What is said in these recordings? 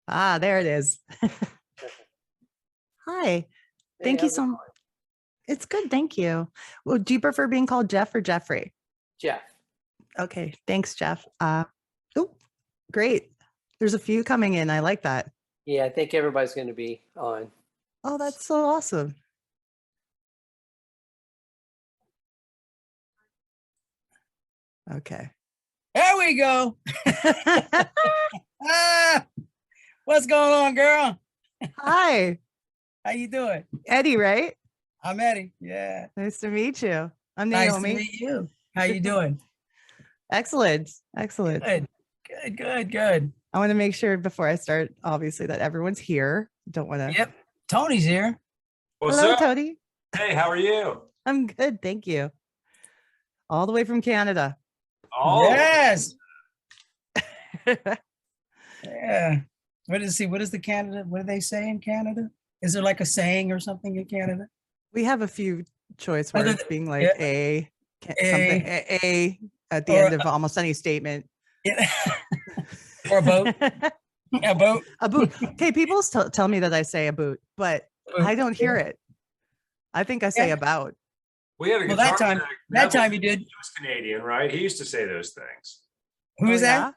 Ah, there it is. Hi. Hey, Thank you how's it so much. It's good. Thank you. Well, do you prefer being called Jeff or Jeffrey? Jeff. Okay. Thanks, Jeff. Oh, great. There's a few coming in. I like that. Yeah, I think everybody's going to be on. Oh, that's so awesome. Okay. There we go. Ah, what's going on, girl? Hi, How you doing? Eddie, right? I'm Eddie. Yeah. Nice to meet you. I'm Nice to Naomi. meet you. How you doing? Excellent. Excellent. Good. I want to make sure before I start, obviously, that everyone's here. Don't want to. Yep. Tony's here. What's Hello, up? Tony. Hey, how are you? I'm good. Thank you. All the way from Canada. Oh, Yes. Yeah. What is the Canada? What do they say in Canada? Is there like a saying or something in Canada? We have a few choice Other words than- being like yeah. something a at the Or end of almost any statement. Yeah. Or a boat. A boat. A boot. Okay, people tell me that I say a boot, but I don't hear it. I think I say Yeah. about. we had a Well, guitar that time- tech, that Neville. time you did. He was Canadian, right? He used to say those things. Who is that?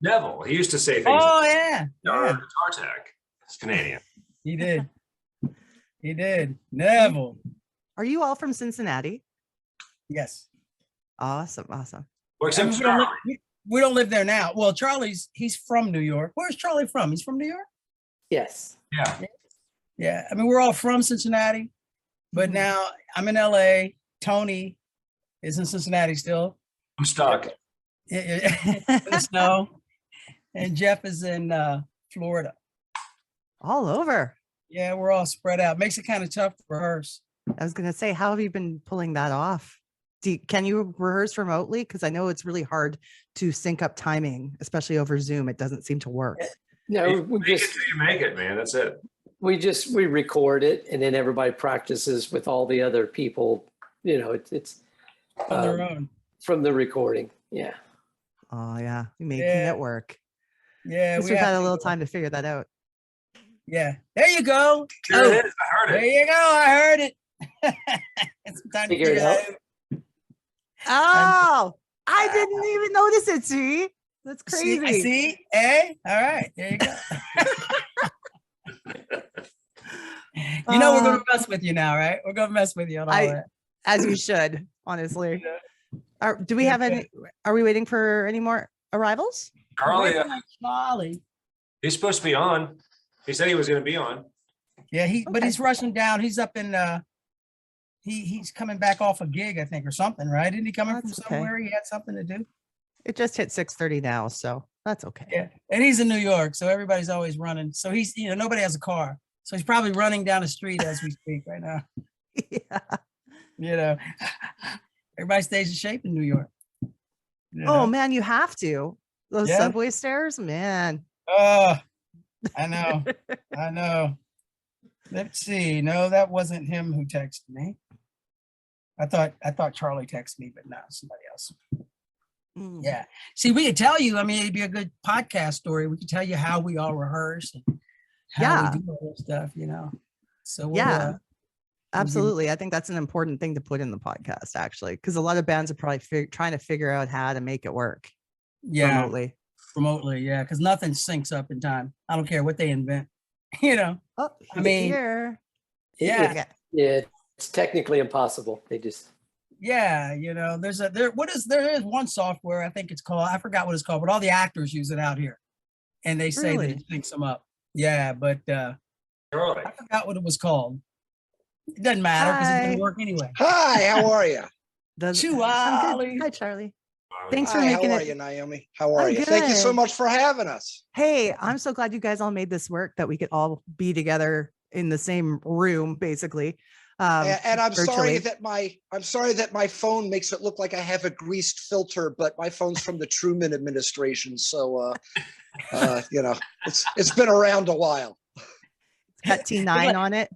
yeah? Neville. He used to say things. Oh yeah. Our Yeah. guitar tech. It's Canadian. He did. He did. Neville. Are you all from Cincinnati? Yes. Awesome. Awesome. Well, I except mean, Charlie. we don't live there now. Well, he's from New York. Where's Charlie from? He's from New York? Yes. Yeah. Yeah. I mean, we're all from Cincinnati, but Mhm. now I'm in LA. Tony is in Cincinnati still. I'm stuck. In the snow. And Jeff is in Florida. All over. Yeah, we're all spread out. Makes it kind of tough to rehearse. I was going to say, how have you been pulling that off? Can you rehearse remotely? Because I know it's really hard to sync up timing, especially over Zoom. It doesn't seem to work. No, we Make it just till you make it, man. That's it. we record it, and then everybody practices with all the other people. You know, it's On their own. from the recording. Yeah. Oh yeah, making Yeah. it work. Yeah. Guess we we've have had a to little go. time to figure that out. Yeah. There you go. There Oh, it is. I heard there it. you go. I heard it. It's time to Figure it out. Oh, I didn't even notice it. See, that's See, crazy. see? Hey, all right. There you go. You know we're gonna mess with you now, right? We're gonna mess with you on all that. As you should, honestly. Do we Yeah, have any? Are we waiting for any more arrivals? Charlie, Wait on Charlie. he's supposed to be on. He said he was going to be on. Yeah, but Okay. he's rushing down. He's up in he's coming back off a gig, I think, or something, right? Isn't he coming from That's okay. somewhere? He had something to do. It just hit 6:30 now, so that's okay. Yeah. And he's in New York, so everybody's always running. So he's, nobody has a car. So he's probably running down the street as we speak right now. Yeah. Everybody stays in shape in New York. Oh man, you have to. Those Yeah. subway stairs, man. Oh, I know. I know. Let's see. No, that wasn't him who texted me. I thought Charlie texted me, but no, somebody else. Mm. Yeah. See, we could tell you, I mean, it'd be a good podcast story. We could tell you how we all rehearse and how Yeah. we do all this stuff, So we'll, Yeah. Absolutely. I think that's an important thing to put in the podcast, actually, because a lot of bands are probably trying to figure out how to make it work yeah, remotely. yeah, because nothing syncs up in time. I don't care what they invent, Oh, he's mean, here. Yeah. Yeah. Yeah. It's technically impossible. They just Yeah, there is one software, I think it's called, I forgot what it's called, but all the actors use it out here. And they say that Really? it syncs them up. Yeah, but Charlie. I forgot what it was called. It doesn't matter because it Hi. doesn't work anyway. Hi, how are you? I'm Charlie. good. Hi, Charlie. Thanks for Hi, making how are it. you, Naomi? How are I'm you? Thank you so good. much for having us. Hey, I'm so glad you guys all made this work, that we could all be together in the same room, basically. And I'm sorry virtually. that my phone makes it look like I have a greased filter, but my phone's from the Truman administration, so it's been around a while. It's got T9 on it.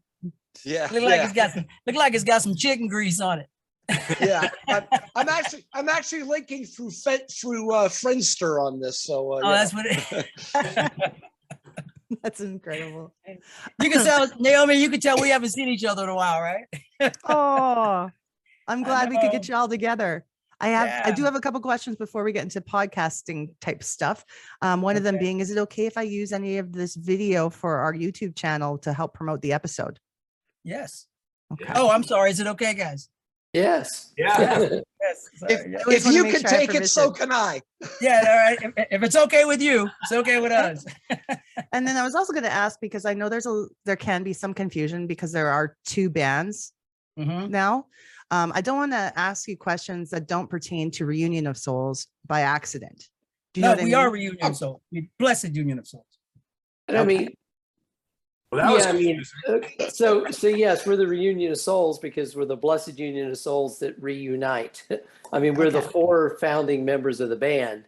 Yeah, Look like it's got some chicken grease on it. yeah. I'm actually linking through Friendster on this, so Oh, that's what it That's incredible. You can tell, Naomi, you can tell we haven't seen each other in a while, right? Oh, I'm I glad we could get know. you all together. I do Yeah. have a couple questions before we get into podcasting type stuff. One of them Okay. being, is it okay if I use any of this video for our YouTube channel to help promote the episode? Yes. Okay. Oh, I'm sorry. Is it okay, guys? Yes. Yeah. Yes. Sorry, If, yeah. always if wanna you make can sure I have take it, so permission. can I. Yeah, all right. If it's okay with you, it's okay with us. And then I was also going to ask, because I know there can be some confusion because there are two bands Mhm. now. I don't want to ask you questions that don't pertain to Reunion of Souls by accident. Do you know No, what I we mean? are reunion of souls. Blessed union of souls. And I Okay. mean, Well, that was yeah, I mean, confusing. so yes, we're the reunion of souls because we're the blessed union of souls that reunite. I mean, we're the Okay. 4 founding members of the band.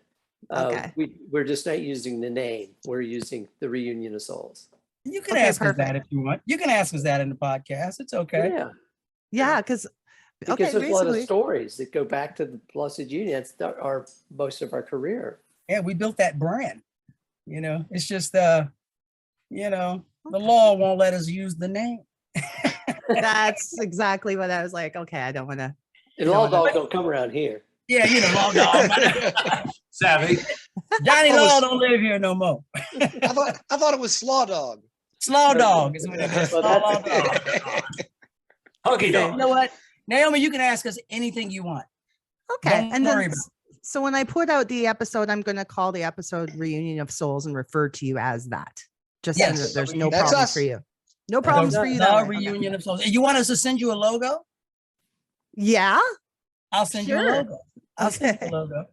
Okay. We're just not using the name. We're using the reunion of souls. You can Okay, ask us that perfect. if you want. You can ask us that in the podcast. It's okay. Yeah, Yeah, because because there's a lot of basically, stories that go back to the blessed union. It's our most of our career. Yeah, we built that brand. You know, it's just the law won't let us use the name. that's exactly what I was like. Okay, I don't want to. And You law don't wanna- dogs don't come around here. Yeah, law dog. Savvy. Johnny That was- Law don't live here no more. I thought it was Slaw Dog. Slaw No, dog is what it is. well, Slaw that's- dog. Hunky You dog. know what, Naomi? You can ask us anything you want. Okay. Don't And worry then, so when I put out the episode, I'm going to call the episode Reunion of Souls and refer to you as that. Just so Yes. that there's no That's problems us. for you. No problems for you. The that way. reunion of souls. You want us to send you a logo? Yeah. I'll send you a Sure. logo. I'll send you Okay. a logo.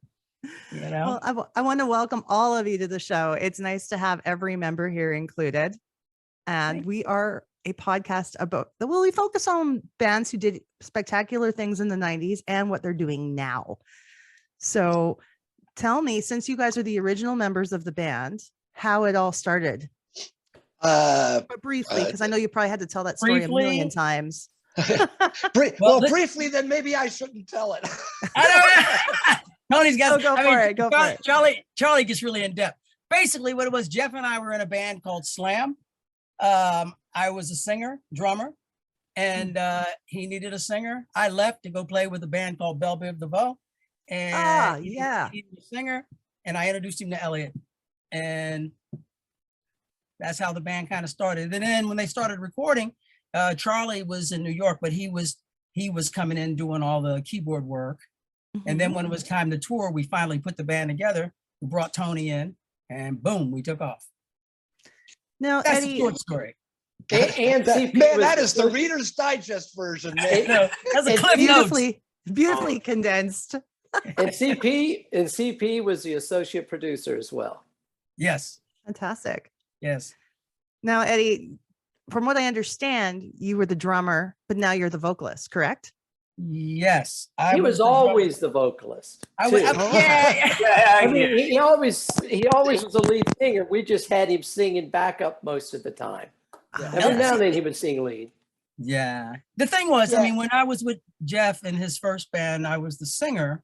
You know? Well, I want to welcome all of you to the show. It's nice to have every member here included. And Thank we are a podcast we focus on bands who did spectacular things in the 90s and what they're doing now. So tell me, since you guys are the original members of the band, how it all started. But briefly, because I know you probably had to tell that story a million Briefly? times. Well, Briefly, then maybe I shouldn't tell it. I don't. Tony's got. Go for it, go for it. Charlie gets really in depth. Basically, what it was, Jeff and I were in a band called Slam. I was a singer, drummer, and he needed a singer. I left to go play with a band called Belle Biv DeVoe, and he needed a singer, and I introduced him to Elliot, and that's how the band kind of started. And then when they started recording, Charlie was in New York, but he was coming in doing all the keyboard work. And then when it was time to tour, we finally put the band together. We brought Tony in, and boom, we took off. Now, That's Eddie, the short story. And CP Man, was that the is the first- Reader's Digest version, Hey, man. That's a It's clip notes. beautifully condensed. And CP was the associate producer as well. Yes, Fantastic. yes. Now, Eddie, from what I understand, you were the drummer, but now you're the vocalist, correct? Yes. He was the drummer. always the vocalist. I was, too. yeah. Yeah, I mean, he always was the lead singer. We just had him singing backup most of the time. Every now and then he would sing lead. Yeah. The thing was, I Yeah. mean, when I was with Jeff in his first band, I was the singer.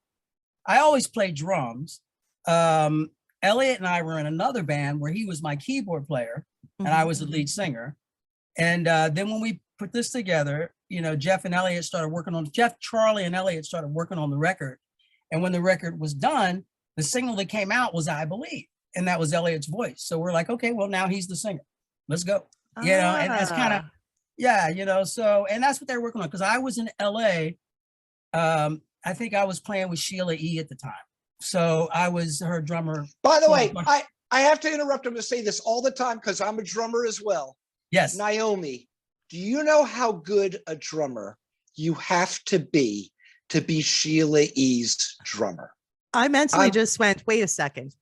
I always played drums. Elliot and I were in another band where he was my keyboard player and I was the lead singer. And then when we put this together, Jeff and Elliot started working on Charlie and Elliot started working on the record. And when the record was done, the single that came out was I Believe. And that was Elliot's voice. So we're like, okay, well, now he's the singer. Let's go. And that's kind of, so, and that's what they're working on. Cause I was in LA. I think I was playing with Sheila E at the time. So I was her drummer. By the way, I have to interrupt him to say this all the time because I'm a drummer as well. Yes. Naomi, do you know how good a drummer you have to be Sheila E.'s drummer? I mentally just went, wait a second.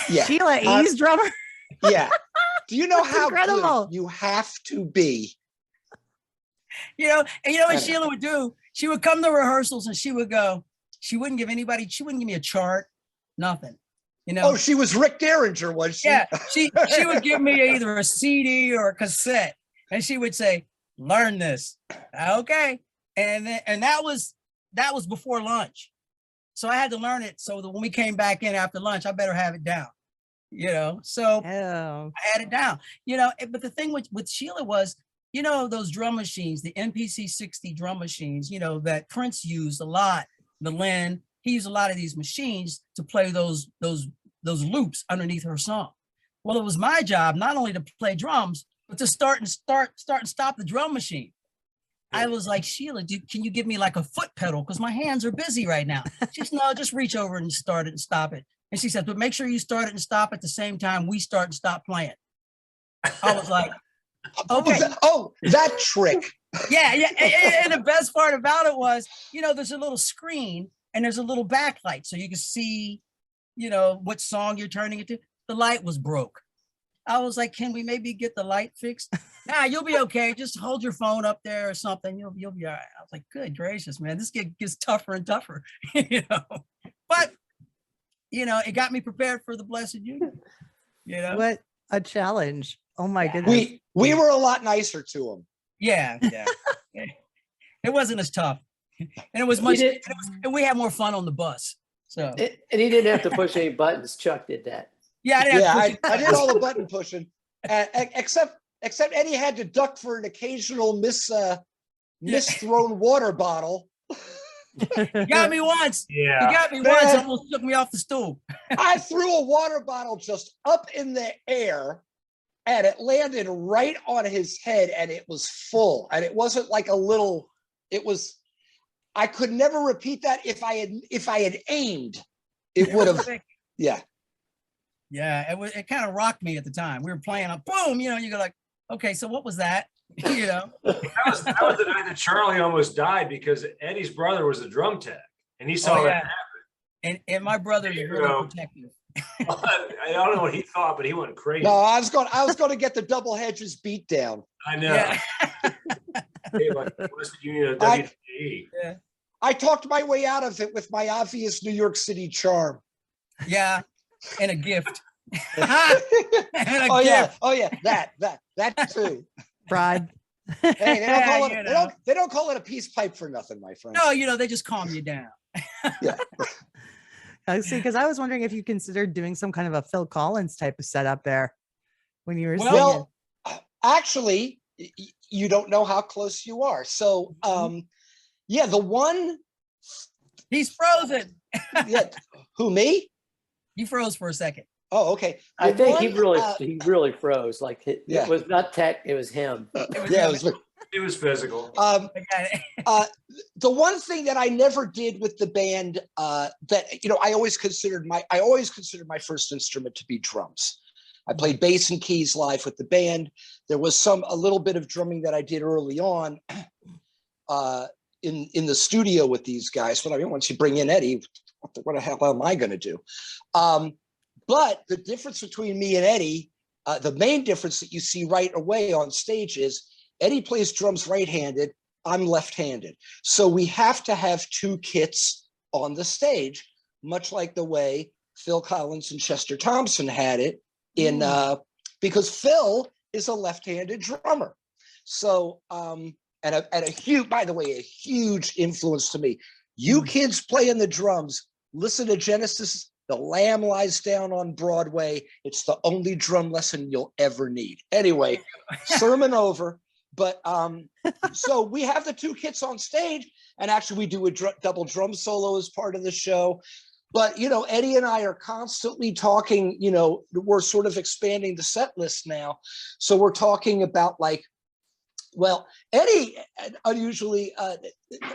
Yeah. Sheila E.'s drummer? Yeah. Do you know That's how incredible. good you have to be? And what Sheila would do? She would come to rehearsals and she would go, she wouldn't give me a chart, nothing. Oh, she was Rick Derringer, was she? Yeah, she would give me either a CD or a cassette, and she would say, "Learn this." Okay, and that was before lunch, so I had to learn it. So that when we came back in after lunch, I better have it down. So Oh, I had it down, but the thing with Sheila was, those drum machines, the MPC 60 drum machines, that Prince used a lot, the Lynn, he used a lot of these machines to play those loops underneath her song. Well, it was my job not only to play drums, but to start and stop the drum machine. I was like, Sheila, can you give me like a foot pedal? Because my hands are busy right now. She said, no, just reach over and start it and stop it. And she said, but make sure you start it and stop at the same time we start and stop playing. I was like, okay. That trick. Yeah. And the best part about it was, there's a little screen and there's a little backlight. So you can see, what song you're turning it to. The light was broke. I was like, can we maybe get the light fixed? Nah, you'll be okay. Just hold your phone up there or something. You'll be all right. I was like, good gracious, man. This gets tougher and tougher, But, it got me prepared for the Blessed Union, what a challenge. Oh my goodness. We were a lot nicer to him. Yeah. It wasn't as tough. And it was much, and we had more fun on the bus. So, And he didn't have to push any buttons. Chuck did that. yeah, I did all the button pushing, except Eddie had to duck for an occasional misthrown water bottle. You got me once. Yeah. You got me once. Almost took me off the stool. I threw a water bottle just up in the air, and it landed right on his head, and it was full. And it wasn't like a little. It was. I could never repeat that. If I had aimed, it would have. Yeah. Yeah, it kind of rocked me at the time. We were playing a boom, you go like, okay, so what was that? That was the night that Charlie almost died because Eddie's brother was a drum tech, and he saw that happen. And my brother is really protective. I don't know what he thought, but he went crazy. No, I was going to get the double hedges beat down. I know. Yeah. Hey, like Blessed Union of WWE. I talked my way out of it with my obvious New York City charm. Yeah, and a gift. Oh yeah, that too. Pride. Hey, they don't call it a peace pipe for nothing, my friend. No, they just calm you down. Yeah. I see, because I was wondering if you considered doing some kind of a Phil Collins type of setup there when you were singing. Well, actually, you don't know how close you are. So, the one. He's frozen. Yeah. Who, me? You froze for a second. Oh, okay. I think he really froze. Like it was not tech, it was him. It was physical. The one thing that I never did with the band that I always considered my first instrument to be drums. I played bass and keys live with the band. There was a little bit of drumming that I did early on in the studio with these guys. But I mean, once you bring in Eddie, what the hell am I going to do? But the difference between me and Eddie, the main difference that you see right away on stage is Eddie plays drums right-handed, I'm left-handed. So we have to have two kits on the stage, much like the way Phil Collins and Chester Thompson had it because Phil is a left-handed drummer. So, and a huge influence to me. You kids playing the drums, listen to Genesis, The Lamb Lies Down on Broadway. It's the only drum lesson you'll ever need. Anyway, sermon over. But so we have the two kits on stage, and actually we do a double drum solo as part of the show. But, Eddie and I are constantly talking, we're sort of expanding the set list now. So we're talking about Eddie unusually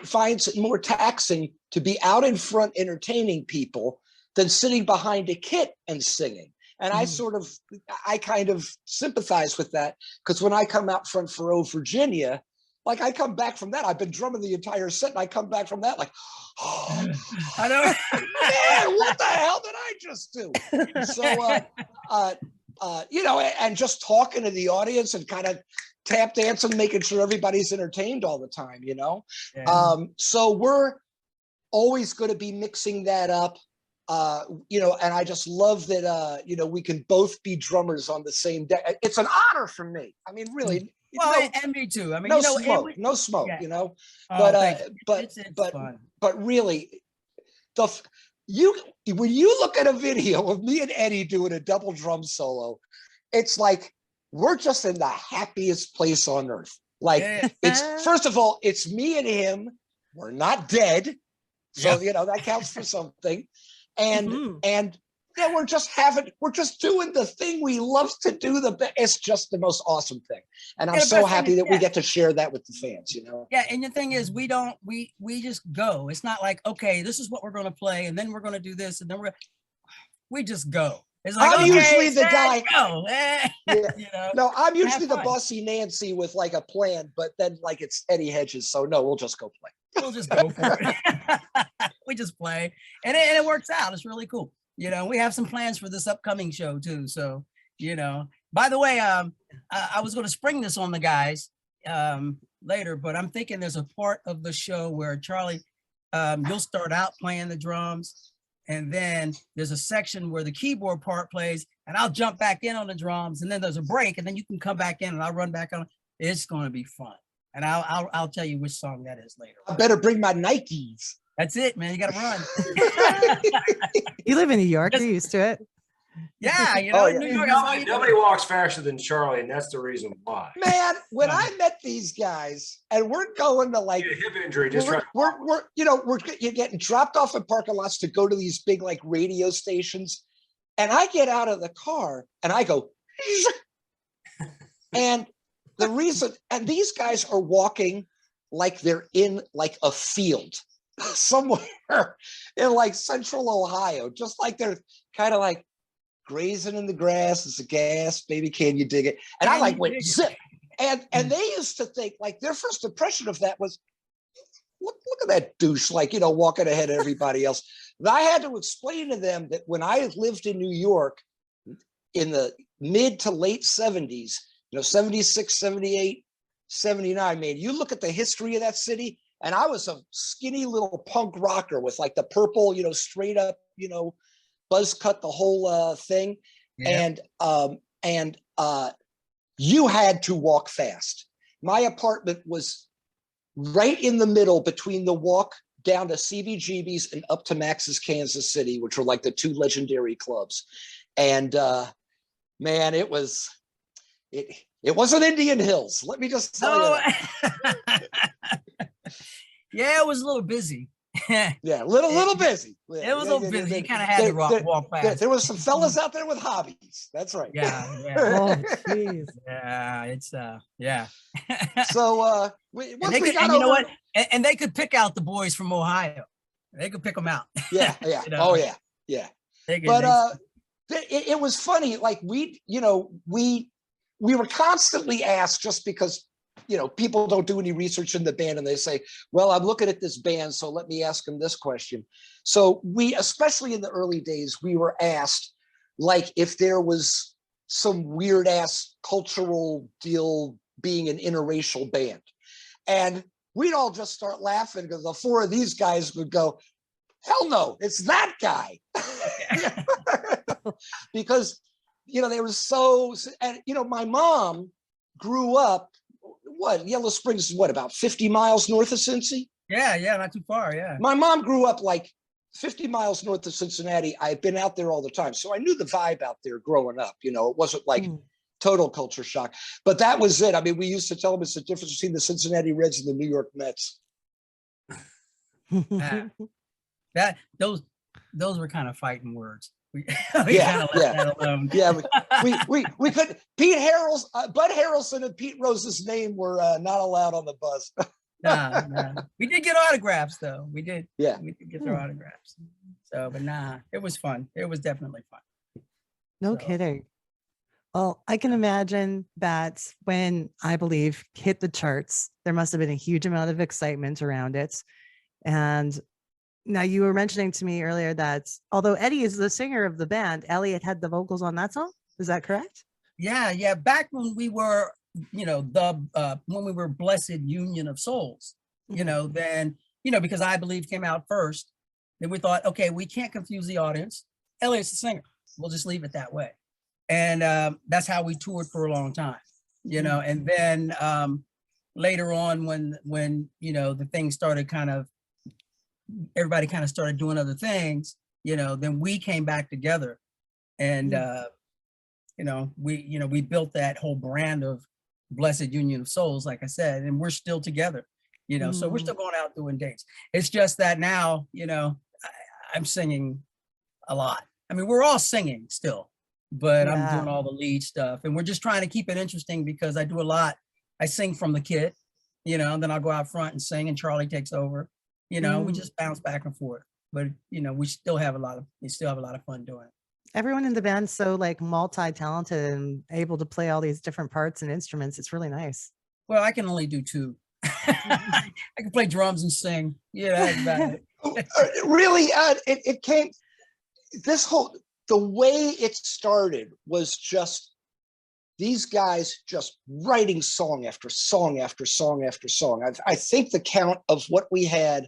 finds it more taxing to be out in front entertaining people than sitting behind a kit and singing. And I kind of sympathize with that, because when I come out front for Virginia, I come back from that. I've been drumming the entire set, and I come back from that I know. Man, what the hell did I just do? So, and just talking to the audience and kind of tap dancing, making sure everybody's entertained all the time, Yeah. So we're always going to be mixing that up. And I just love that, we can both be drummers on the same day. It's an honor for me. I mean, really. Well, and me too. I mean, no smoke, yeah. But it's fun. but really, when you look at a video of me and Eddie doing a double drum solo, it's like we're just in the happiest place on earth. Like it's first of all, it's me and him. We're not dead, so you know that counts for something. And yeah, we're just doing the thing we love to do. It's just the most awesome thing, and I'm so happy that we get to share that with the fans. You know. Yeah, and the thing is, we just go. It's not like, okay, this is what we're going to play, and then we're going to do this, and then we just go. It's like, I'm usually the guy. Go. Yeah. You know, no, I'm usually the bossy Nancy with like a plan, but then like it's Eddie Hedges, so no, we'll just go play. We'll just go for it. We just play, and it works out. It's really cool. You know, we have some plans for this upcoming show too. So, you know, by the way, I was going to spring this on the guys later, but I'm thinking there's a part of the show where Charlie, you'll start out playing the drums, and then there's a section where the keyboard part plays, and I'll jump back in on the drums, and then there's a break, and then you can come back in, and I'll run back on. It's going to be fun, and I'll tell you which song that is later. I better bring my Nikes. That's it, man. You got to run. You live in New York. You're used to it. Yeah, you know, New York. Nobody walks faster than Charlie, and that's the reason why. Man, when I met these guys, and we're going to like hip injury, just we're you're getting dropped off in parking lots to go to these big like radio stations, and I get out of the car and I go, and the reason, and these guys are walking like they're in like a field somewhere in like central Ohio, just like they're kind of like grazing in the grass. It's a gas, baby, can you dig it? And I like went zip. And they used to think like their first impression of that was, look at that douche, like, you know, walking ahead of everybody else. And I had to explain to them that when I lived in New York in the mid to late 70s, you know, 76, 78, 79, man, you look at the history of that city, and I was a skinny little punk rocker with like the purple, you know, straight up, you know, buzz cut, the whole thing. Yeah. And you had to walk fast. My apartment was right in the middle between the walk down to CBGB's and up to Max's Kansas City, which were like the two legendary clubs. And man, it wasn't Indian Hills. Let me just tell you that. Yeah, it was a little busy. Yeah, a little busy. It was a little busy. You kind of had to walk fast. There was some fellas out there with hobbies. That's right. Yeah. Oh, jeez. Yeah, it's yeah. So you know what? And they could pick out the boys from Ohio. They could pick them out. Yeah. You know? Oh yeah. But it was funny. Like we were constantly asked, just because, you know, people don't do any research in the band, and they say, well, I'm looking at this band, so let me ask them this question. So we, especially in the early days, we were asked, like, if there was some weird ass cultural deal being an interracial band. And we'd all just start laughing because the four of these guys would go, hell no, it's that guy. Because, you know, they were so, and, you know, my mom grew up, Yellow Springs is about 50 miles north of Cincy? Yeah, not too far, yeah. My mom grew up like 50 miles north of Cincinnati. I've been out there all the time. So I knew the vibe out there growing up. You know, it wasn't like total culture shock, but that was it. I mean, we used to tell them it's the difference between the Cincinnati Reds and the New York Mets. Those were kind of fighting words. We yeah. That alone. Yeah, we could. Bud Harrelson and Pete Rose's name were not allowed on the bus. Nah. We did get autographs though. We did. Yeah, we did get their autographs. So, but it was fun. It was definitely fun. No kidding. Well, I can imagine that when I Believe hit the charts, there must have been a huge amount of excitement around it. And now you were mentioning to me earlier that although Eddie is the singer of the band, Elliot had the vocals on that song. Is that correct? Yeah. Back when we were, you know, when we were Blessed Union of Souls, you know, then, you know, because I Believe came out first, then we thought, okay, we can't confuse the audience. Elliot's the singer. We'll just leave it that way. And that's how we toured for a long time, you know. And then later on, when you know, the thing started everybody kind of started doing other things, then we came back together, and we built that whole brand of Blessed Union of Souls, like I said, and we're still together. So we're still going out doing dates. It's just that now, I'm singing a lot. I mean, we're all singing still, but I'm doing all the lead stuff, and we're just trying to keep it interesting because I do a lot. I sing from the kit, and then I'll go out front and sing, and Charlie takes over. We just bounce back and forth, but we still have a lot of fun doing it. Everyone in the band's so like multi-talented and able to play all these different parts and instruments. It's really nice. Well, I can only do two. I can play drums and sing. Yeah, that's about it. Really, it came, the way it started was just these guys just writing song after song after song after song. I think the count of what we had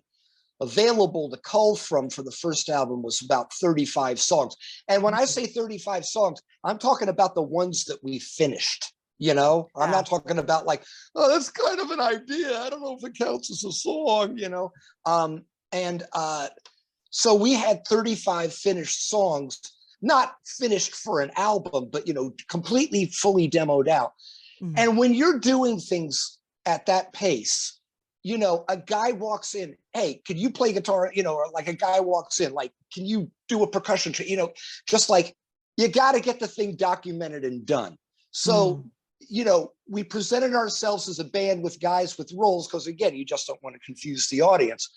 available to cull from for the first album was about 35 songs. And when I say 35 songs, I'm talking about the ones that we finished. I'm not talking about like, oh, that's kind of an idea. I don't know if it counts as a song, so we had 35 finished songs, not finished for an album, but, completely fully demoed out. And when you're doing things at that pace, a guy walks in, hey, can you play guitar? Or like a guy walks in, like, can you do a percussion? Just like, you got to get the thing documented and done. So, we presented ourselves as a band with guys with roles, because again, you just don't want to confuse the audience.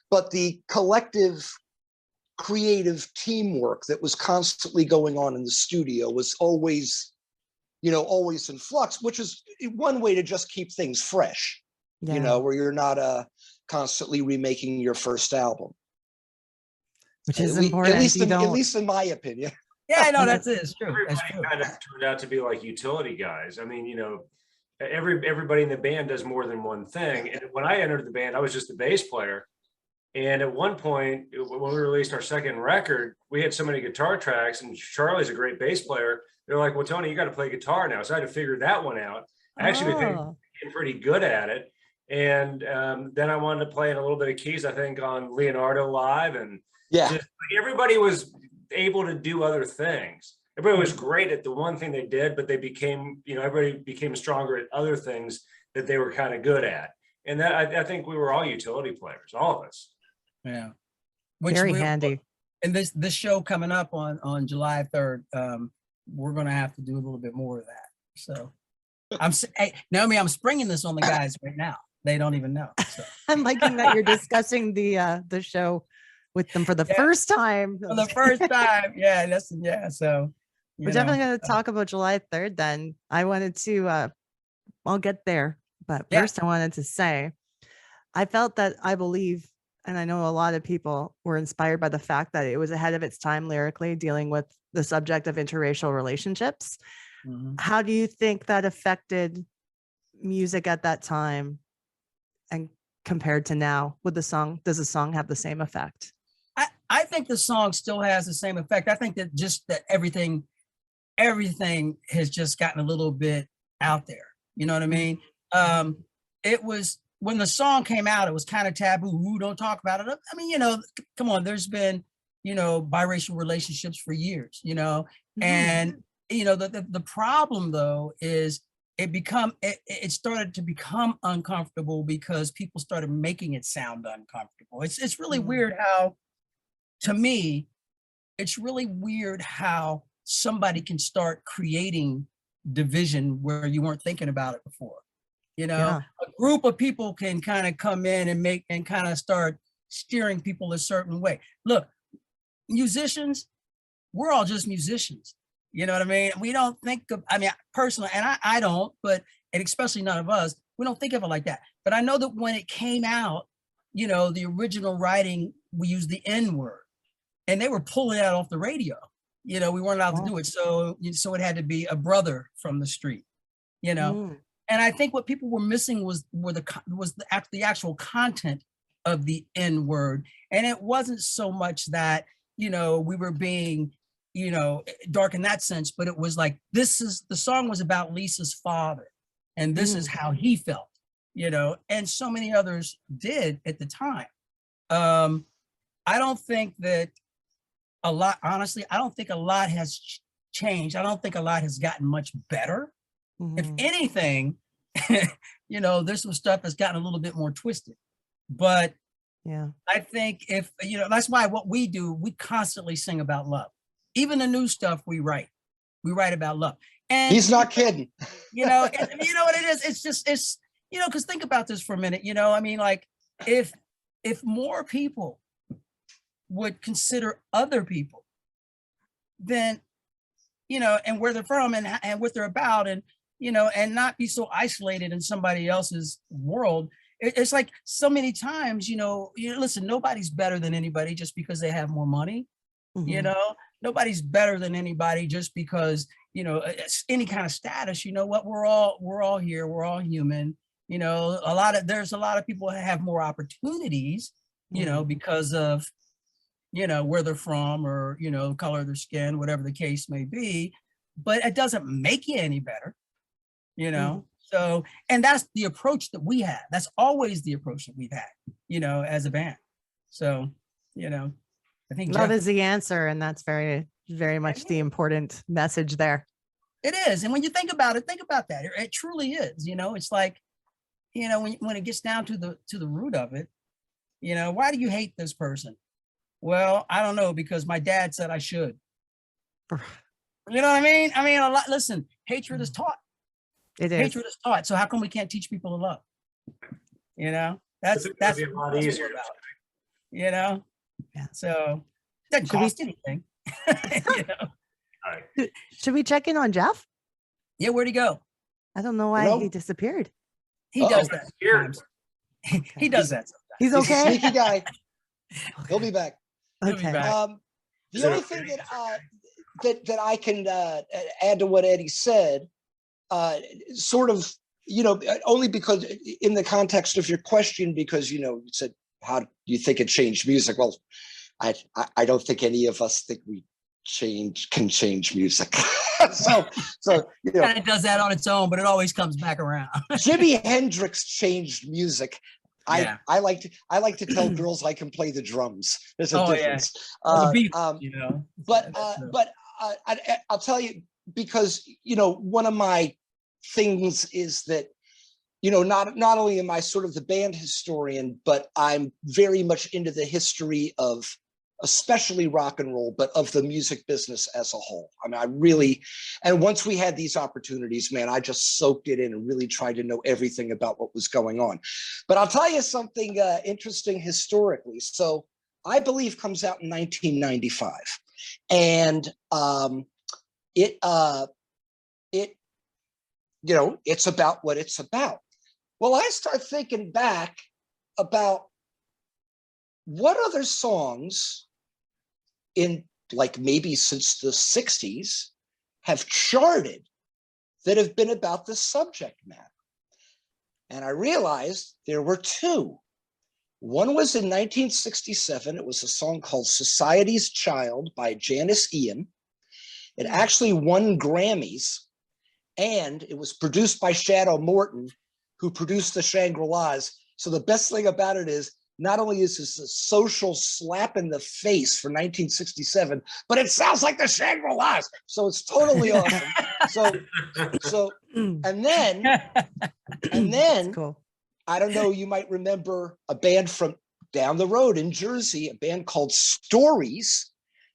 But the collective creative teamwork that was constantly going on in the studio was always in flux, which is one way to just keep things fresh. Where you're not constantly remaking your first album, which is important. At least in my opinion. Yeah, I know that's it. It's true. Everybody kind of turned out to be like utility guys. I mean, everybody in the band does more than one thing. And when I entered the band, I was just a bass player. And at one point, when we released our second record, we had so many guitar tracks, and Charlie's a great bass player. They're like, well, Tony, you got to play guitar now. So I had to figure that one out. I actually became pretty good at it. And then I wanted to play in a little bit of keys, I think, on Leonardo Live. And just, like, everybody was able to do other things. Everybody was great at the one thing they did, but they became, everybody became stronger at other things that they were kind of good at. And that I think we were all utility players, all of us. Yeah. Very handy. And this show coming up on July 3rd, we're going to have to do a little bit more of that. So Naomi, I'm springing this on the guys right now. They don't even know. So. I'm liking that you're discussing the show with them for the first time. For the first time. Yeah. Listen. Yeah. So we're definitely going to talk about July 3rd then. I wanted to, I'll get there. But first I wanted to say, I felt that I believe, and I know a lot of people were inspired by the fact that it was ahead of its time lyrically, dealing with the subject of interracial relationships. How do you think that affected music at that time and compared to now? Does the song have the same effect? I think the song still has the same effect. I think that everything has just gotten a little bit out there. You know what I mean? It was, when the song came out, it was kind of taboo. Ooh, don't talk about it. I mean, come on, there's been, biracial relationships for years, and, the problem though, is it started to become uncomfortable because people started making it sound uncomfortable. It's really weird how, to me, it's really weird how somebody can start creating division where you weren't thinking about it before. A group of people can kind of come in and kind of start steering people a certain way. Look, musicians, we're all just musicians. You know what I mean? We don't think of, personally, and I don't, and especially none of us, we don't think of it like that. But I know that when it came out, the original writing, we used the N word, and they were pulling that off the radio. We weren't allowed to do it. So it had to be a brother from the street, And I think what people were missing was the actual content of the N word. And it wasn't so much that, we were being, dark in that sense, but it was like, the song was about Lisa's father, and this is how he felt, and so many others did at the time. I don't think that a lot, honestly, I don't think a lot has changed. I don't think a lot has gotten much better. If Mhm. anything, there's some stuff that's gotten a little bit more twisted. But Yeah. I think that's why what we do, we constantly sing about love. Even the new stuff we write about love. And He's not kidding. you know what it is? It's because think about this for a minute. I mean, like if more people would consider other people, then and where they're from and what they're about, and and not be so isolated in somebody else's world. It's like so many times, listen, nobody's better than anybody just because they have more money. Mhm. Nobody's better than anybody just because it's any kind of status. You know what? We're all here. We're all human. There's a lot of people that have more opportunities. Mhm. Because of where they're from, or the color of their skin, whatever the case may be. But it doesn't make you any better. Mhm. So, and that's the approach that we have. That's always the approach that we've had, as a band. So, I think Love Jeff, is the answer, and that's very, very much the important message there. it is. And when you think about it, think about that. It truly is. It's like, when it gets down to the root of it, why do you hate this person? Well, I don't know, because my dad said I should. You know what I mean? I mean, a lot. Listen, hatred is taught. It is. Hatred is taught. So how come we can't teach people to love? That's That'd be a lot what we're easier. about. Yeah. So it doesn't Should we- cost anything. All right. Should we check in on Jeff? Yeah, where'd he go? I don't know why Hello? he disappeared. He Uh-oh. does that Here. sometimes. He does that sometimes. He's He's a okay. sneaky guy. He'll be back. He'll be Okay. back. Is The it only okay? thing that I can add to what Eddie said, sort of, only because in the context of your question, because you said, how do you think it changed music? Well, I don't think any of us think we can change music. so And it does that on its own, but it always comes back around. Jimi Hendrix changed music. Yeah. I like to tell girls I can play the drums. There's a Oh, yeah. difference. Well, the beat, But that's I'll tell you, because one of my things is that not only am I sort of the band historian, but I'm very much into the history of especially rock and roll, but of the music business as a whole. I mean, I really, and once we had these opportunities, man, I just soaked it in and really tried to know everything about what was going on. But I'll tell you something interesting historically. So I Believe comes out in 1995, and it's about what it's about. Well, I start thinking back about what other songs in, like, maybe since the 60s have charted that have been about this subject matter. And I realized there were two. One was in 1967. It was a song called Society's Child by Janice Ian. It actually won Grammys, and it was produced by Shadow Morton, who produced the Shangri-Las. So the best thing about it is, not only is this a social slap in the face for 1967, but it sounds like the Shangri-Las. So it's totally awesome. And then That's cool. I don't know, you might remember a band from down the road in Jersey, a band called Stories,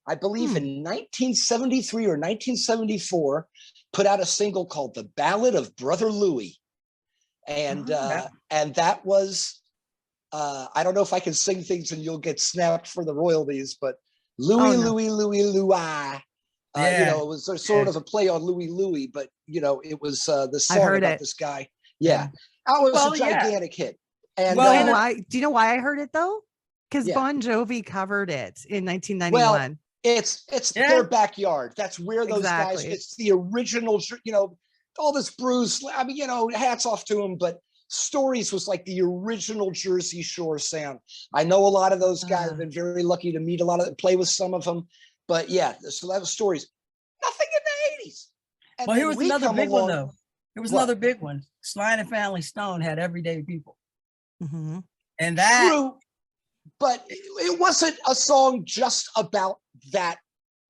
I believe in 1973 or 1974, put out a single called The Ballad of Brother Louie. And that was, I don't know if I can sing things and you'll get snapped for the royalties, but Louie, Louie, Louie, Louie. It was sort of a play on Louie Louie, but it was the song about this guy. Yeah. That was a gigantic hit. And do you know why I heard it though? Because Bon Jovi covered it in 1991. Well, it's their backyard. That's where those guys, it's the original, all this Bruce, I mean, hats off to him, but Stories was like the original Jersey Shore sound. I know a lot of those guys. I've been very lucky to meet a lot of, play with some of them, but yeah, so that was Stories. Nothing in the 80s. And well, here was another big one though. There was another big one. Sly and Family Stone had Everyday People. Mm-hmm. And that, true, but it wasn't a song just about that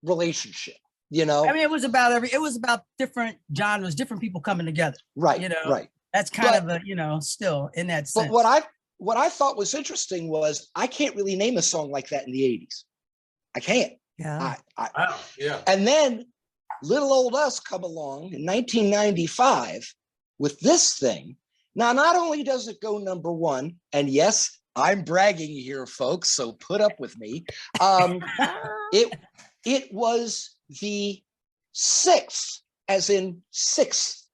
relationship, you know? I mean, it was about different genres, different people coming together. Right, You know, right. that's kind But- of still in that sense. But what I thought was interesting was I can't really name a song like that in the 80s. I can't. Yeah. Wow. Yeah. And then little old us come along in 1995 with this thing. Now, not only does it go number one, and yes, I'm bragging here, folks, so put up with me. It was the sixth, as in sixth,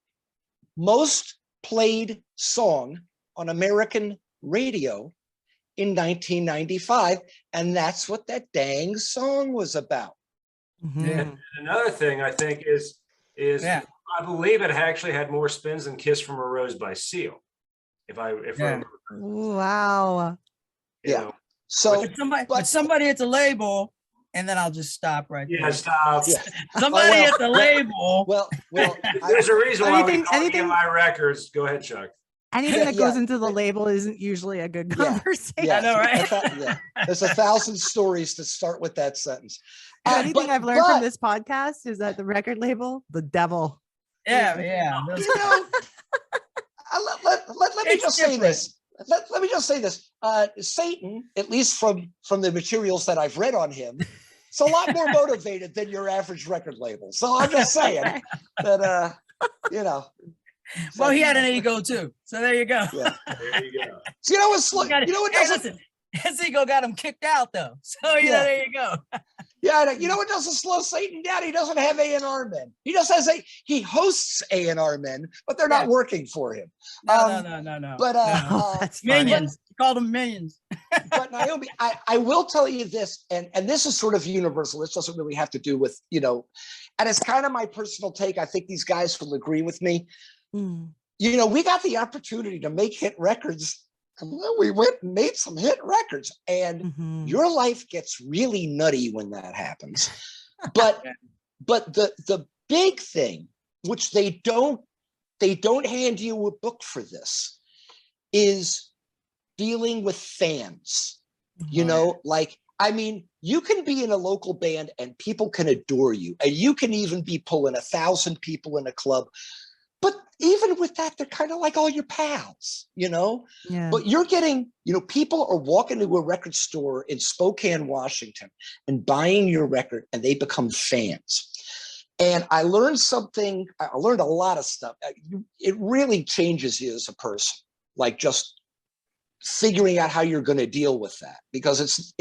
most played song on American radio in 1995, and that's what that dang song was about. Yeah. And another thing I think is Yeah. I believe it actually had more spins than "Kiss from a Rose" by Seal. If I Yeah. Wow. you Yeah. know. So But somebody at the label, and then I'll just stop right Yeah, there. stop. yeah. Somebody well, at the label. Well, There's a reason why we Anything- call anything- EMI Records. Go ahead, Chuck. Anything Yeah, that goes yeah. into the label isn't usually a good Yeah, conversation. yeah. I know, right? Yeah. There's 1,000 stories to start with that sentence. If anything But- I've learned from but, this podcast is that the record label, the devil. Yeah. you know, let me It's just say different. this. Let me just say this. Satan, at least from the materials that I've read on him, it's a lot more motivated than your average record label. So I'm just saying that, you know. Well, he had an ego too. So there you go. Yeah. There you go. So, you know what's He got it. you know what Hey, doesn't listen, his ego got him kicked out though. So Yeah. there you go. Yeah, you know what doesn't slow Satan down? He doesn't have A&R men. He just has he hosts A&R men, but they're not Yeah. working for him. No. But No. That's funny. Minions. He called them minions. but Naomi, I will tell you this, and this is sort of universal. This doesn't really have to do with, and it's kind of my personal take. I think these guys will agree with me. Mm. We got the opportunity to make hit records, and then we went and made some hit records, and Mhm. your life gets really nutty when that happens. But the big thing, which they don't hand you a book for this, is dealing with fans. You can be in a local band and people can adore you, and you can even be pulling 1,000 people in a club. But even with that, they're kind of like all your pals, Yeah. But you're getting, people are walking to a record store in Spokane, Washington, and buying your record, and they become fans. And I learned something. I learned a lot of stuff. It really changes you as a person, like just figuring out how you're going to deal with that, because it's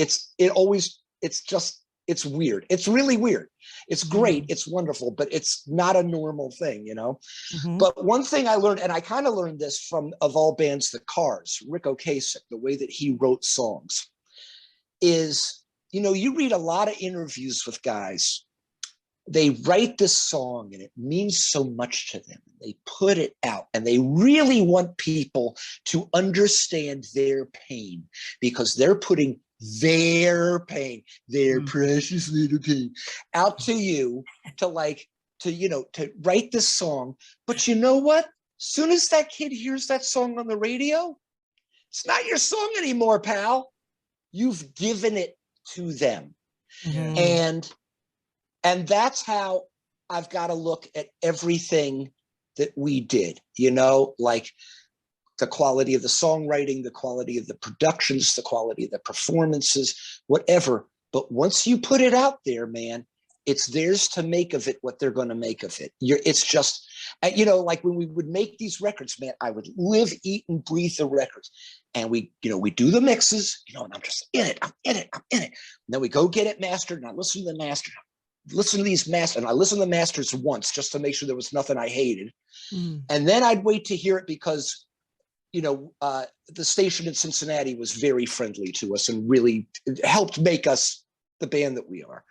weird. It's really weird. It's great. It's wonderful, but it's not a normal thing, Mhm. But one thing I learned, and I kind of learned this from, of all bands, the Cars, Rick Ocasek, the way that he wrote songs is, you read a lot of interviews with guys. They write this song and it means so much to them. They put it out and they really want people to understand their pain, because they're putting their pain, their precious little pain, out to you to write this song. But you know what? Soon as that kid hears that song on the radio, it's not your song anymore, pal. You've given it to them. Mhm. And that's how I've got to look at everything that we did, like the quality of the songwriting, the quality of the productions, the quality of the performances, whatever. But once you put it out there, man, it's theirs to make of it what they're going to make of it. It's just, like when we would make these records, man, I would live, eat, and breathe the records. And we do the mixes, and I'm just in it. And then we go get it mastered, and I listen to the master. Listen to these masters, and I listened to the masters once just to make sure there was nothing I hated. And then I'd wait to hear it because, the station in Cincinnati was very friendly to us and really helped make us the band that we are.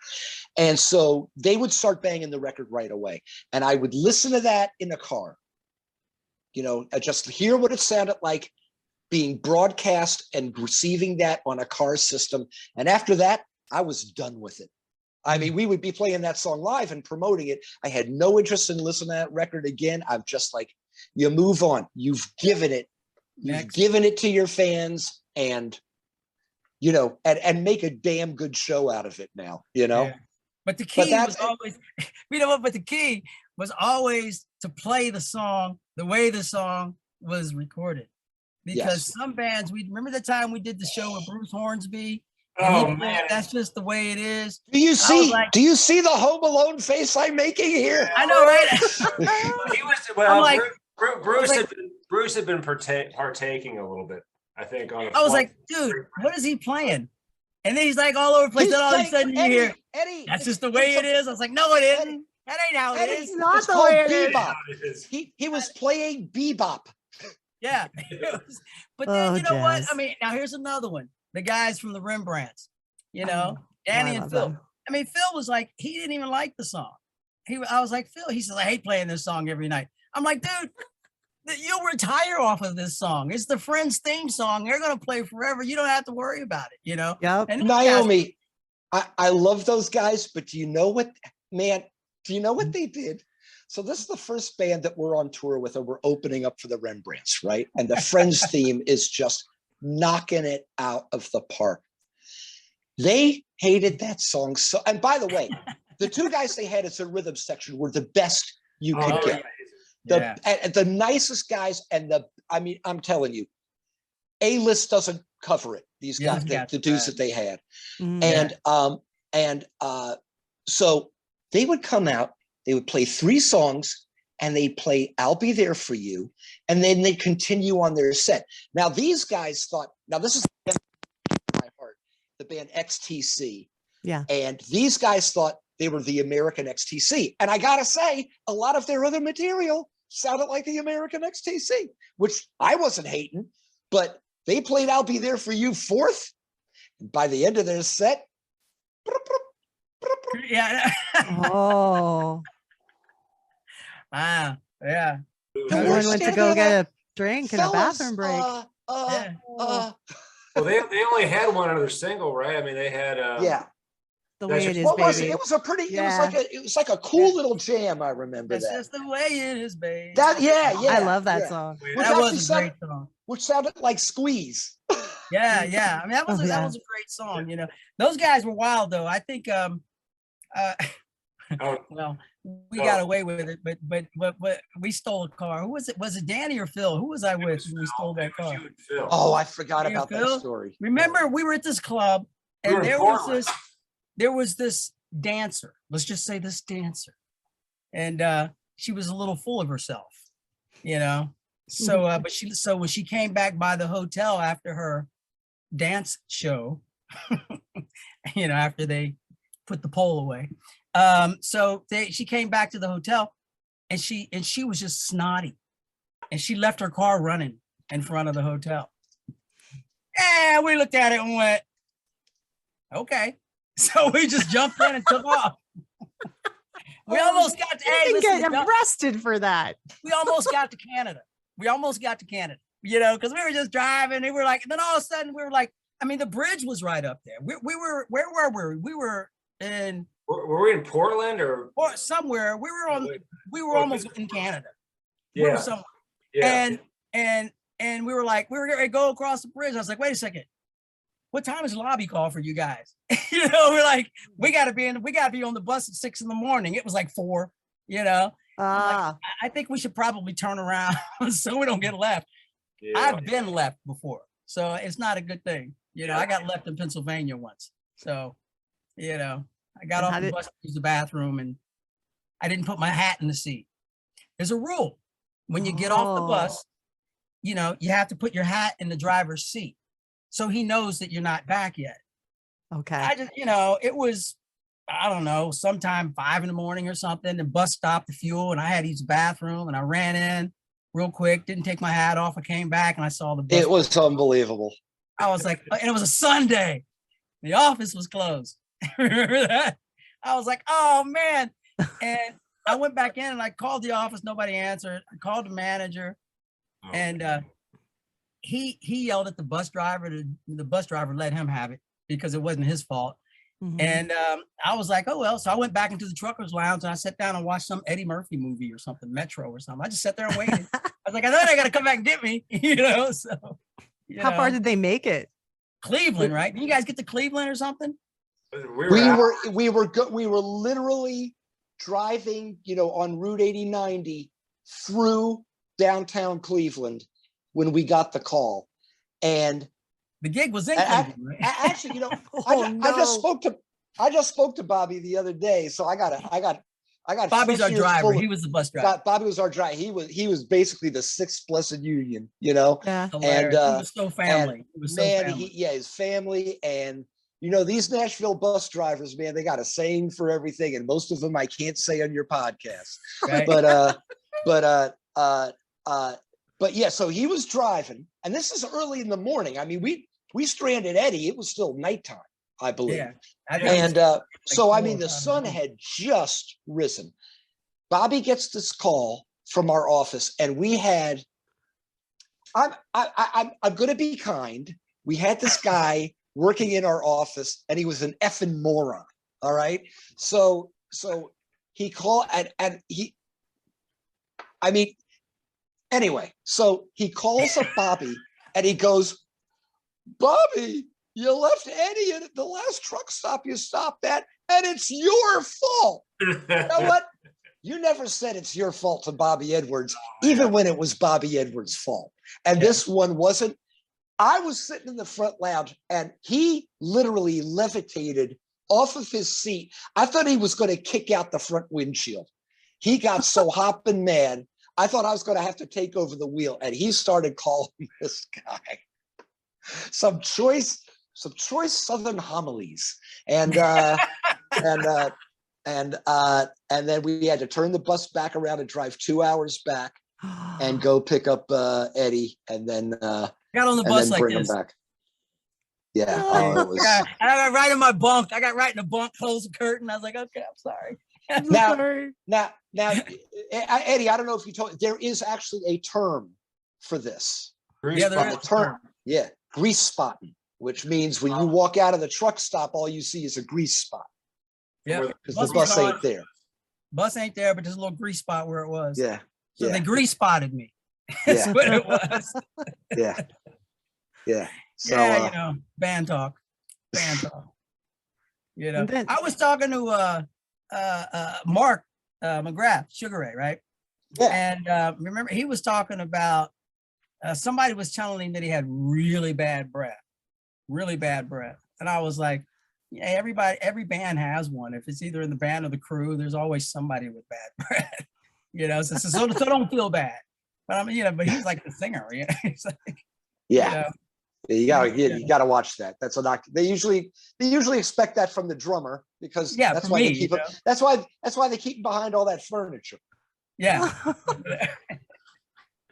And so they would start banging the record right away. And I would listen to that in a car, just hear what it sounded like being broadcast and receiving that on a car system. And after that, I was done with it. I mean, we would be playing that song live and promoting it. I had no interest in listening to that record again. I'm just like, you move on. You've given it. You've given it to your fans, and you know, and make a damn good show out of it now, you know. Yeah. But the key was that's- always, you know what? But the key was always to play the song the way the song was recorded. Because Yes. some bands, we remember the time we did the show with Bruce Hornsby. And Oh he played, man. that's just the way it is. Do you see? like- Do you see the Home Alone face I'm making here? I know, right? He was I'm well. like- Bruce had been partaking a little bit. I think on. I was like, dude, what is he playing? And then he's like all over the place. He's Then all of a playing- sudden you Eddie, hear, Eddie, that's just the way it is. I was like, no, it isn't. That ain't how it Eddie, is. not it's the called way it is. bebop. He was playing bebop. Yeah. But then Oh, you know what? Jazz. I mean, now here's another one. The guys from the Rembrandts, you know, Danny I and love Phil. them. I mean, Phil was like, he didn't even like the song. I was like, Phil, he says, I hate playing this song every night. I'm like, dude, you'll retire off of this song. It's the Friends theme song. They're going to play forever. You don't have to worry about it, you know? Yep. And these guys- Naomi, I love those guys, but do you know what, man? Do you know what they did? So this is the first band that we're on tour with, and we're opening up for the Rembrandts, right? And the Friends theme is just knocking it out of the park. They hated that song so. And by the way, the two guys they had as a rhythm section were the best you could Oh, get. The nicest guys, and I mean, I'm telling you, A-list doesn't cover it. These Yeah, guys, yeah, the dudes right. that they had. Mm. So they would come out, they would play 3 songs, and they play I'll Be There For You, and then they continue on their set. Now these guys thought, now this is my heart, the band XTC. Yeah. And these guys thought they were the American XTC. And I gotta say, a lot of their other material sounded like the American XTC, which I wasn't hating, but they played I'll Be There For You 4th. And by the end of their set, Yeah. Oh, Wow. Yeah. everyone went to go get a drink and a fellas, bathroom break. Yeah. Well, they only had one other single, right? I mean, they had. Yeah. The that's way it just- is, What was it? baby. It was a pretty. Yeah. It was like a cool little jam. I remember That's that. just the way it is, baby. I love that yeah. song. Which That actually was a great song. Which sounded like Squeeze. Yeah, yeah. I mean, that was Oh, that yeah. was a great song. You know, those guys were wild though. I think Oh, well, we got away with it, but we stole a car. Who was it? Was it Danny or Phil? Who was I with when we stole that car? you and Phil. Oh, I forgot Yeah, about Phil? that story. Remember, we were at this club We were and in there was Portland. this dancer. Let's just say this dancer. And she was a little full of herself, you know. So but when she came back by the hotel after her dance show, you know, after they put the pole away. She came back to the hotel and she was just snotty. And she left her car running in front of the hotel. And we looked at it and went, okay. So we just jumped in and took off. We almost got to, hey, You listen, can get arrested for that. we almost got to Canada. We almost got to Canada, you know, because we were just driving. And we were like, and then all of a sudden we were like, I mean, the bridge was right up there. We were, where were we? We were in Were we in Portland or? or somewhere. We were almost in Canada. We Yeah. were somewhere. Yeah. And we were like, we were going to go across the bridge. I was like, wait a second. What time is lobby call for you guys? You know, we're like, we got to be on the bus at 6 a.m. It was like 4, you know. Ah, I think we should probably turn around so we don't get left. Yeah. I've been left before, so it's not a good thing. You know, I got left in Pennsylvania once. So, you know, I got And off how the did- bus to use the bathroom and I didn't put my hat in the seat. There's a rule. When you get off the Oh. bus, you know, you have to put your hat in the driver's seat. So he knows that you're not back yet. okay. I just, you know, it was, I don't know, sometime 5 a.m. or something. The bus stopped the fuel and I had to use the bathroom and I ran in real quick, didn't take my hat off. I came back and I saw the bus. It was unbelievable. I was like, and it was a Sunday. The office was closed. Remember that? I was like, oh man. And I went back in and I called the office. Nobody answered. I called the manager Oh, and he yelled at the bus driver. The bus driver let him have it because it wasn't his fault. Mhm. And I was like, oh, well. So I went back into the trucker's lounge and I sat down and watched some Eddie Murphy movie or something, Metro or something. I just sat there and waited. I was like, I know they got to come back and get me, you know? So, you How far know. did they make it? Cleveland, right? Did you guys get to Cleveland or something? We were literally driving, on Route 8090 through downtown Cleveland when we got the call. And the gig was in Cleveland, right? Actually, I Oh, just spoke to Bobby the other day, so I got Bobby's our driver. He was the bus driver. Bobby was our driver. He was basically the sixth blessed union, yeah. Hilarious. He was so family. He was so family. His family, and these Nashville bus drivers, man, they got a saying for everything, and most of them I can't say on your podcast. Right. But yeah, so he was driving, and this is early in the morning. I mean, we stranded Eddie. It was still nighttime, I believe. Yeah. And so, I mean, the sun had just risen. Bobby gets this call from our office, and we had, I'm going to be kind. We had this guy working in our office, and he was an effing moron. All right. So he called, and anyway, so he calls up Bobby, and he goes, Bobby, you left Eddie at the last truck stop you stopped at, and it's your fault. You know what? You never said it's your fault to Bobby Edwards, even when it was Bobby Edwards' fault. And this one wasn't. I was sitting in the front lounge, and he literally levitated off of his seat. I thought he was going to kick out the front windshield. He got so hopping mad. I thought I was going to have to take over the wheel, and he started calling this guy some choice Southern homilies, and then we had to turn the bus back around and drive 2 hours back and go pick up Eddie, and then got on the bus like bring this. him back. Yeah, I got right in my bunk. I got right in the bunk, closed the curtain. I was like, okay, I'm sorry. Now, Eddie, I don't know if you told. There is actually a term for this. Yeah, there is The term. Yeah, grease spotting, which means when you walk out of the truck stop, all you see is a grease spot. Yeah, because the bus ain't there. Bus ain't there, but there's a little grease spot where it was. Yeah. So they grease spotted me. Yeah. That's what it was. Yeah. Yeah. So, band talk. Then, I was talking to Mark McGrath, Sugar Ray, right? Yeah. And remember, he was talking about somebody was telling him that he had really bad breath. And I was like, yeah, every band has one. If it's either in the band or the crew, there's always somebody with bad breath. So don't feel bad. But but he's like the singer, He's like, you gotta watch that. That's they usually expect that from the drummer, because that's why they keep it. That's why they keep him behind all that furniture. Yeah.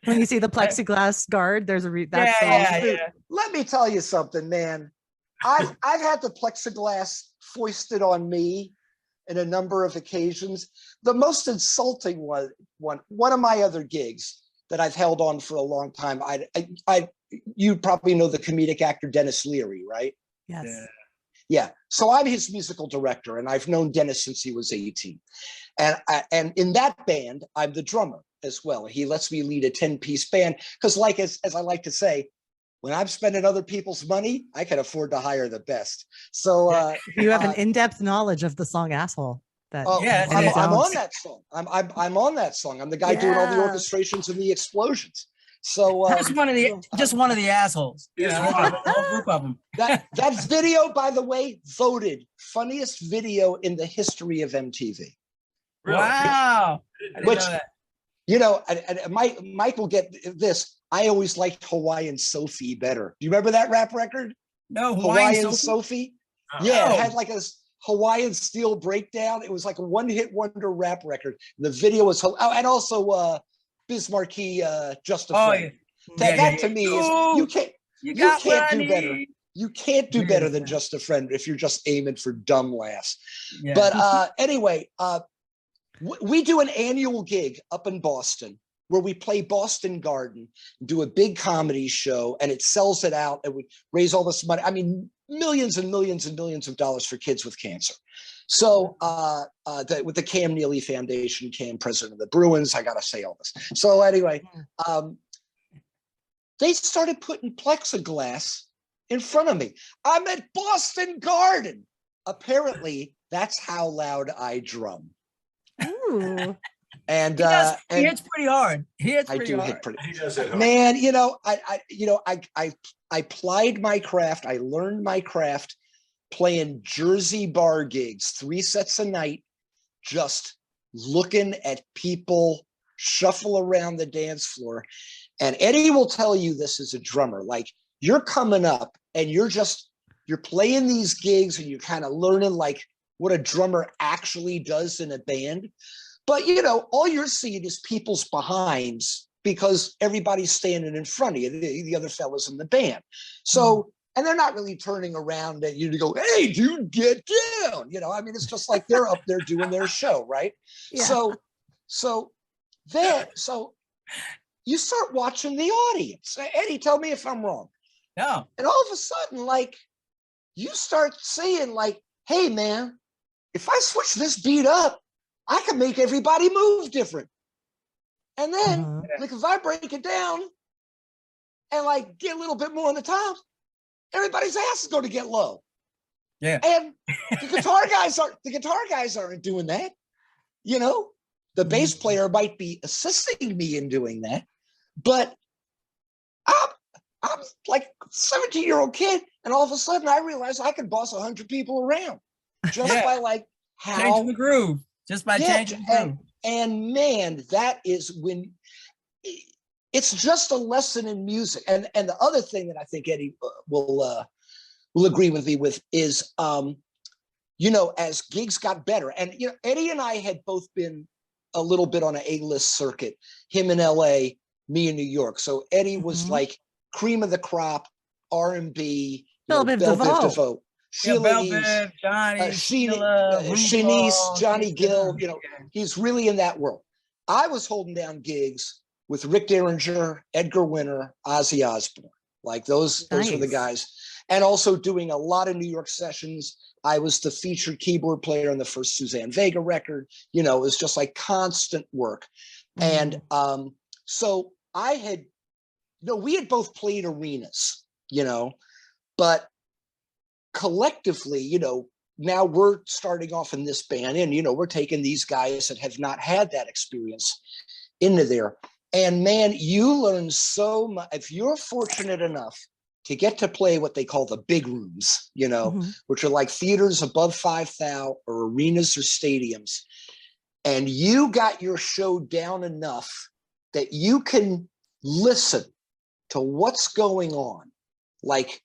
When you see the plexiglass guard, there's that's Let me tell you something, man. I've had the plexiglass foisted on me in a number of occasions. The most insulting one of my other gigs that I've held on for a long time. You probably know the comedic actor Dennis Leary, right? Yes. Yeah. So I'm his musical director, and I've known Dennis since he was 18. And in that band, I'm the drummer as well. He lets me lead a 10-piece band because, as I like to say, when I'm spending other people's money, I can afford to hire the best. So you have an in-depth knowledge of the song "Asshole." I'm on that song. I'm on that song. I'm the guy doing all the orchestrations and the explosions. So just one of the assholes. A whole group of them. That video, by the way, voted funniest video in the history of MTV. Really? Wow. Which, and Mike will get this. I always liked Hawaiian Sophie better. Do you remember that rap record? No, Hawaiian Sophie. Yeah, it had like a Hawaiian Steel Breakdown. It was like a one-hit wonder rap record. The video was and also Biz Markie, Just a Friend. That to me is you can't do better. You can't do better than Just a Friend if you're just aiming for dumb laughs. Yeah. But anyway, we do an annual gig up in Boston where we play Boston Garden, do a big comedy show, and it sells it out, and we raise all this money. I mean, millions and millions and millions of dollars for kids with cancer. So with the Cam Neely Foundation, Cam, president of the Bruins, I got to say all this. So anyway, they started putting plexiglass in front of me. I'm at Boston Garden. Apparently, that's how loud I drum. Ooh. And He hits pretty hard. He hits I pretty do hard. hit pretty. He does it hard. Man, I plied my craft. I learned my craft playing Jersey bar gigs, 3 sets a night, just looking at people shuffle around the dance floor. And Eddie will tell you this as a drummer, like you're coming up and you're playing these gigs and you're kind of learning like what a drummer actually does in a band. But, all you're seeing is people's behinds because everybody's standing in front of you, the other fellas in the band. So, and they're not really turning around at you to go, hey, dude, get down. It's just like they're up there doing their show, right? Yeah. So you start watching the audience. Eddie, tell me if I'm wrong. No. And all of a sudden, like, you start saying, like, hey, man, if I switch this beat up, I can make everybody move different. And then, like, if I break it down and, like, get a little bit more on the top, everybody's ass is going to get low. Yeah. And the guitar guys aren't doing that. The bass player might be assisting me in doing that, but I'm like a 17-year-old kid, and all of a sudden I realize I can boss 100 people around just by like changing the groove, just by changing the groove. And man, that is when it's just a lesson in music. And the other thing that I think Eddie will agree with me with is, as gigs got better, and Eddie and I had both been a little bit on an A-list circuit, him in LA, me in New York. So Eddie was like cream of the crop, R&B, Belle Biv DeVoe. Belle Biv, Johnny, Sheila, Shanice, Johnny Gill, he's really in that world. I was holding down gigs with Rick Derringer, Edgar Winter, Ozzy Osbourne. Like those were the guys. And also doing a lot of New York sessions. I was the featured keyboard player on the first Suzanne Vega record. It was just like constant work. And so I had, we had both played arenas, but collectively, now we're starting off in this band and, we're taking these guys that have not had that experience into there. And man, you learn so much. If you're fortunate enough to get to play what they call the big rooms, which are like theaters above 5,000 or arenas or stadiums, and you got your show down enough that you can listen to what's going on, like,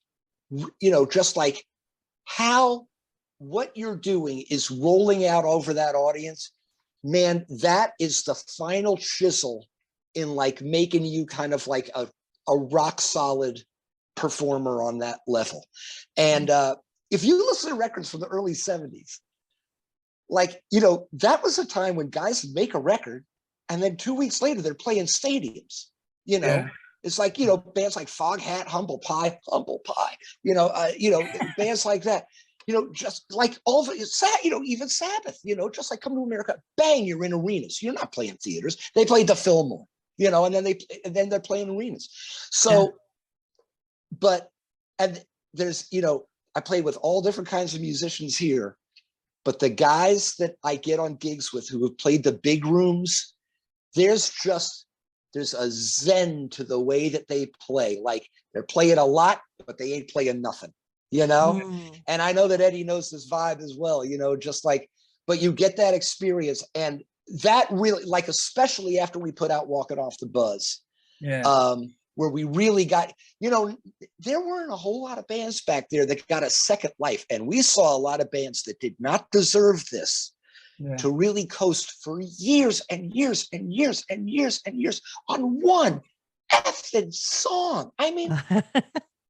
just like how what you're doing is rolling out over that audience, man, that is the final chisel in like making you kind of like a rock solid performer on that level. And if you listen to records from the early 70s, like, that was a time when guys would make a record and then 2 weeks later they're playing stadiums, It's like, bands like Foghat, Humble Pie, bands like that, just like all of it, even Sabbath, just like Come to America, bang, you're in arenas. You're not playing theaters. They played the Fillmore, and then they're playing arenas. So, and there's, I play with all different kinds of musicians here, but the guys that I get on gigs with who have played the big rooms, there's a zen to the way that they play. Like they're playing a lot, but they ain't playing nothing, And I know that Eddie knows this vibe as well, just like, but you get that experience. And that really, like, especially after we put out Walking Off the Buzz, where we really got, there weren't a whole lot of bands back there that got a second life. And we saw a lot of bands that did not deserve this to really coast for years and years and years and years and years on one effing song. I mean,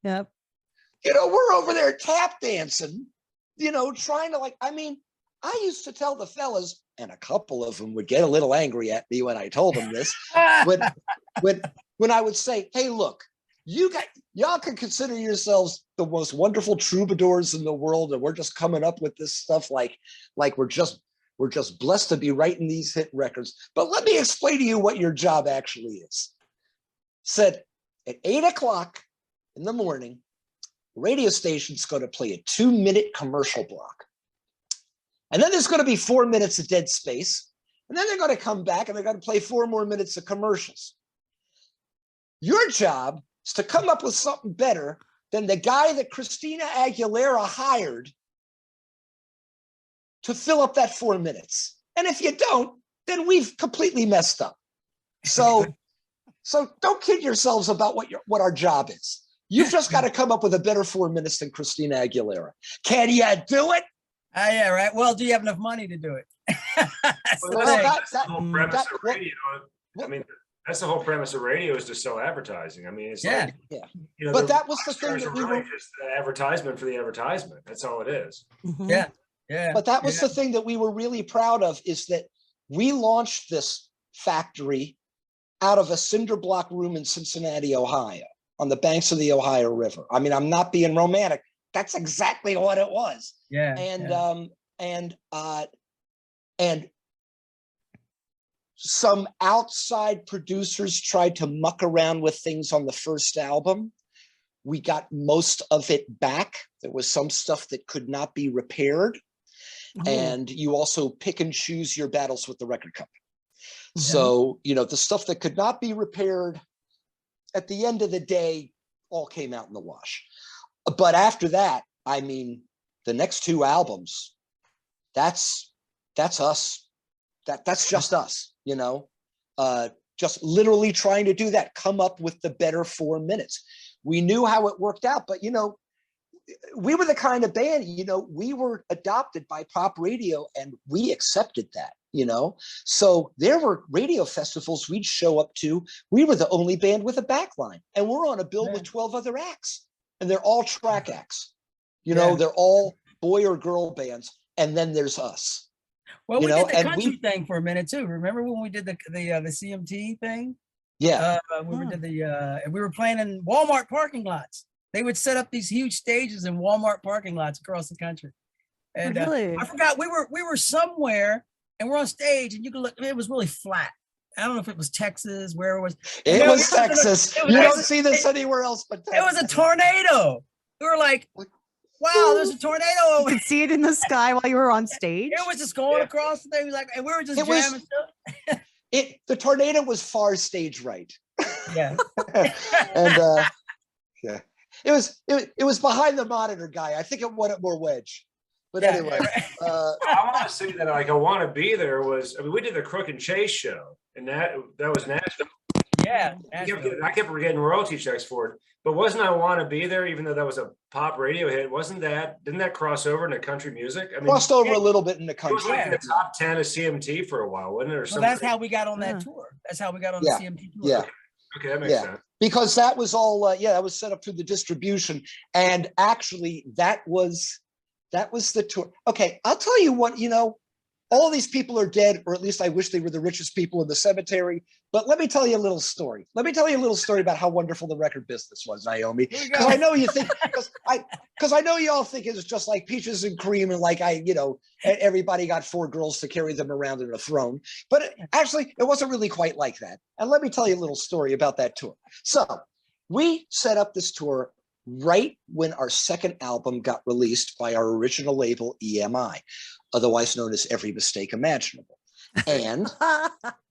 yep. We're over there tap dancing, trying to I used to tell the fellas, and a couple of them would get a little angry at me when I told them this, when I would say, hey, look, y'all can consider yourselves the most wonderful troubadours in the world, and we're just coming up with this stuff like we're just blessed to be writing these hit records. But let me explain to you what your job actually is. Said at 8 o'clock in the morning, the radio station's going to play a 2-minute commercial block. And then there's going to be 4 minutes of dead space. And then they're going to come back and they're going to play 4 more minutes of commercials. Your job is to come up with something better than the guy that Christina Aguilera hired to fill up that 4 minutes. And if you don't, then we've completely messed up. So don't kid yourselves about what our job is. You've just got to come up with a better 4 minutes than Christina Aguilera. Can you do it? Yeah, right. Well, do you have enough money to do it? That's the Well, thing. that's the whole premise of radio. I mean, that's the whole premise of radio is to sell advertising. I mean, it's like, Yeah. you know, But the that was the rock thing stars that are we really were. just the advertisement for the advertisement. That's all it is. Mhm. Yeah. Yeah. But that was the thing that we were really proud of, is that we launched this factory out of a cinder block room in Cincinnati, Ohio, on the banks of the Ohio River. I mean, I'm not being romantic. That's exactly what it was. Yeah. And some outside producers tried to muck around with things on the first album. We got most of it back. There was some stuff that could not be repaired. Oh. And you also pick and choose your battles with the record company. So, you know, the stuff that could not be repaired, at the end of the day, all came out in the wash. But after that, I mean, the next 2 albums, that's us. That's just us, you know, just literally trying to do that, come up with the better 4 minutes. We knew how it worked out, but, you know, we were the kind of band, you know, we were adopted by pop radio and we accepted that, you know. So there were radio festivals we'd show up to. We were the only band with a backline, and we're on a bill with 12 other acts, and they're all track acts. You know, they're all boy or girl bands, and then there's us. Well, you we know, did the and country thing for a minute too. Remember when we did the CMT thing? Yeah. We did and we were playing in Walmart parking lots. They would set up these huge stages in Walmart parking lots across the country. And Really? I forgot, we were somewhere and we're on stage, and you could look, it was really flat. I don't know if it was Texas, where it was. It was Texas. You don't see this anywhere else but Texas. It was a tornado. We were like, wow, there's a tornado You over could see it in the sky while you were on stage. It was just going across the thing, like, and we were just It was- jamming stuff. The tornado was far stage right. Yeah. And yeah, it was behind the monitor guy. I think it wanted more wedge. But Yeah, anyway, I want to say that, like, I Want to Be There was, I mean, we did the Crook and Chase show, and that was Nashville. Yeah. I kept getting royalty checks for it. But wasn't I Want to Be There, even though that was a pop radio hit, didn't that cross over into country music? I mean, crossed over a little bit in the it was country. like in the top 10 of CMT for a while, wasn't it? Or Well, something? that's how we got on that tour. That's how we got on the CMT tour. Yeah. Okay, that makes sense. Because that was all, that was set up through the distribution. And actually, that was the tour. Okay, I'll tell you what, you know, all these people are dead, or at least I wish they were the richest people in the cemetery. But let me tell you a little story. Let me tell you a little story about how wonderful the record business was, Naomi. Because I know you think, because I know you all think it's just like peaches and cream, and like everybody got 4 girls to carry them around in a throne. But actually, it wasn't really quite like that. And let me tell you a little story about that tour. So we set up this tour right when our second album got released by our original label, EMI, otherwise known as Every Mistake Imaginable. And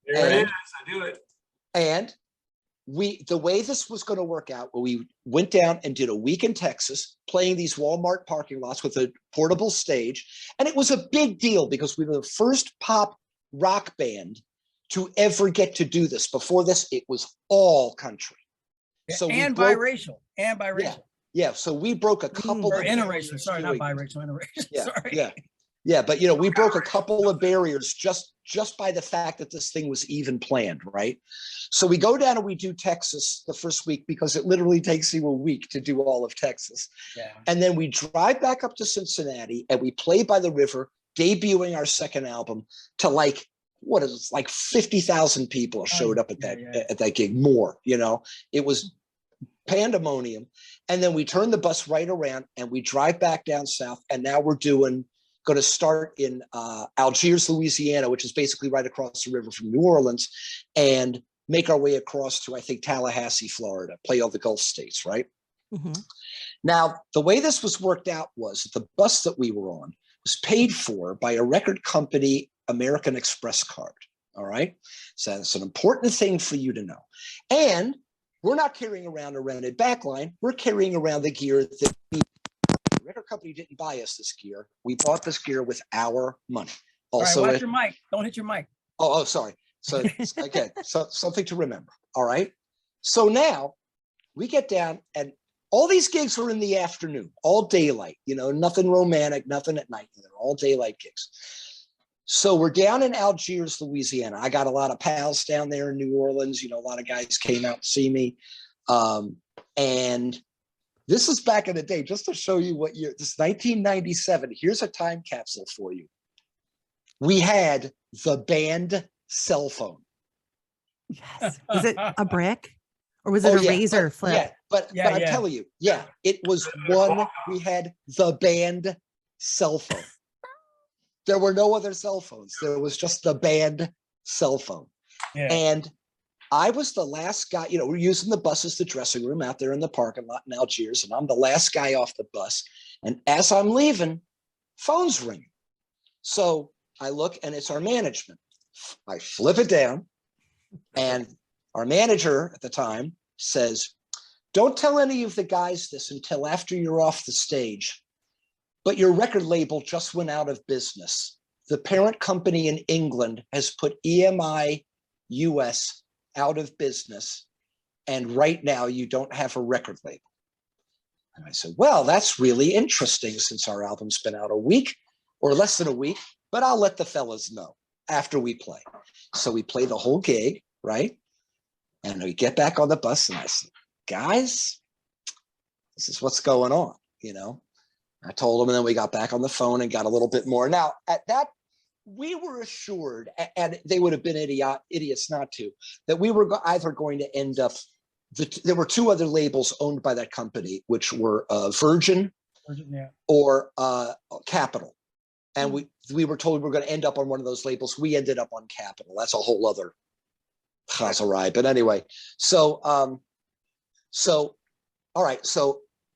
There it is. I do it. And the way this was going to work out, we went down and did a week in Texas, playing these Walmart parking lots with a portable stage. And it was a big deal because we were the first pop rock band to ever get to do this. Before this, it was all country. So biracial. Yeah, so we broke a couple or of interracial. Sorry, not biracial, interracial. Yeah, Sorry. Yeah, but you know, we broke a couple of barriers just by the fact that this thing was even planned, right? So we go down and we do Texas the first week because it literally takes you a week to do all of Texas. Yeah. And then we drive back up to Cincinnati and we play by the river, debuting our second album to like 50,000 people showed up at that gig. More, you know, it was pandemonium. And then we turn the bus right around and we drive back down south. And now we're going to start in Algiers, Louisiana, which is basically right across the river from New Orleans, and make our way across to, I think, Tallahassee, Florida, play all the Gulf states, right? Mhm. Now, the way this was worked out was the bus that we were on was paid for by a record company, American Express card. All right. So it's an important thing for you to know. And we're not carrying around a rented backline. We're carrying around the gear that the record company didn't buy us this gear. We bought this gear with our money. Also, All right, watch your mic. Don't hit your mic. Oh, sorry. So again, so something to remember. All right. So now we get down, and all these gigs were in the afternoon, all daylight, nothing romantic, nothing at night. They're all daylight gigs. So we're down in Algiers, Louisiana. I got a lot of pals down there in New Orleans. A lot of guys came out to see me. And this is back in the day, just to show you what year, this is 1997. Here's a time capsule for you. We had the band cell phone. Yes. Was it a brick or was it a razor flip? Yeah, but I'm telling you, it was one. We had the band cell phone. There were no other cell phones. There was just the band cell phone. Yeah. And I was the last guy, we're using the bus as the dressing room out there in the parking lot in Algiers. And I'm the last guy off the bus. And as I'm leaving, phone's ringing. So I look, and it's our management. I flip it down, and our manager at the time says, "Don't tell any of the guys this until after you're off the stage. But your record label just went out of business. The parent company in England has put EMI US out of business. And right now you don't have a record label." And I said, "Well, that's really interesting since our album's been out a week or less than a week, but I'll let the fellas know after we play." So we play the whole gig, right? And we get back on the bus, and I said, "Guys, this is what's going on, I told them, and then we got back on the phone and got a little bit more. Now, at that, we were assured, and they would have been idiots not to, that we were either going to end up, there were two other labels owned by that company, which were Virgin or Capitol. And we were told we were going to end up on one of those labels. We ended up on Capitol. That's a whole other chazarai. But anyway, all right.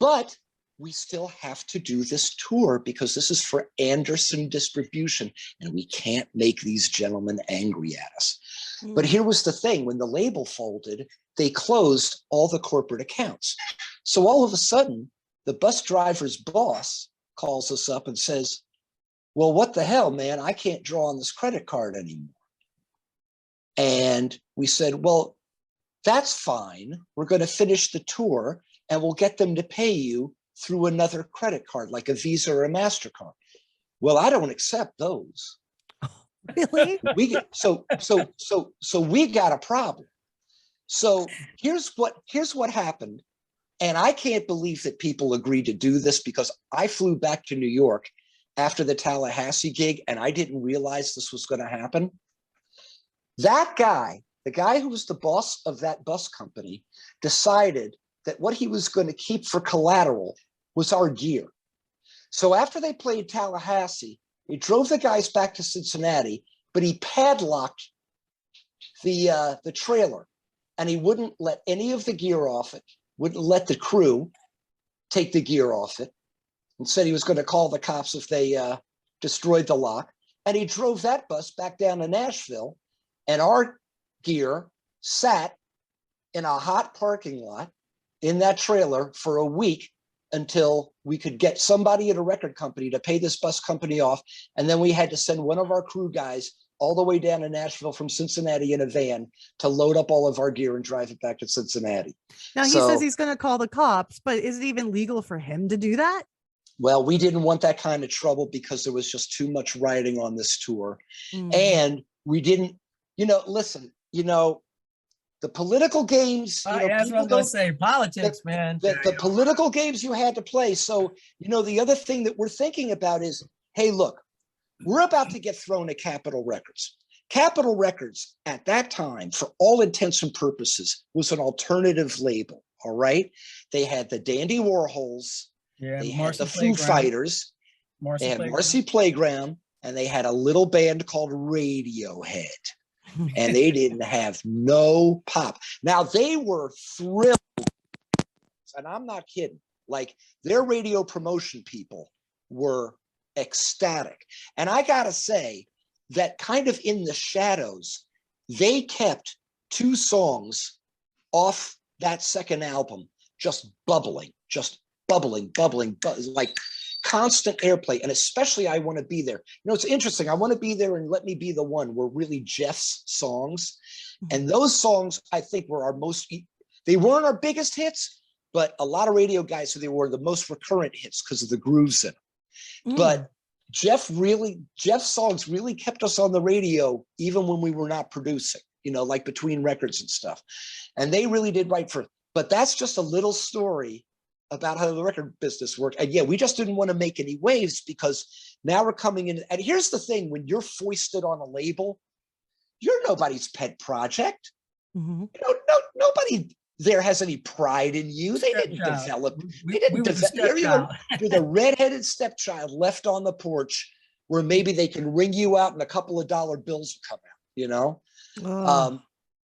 But we still have to do this tour because this is for Anderson distribution, and we can't make these gentlemen angry at us. But here was the thing. When the label folded, they closed all the corporate accounts. So all of a sudden, the bus driver's boss calls us up and says, "Well, what the hell, man? I can't draw on this credit card anymore." And we said, "Well, that's fine. We're going to finish the tour, and we'll get them to pay you through another credit card, like a Visa or a MasterCard." "Well, I don't accept those." Really? So we got a problem. So here's what happened. And I can't believe that people agreed to do this, because I flew back to New York after the Tallahassee gig, and I didn't realize this was going to happen. That guy, the guy who was the boss of that bus company, decided that what he was going to keep for collateral was our gear. So after they played Tallahassee, he drove the guys back to Cincinnati, but he padlocked the trailer, and he wouldn't let any of the gear off it, wouldn't let the crew take the gear off it, and said he was going to call the cops if they destroyed the lock. And he drove that bus back down to Nashville, and our gear sat in a hot parking lot in that trailer for a week until we could get somebody at a record company to pay this bus company off. And then we had to send one of our crew guys all the way down to Nashville from Cincinnati in a van to load up all of our gear and drive it back to Cincinnati. Now he says he's going to call the cops, but is it even legal for him to do that? Well, we didn't want that kind of trouble because there was just too much riding on this tour. And we didn't, listen, the political games, that's what I'm going to say. Politics, man. The political games you had to play. So, the other thing that we're thinking about is, hey, look, we're about to get thrown at Capitol Records. Capitol Records at that time, for all intents and purposes, was an alternative label. All right. They had the Dandy Warhols. They had the Foo Fighters. They had Marcy Playground. And they had a little band called Radiohead. And they didn't have no pop. Now, they were thrilled songs, and I'm not kidding. Like their radio promotion people were ecstatic. And I gotta say that kind of in the shadows, they kept 2 songs off that second album, just bubbling, like constant airplay. And especially I Want to Be There. You know, it's interesting. I Want to Be There and Let Me Be the One were really Jeff's songs. And those songs, I think, were our most, they weren't our biggest hits, but a lot of radio guys said they were the most recurrent hits because of the grooves in them. But Jeff's songs really kept us on the radio, even when we were not producing, you know, like between records and stuff. And they really did write for, but that's just a little story about how the record business worked. And yeah, we just didn't want to make any waves because now we're coming in. And here's the thing, when you're foisted on a label, you're nobody's pet project. You know, nobody there has any pride in you. They didn't develop. They didn't develop. You're the redheaded stepchild left on the porch where maybe they can ring you out and a couple of dollar bills will come out, you know?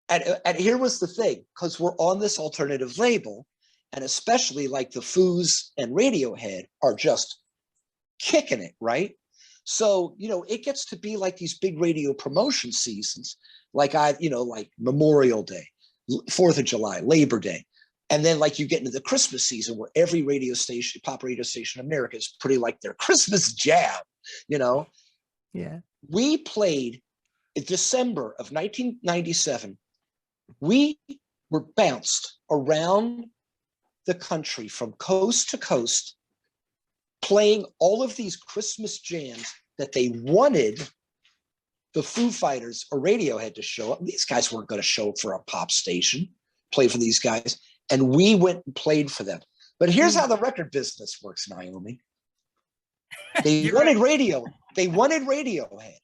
And here was the thing, because we're on this alternative label, and especially like the Foos and Radiohead are just kicking it, right? So, you know, it gets to be like these big radio promotion seasons, like like Memorial Day, 4th of July, Labor Day. And then like you get into the Christmas season where every radio station, pop radio station in America is pretty like their Christmas jam, you know? Yeah. We played in December of 1997. We were bounced around the country from coast to coast, playing all of these Christmas jams that they wanted the Foo Fighters or Radiohead to show up. These guys weren't going to show up for a pop station, play for these guys. And we went and played for them. But here's how the record business works, Naomi. They wanted radio. They wanted Radiohead.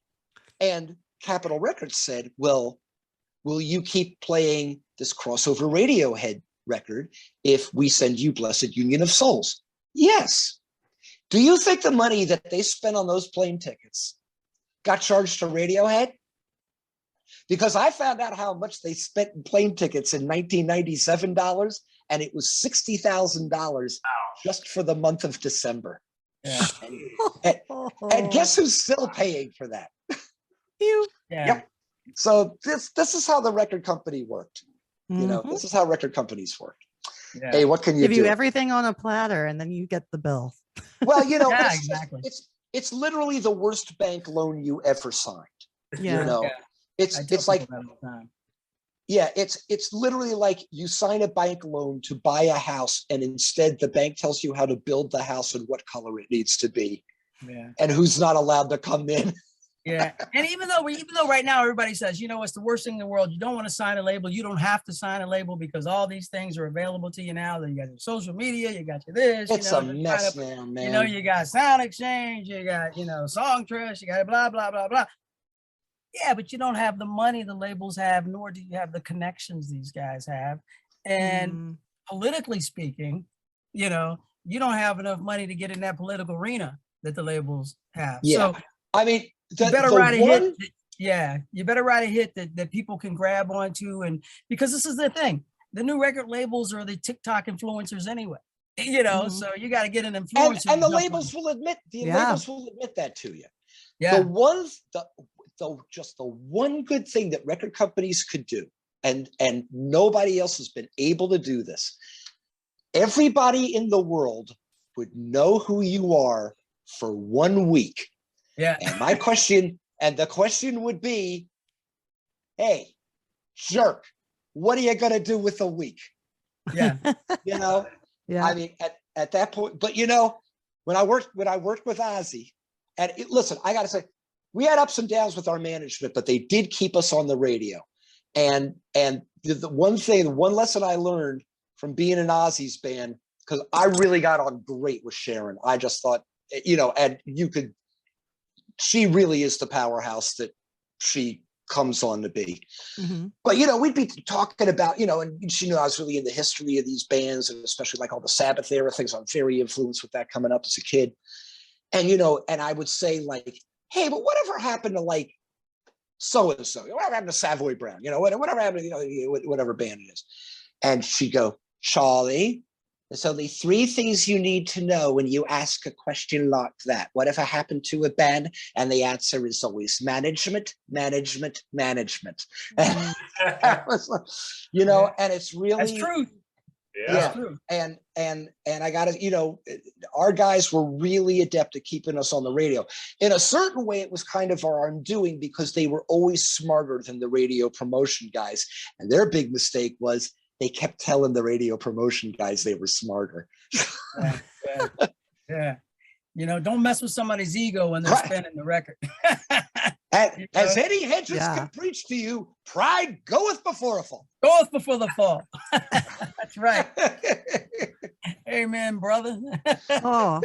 And Capitol Records said, well, will you keep playing this crossover Radiohead record if we send you Blessed Union of Souls? Yes. Do you think the money that they spent on those plane tickets got charged to Radiohead? Because I found out how much they spent in plane tickets in 1997 dollars, and it was $60,000 just for the month of December. Yeah. And guess who's still paying for that? You. Yeah. Yep. So this is how the record company worked. You know, this is how record companies worked. Yeah. Hey, what can you Give do? you everything on a platter and then you get the bill. Well, you know, Yeah, it's, exactly. it's literally the worst bank loan you ever signed. Yeah. You know, Yeah. it's like, that all the time. yeah, it's literally like you sign a bank loan to buy a house, and instead the bank tells you how to build the house and what color it needs to be, Yeah. and who's not allowed to come in. Yeah. And even though right now everybody says, you know, it's the worst thing in the world. You don't want to sign a label. You don't have to sign a label because all these things are available to you now. That you got your social media, you got your this, It's you know, a mess now, man. you know, you got Sound Exchange, you got, you know, Songtrust, you got blah, blah, blah, blah. Yeah, but you don't have the money the labels have, nor do you have the connections these guys have. And politically speaking, you know, you don't have enough money to get in that political arena that the labels have. Yeah. So I mean, you better write a hit. Yeah, you better write a hit that people can grab onto. And because this is the thing, the new record labels are the TikTok influencers anyway. You know, so you got to get an influencer. And the labels will admit labels will admit that to you. Yeah. Just the one good thing that record companies could do, and nobody else has been able to do this. Everybody in the world would know who you are for 1 week. Yeah. And the question would be, hey, jerk, what are you gonna do with a week? Yeah. You know? Yeah. I mean, at that point, but you know, when I worked with Ozzy, and listen, I gotta say, we had ups and downs with our management, but they did keep us on the radio. And the one lesson I learned from being in Ozzy's band, because I really got on great with Sharon. I just thought, you know, and she really is the powerhouse that she comes on to be. But, you know, we'd be talking about, you know, and she knew I was really in the history of these bands, and especially like all the Sabbath era things. I'm very influenced with that coming up as a kid. And, you know, and I would say like, hey, but whatever happened to like so-and-so, whatever happened to Savoy Brown, you know, whatever happened to, you know, whatever band it is. And she'd go, Charlie, There's only three things you need to know when you ask a question like that. Whatever happened to a band? And the answer is always management, management, management. You know, and it's really That's true. yeah. That's true. And I gotta, you know, our guys were really adept at keeping us on the radio. In a certain way, it was kind of our undoing because they were always smarter than the radio promotion guys. And their big mistake was they kept telling the radio promotion guys they were smarter. Yeah. You know, don't mess with somebody's ego when they're spinning the record. As Eddie Hedges can preach to you, pride goeth before a fall. Goeth before the fall. That's right. Amen, brother. Oh,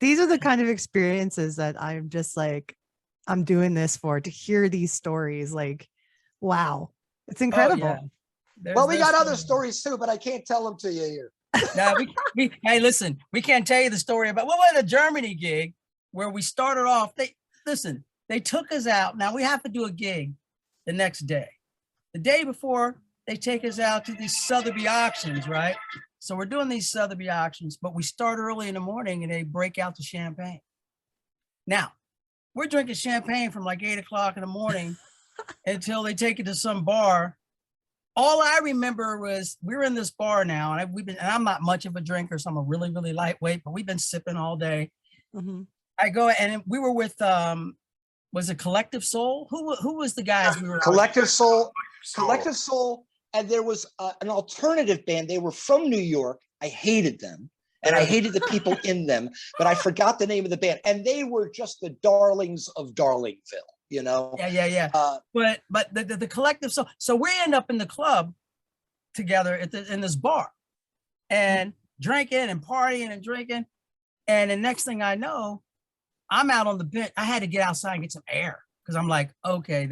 these are the kind of experiences that I'm just like, I'm doing this for, to hear these stories. Like, wow, it's incredible. Oh, yeah. Well, we got other stories too, but I can't tell them to you here. Now, hey, listen, we can't tell you the story about, we went to a Germany gig where we started off. They took us out. Now we have to do a gig the next day. The day before, they take us out to these Sotheby auctions, right? So we're doing these Sotheby auctions, but we start early in the morning and they break out the champagne. Now, we're drinking champagne from like 8 o'clock in the morning until they take it to some bar. All I remember was we were in this bar now, and I'm not much of a drinker, so I'm a really, really lightweight, but we've been sipping all day. Mm-hmm. I go, and we were with, was it Collective Soul? Who was the guys we were with? Collective Soul. And there was an alternative band. They were from New York. I hated them. And I hated the people in them, but I forgot the name of the band. And they were just the darlings of Darlingville, you know? Yeah. But the Collective Soul. So we end up in the club together in this bar and drinking and partying and drinking. And the next thing I know, I'm out on the bench. I had to get outside and get some air because I'm like, okay,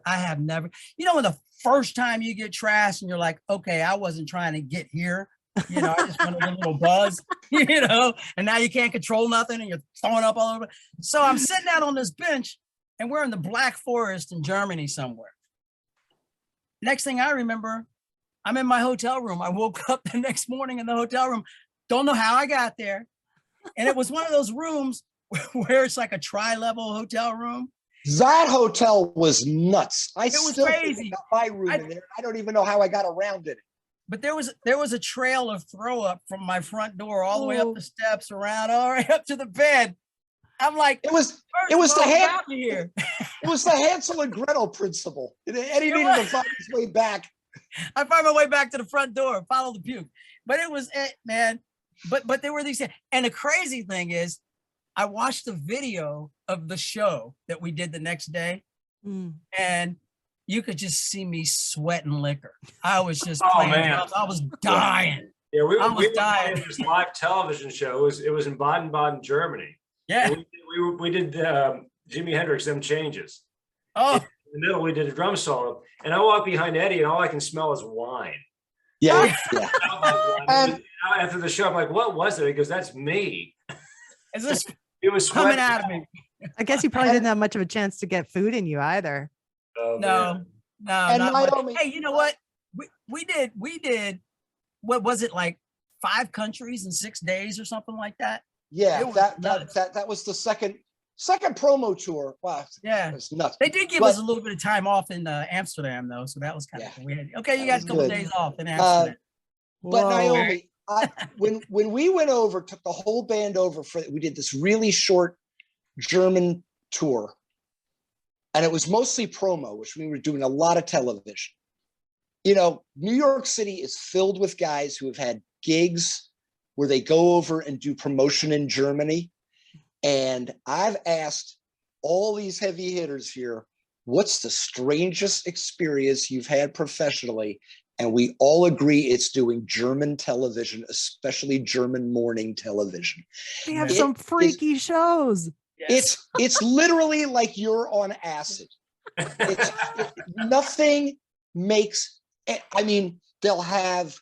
I have never, you know, when the first time you get trashed and you're like, okay, I wasn't trying to get here. You know, I just wanted a little buzz, you know, and now you can't control nothing and you're throwing up all over. So I'm sitting out on this bench and we're in the Black Forest in Germany somewhere. Next thing I remember, I'm in my hotel room. I woke up the next morning in the hotel room. Don't know how I got there. And it was one of those rooms where it's like a tri-level hotel room. That hotel was nuts. It was crazy. Got my room in there. I don't even know how I got around it. But there was a trail of throw up from my front door all the way up the steps, around, all right up to the bed. I'm like, it was the Hansel and Gretel principle. Eddie needed to find his way back. I find my way back to the front door, follow the puke. But it was it, man. But there were these, and the crazy thing is, I watched the video of the show that we did the next day, and you could just see me sweating liquor. I was just playing. Man. I was dying. Yeah, we was were dying. playing this live television show. It was in Baden-Baden, Germany. Yeah. We did Jimi Hendrix, Them Changes. Oh. In the middle, we did a drum solo, and I walk behind Eddie, and all I can smell is wine. Yeah. After the show, I'm like, "What was it?" He goes, "That's me." Is this It was coming sweating out of me? I guess you probably didn't have much of a chance to get food in you either. Oh, No, man. not Naomi, much. Hey, you know what? We did. What was it, like 5 countries in 6 days or something like that? Yeah, It was that was the second promo tour. Wow. Yeah. It was nuts. They did give us a little bit of time off in Amsterdam, though, so that was kind of weird. Okay, you got a couple days off in Amsterdam. But Naomi, when we went over, took the whole band over we did this really short German tour, and it was mostly promo, which we were doing a lot of television. You know, New York City is filled with guys who have had gigs where they go over and do promotion in Germany. And I've asked all these heavy hitters here, what's the strangest experience you've had professionally? And we all agree it's doing German television, especially German morning television. They have some freaky shows. Yes. It's literally like you're on acid. Nothing makes, I mean, they'll have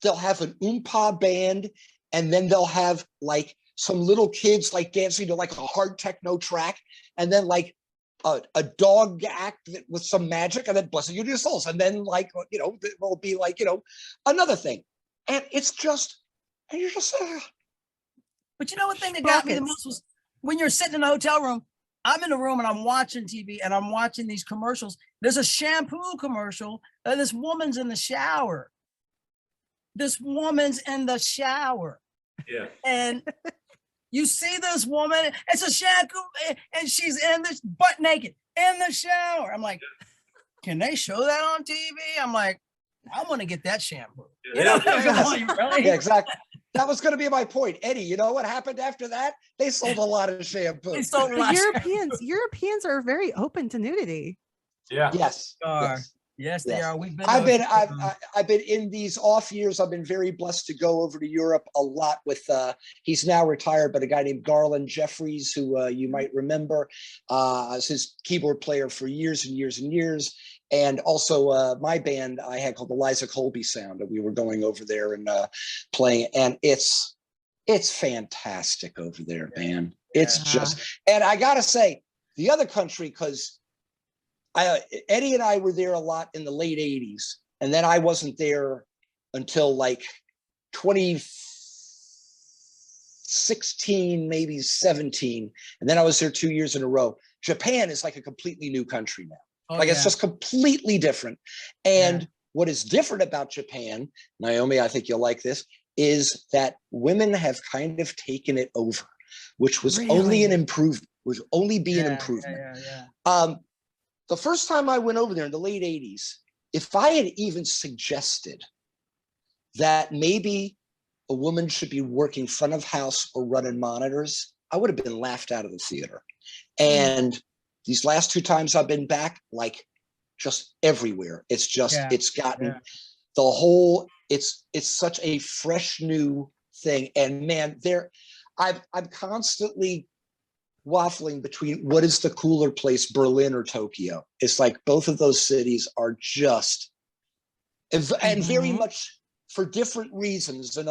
an oompa band, and then they'll have like some little kids like dancing to like a hard techno track, and then like a dog act with some magic, and then blessed you your souls, and then like, you know, it will be like, you know, another thing. And it's just, And you're just But you know what thing that got me the Sprockets. most was when you're sitting in a hotel room, I'm in the room and I'm watching TV and I'm watching these commercials. There's a shampoo commercial and this woman's in the shower. This woman's in the shower. Yeah. And you see this woman, it's a shampoo, and she's in this butt naked in the shower. I'm like, can they show that on TV? I'm like, I want to get that shampoo. You know, really? yeah, exactly. That was going to be my point, Eddie. You know what happened after that? They sold a lot of shampoo. They sold a But lot of Europeans are very open to nudity. Yeah. Yes. Are. Yes. Yes, they Yes. are. We've been. I've been in these off years. I've been very blessed to go over to Europe a lot with. He's now retired, but a guy named Garland Jeffries, who you might remember, as his keyboard player for years and years and years. And also my band I had called the Liza Colby Sound, and we were going over there and playing. And it's fantastic over there, man. It's just, and I gotta say, the other country, because Eddie and I were there a lot in the late 80s, and then I wasn't there until like 2016, maybe 17, and then I was there 2 years in a row. Japan is like a completely new country now. It's just completely different. And what is different about Japan, Naomi, I think you'll like this, is that women have kind of taken it over, which was only an improvement, would only be an improvement. The first time I went over there in the late 80s, if I had even suggested that maybe a woman should be working front of house or running monitors, I would have been laughed out of the theater. And these last 2 times I've been back, like just everywhere. It's just, it's gotten the whole, it's such a fresh new thing. And man, I'm constantly waffling between what is the cooler place, Berlin or Tokyo. It's like both of those cities are just, and very much for different reasons, and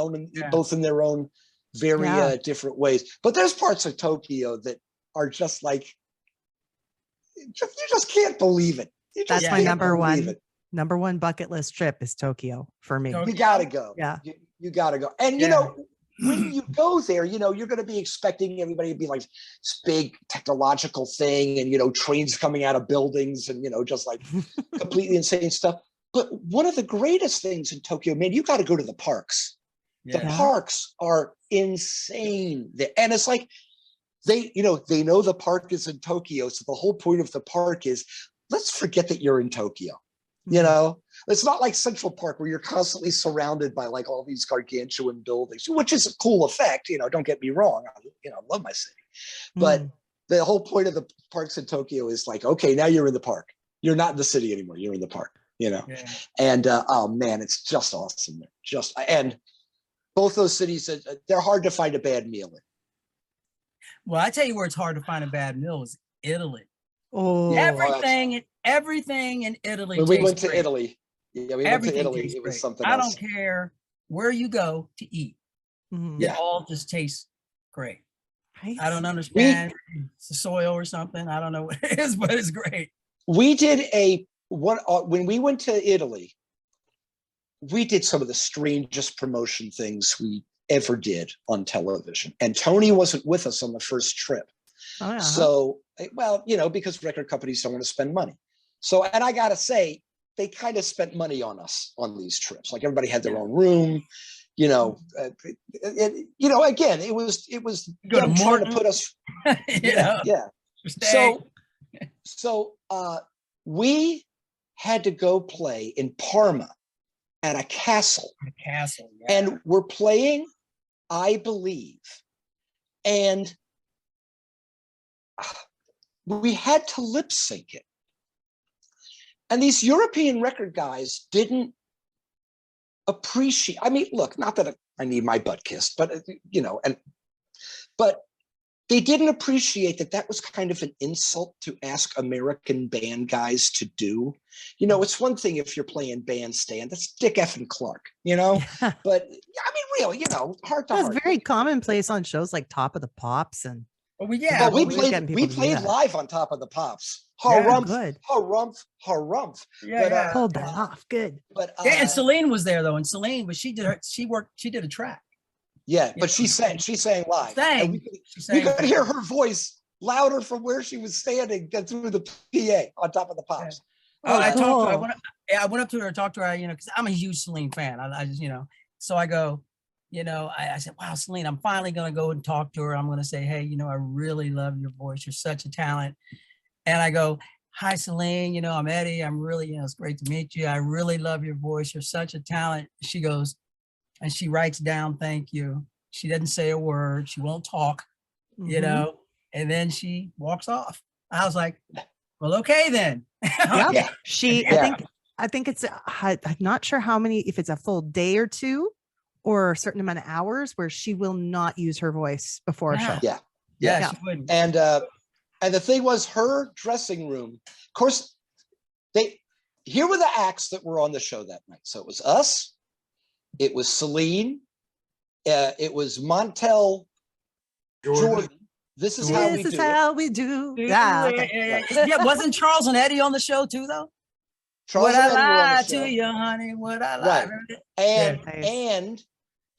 both in their own very different ways. But there's parts of Tokyo that are just like, you just can't believe it. That's my number one bucket list trip is Tokyo for me. You gotta go. Yeah. You gotta go. And you know, when you go there, you know, you're going to be expecting everybody to be like this big technological thing and, you know, trains coming out of buildings and, you know, just like completely insane stuff. But one of the greatest things in Tokyo, man, you got to go to the parks. The parks are insane. And it's like, they know the park is in Tokyo. So the whole point of the park is, let's forget that you're in Tokyo. You know, it's not like Central Park where you're constantly surrounded by like all these gargantuan buildings, which is a cool effect. You know, don't get me wrong. I love my city, but the whole point of the parks in Tokyo is like, okay, now you're in the park. You're not in the city anymore. You're in the park, you know? And oh man, it's just awesome there. And both those cities, they're hard to find a bad meal in. Well, I tell you where it's hard to find a bad meal is Italy. Oh, everything in Italy. When we went to Italy, we went to Italy. It was something else. I don't care where you go to eat. It all just tastes great. Right? I don't understand. It's the soil or something. I don't know what it is, but it's great. We did when we went to Italy, we did some of the strangest promotion things we ever did on television. And Tony wasn't with us on the first trip. Oh, yeah. So, well, you know, because record companies don't want to spend money. So, and I got to say, they kind of spent money on us on these trips. Like everybody had their own room, you know, again, it was them trying to put us, So we had to go play in Parma at a castle. And we're playing, I believe, and we had to lip sync it. And these European record guys didn't appreciate, I mean, look, not that I need my butt kissed, but, you know, but they didn't appreciate that was kind of an insult to ask American band guys to do. You know, it's one thing if you're playing bandstand, that's Dick effing Clark, you know, but I mean, really, you know, heart to heart. That's very commonplace on shows like Top of the Pops and. We played live on Top of the Pops. Harumph. Pulled that off. Good. But and Celine was there though, and Celine, but she did a track. Yeah, but she sang live. And we could hear her voice louder from where she was standing than through the PA on top of the pops. Oh, I cool. talked to her. I went up to her and talked to her, because I'm a huge Celine fan. I just, so I go, I said, wow, Celine, I'm finally going to go and talk to her. I'm going to say, hey, I really love your voice. You're such a talent. And I go, hi, Celine, I'm Eddie. I'm really, it's great to meet you. I really love your voice. You're such a talent. She goes, and she writes down, thank you. She doesn't say a word. She won't talk, and then she walks off. I was like, well, okay, then. Yeah. I think it's, I'm not sure how many, if it's a full day or two or a certain amount of hours where she will not use her voice before a show. Yeah. She wouldn't. And the thing was, her dressing room, of course, here were the acts that were on the show that night. So it was us, it was Celine, it was Montel Jordan. This is how we do. This is how we do. Yeah, Okay. Yeah, wasn't Charles and Eddie on the show too, though? Charles Would and Eddie were on I the lie show. to you, honey? Would I lie? Right. And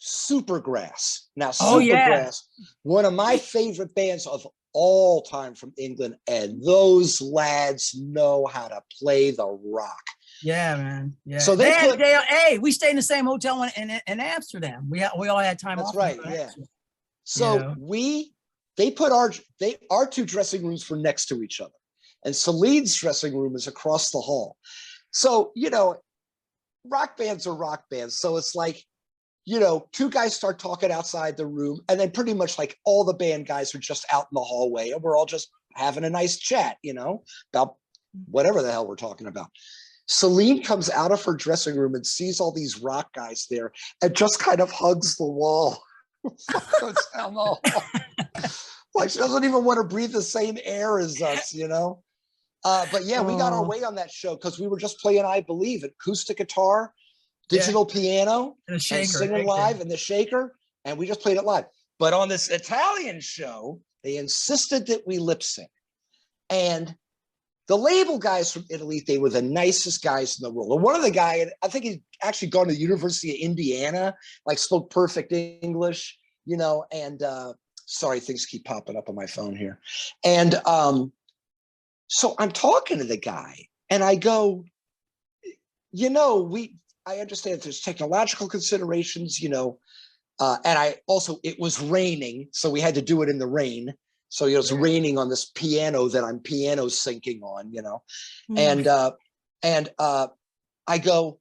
Supergrass. Now, Oh, yeah. Supergrass, one of my favorite bands of all time from England, and those lads know how to play the rock. Yeah, man. Yeah. So hey, we stayed in the same hotel in Amsterdam. We all had time off. That's right. Yeah. So they put our two dressing rooms were next to each other, and Celine's dressing room is across the hall. So rock bands are rock bands. So it's like, two guys start talking outside the room, and then pretty much like all the band guys are just out in the hallway, and we're all just having a nice chat, about whatever the hell we're talking about. Celine comes out of her dressing room and sees all these rock guys there and just kind of hugs the wall. Goes down the hall. Like she doesn't even want to breathe the same air as us, But yeah, we got our way on that show because we were just playing I Believe, acoustic guitar, digital piano, and shaker, singing live, and the shaker, and we just played it live. But on this Italian show, they insisted that we lip sync. And the label guys from Italy, they were the nicest guys in the world. And one of the guys, I think he'd actually gone to the University of Indiana, like spoke perfect English, and sorry, things keep popping up on my phone here. And so I'm talking to the guy and I go, I understand there's technological considerations, and it was raining, so we had to do it in the rain. So it's raining on this piano that I'm piano syncing on, and I go,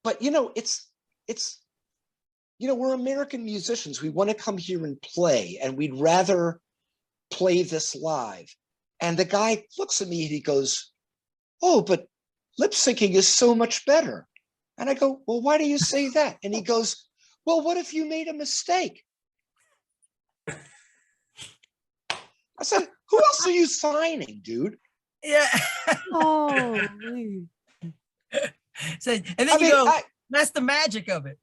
but it's we're American musicians. We want to come here and play, and we'd rather play this live. And the guy looks at me and he goes, oh, but lip syncing is so much better. And I go, well, why do you say that? And he goes, well, what if you made a mistake? I said, who else are you signing, dude? Yeah. Oh. So, and then that's the magic of it.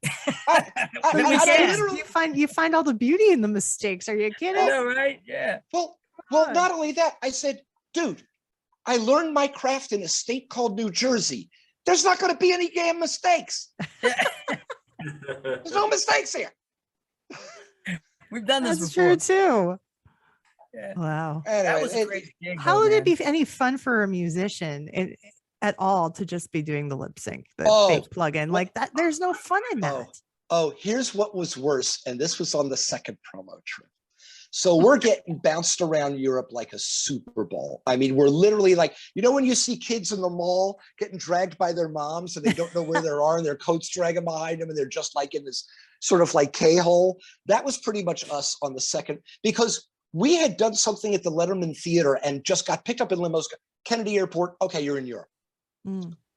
You find all the beauty in the mistakes. Are you kidding? I know, right? Yeah. Well, not only that, I said, dude, I learned my craft in a state called New Jersey. There's not going to be any damn mistakes. There's no mistakes here. We've done this That's before. true too. Yeah. Wow. Anyway, That was a great gig. How would it be any fun for a musician at all to just be doing the lip sync, the fake plug-in like that? There's no fun in that. Here's what was worse. And this was on the second promo trip. So we're getting bounced around Europe like a Super Bowl. I mean, we're literally like, when you see kids in the mall getting dragged by their moms and they don't know where they are and their coats dragging behind them and they're just like in this sort of like K-hole. That was pretty much us on the second, because we had done something at the Letterman Theater and just got picked up in limos. Kennedy Airport. Okay, you're in Europe.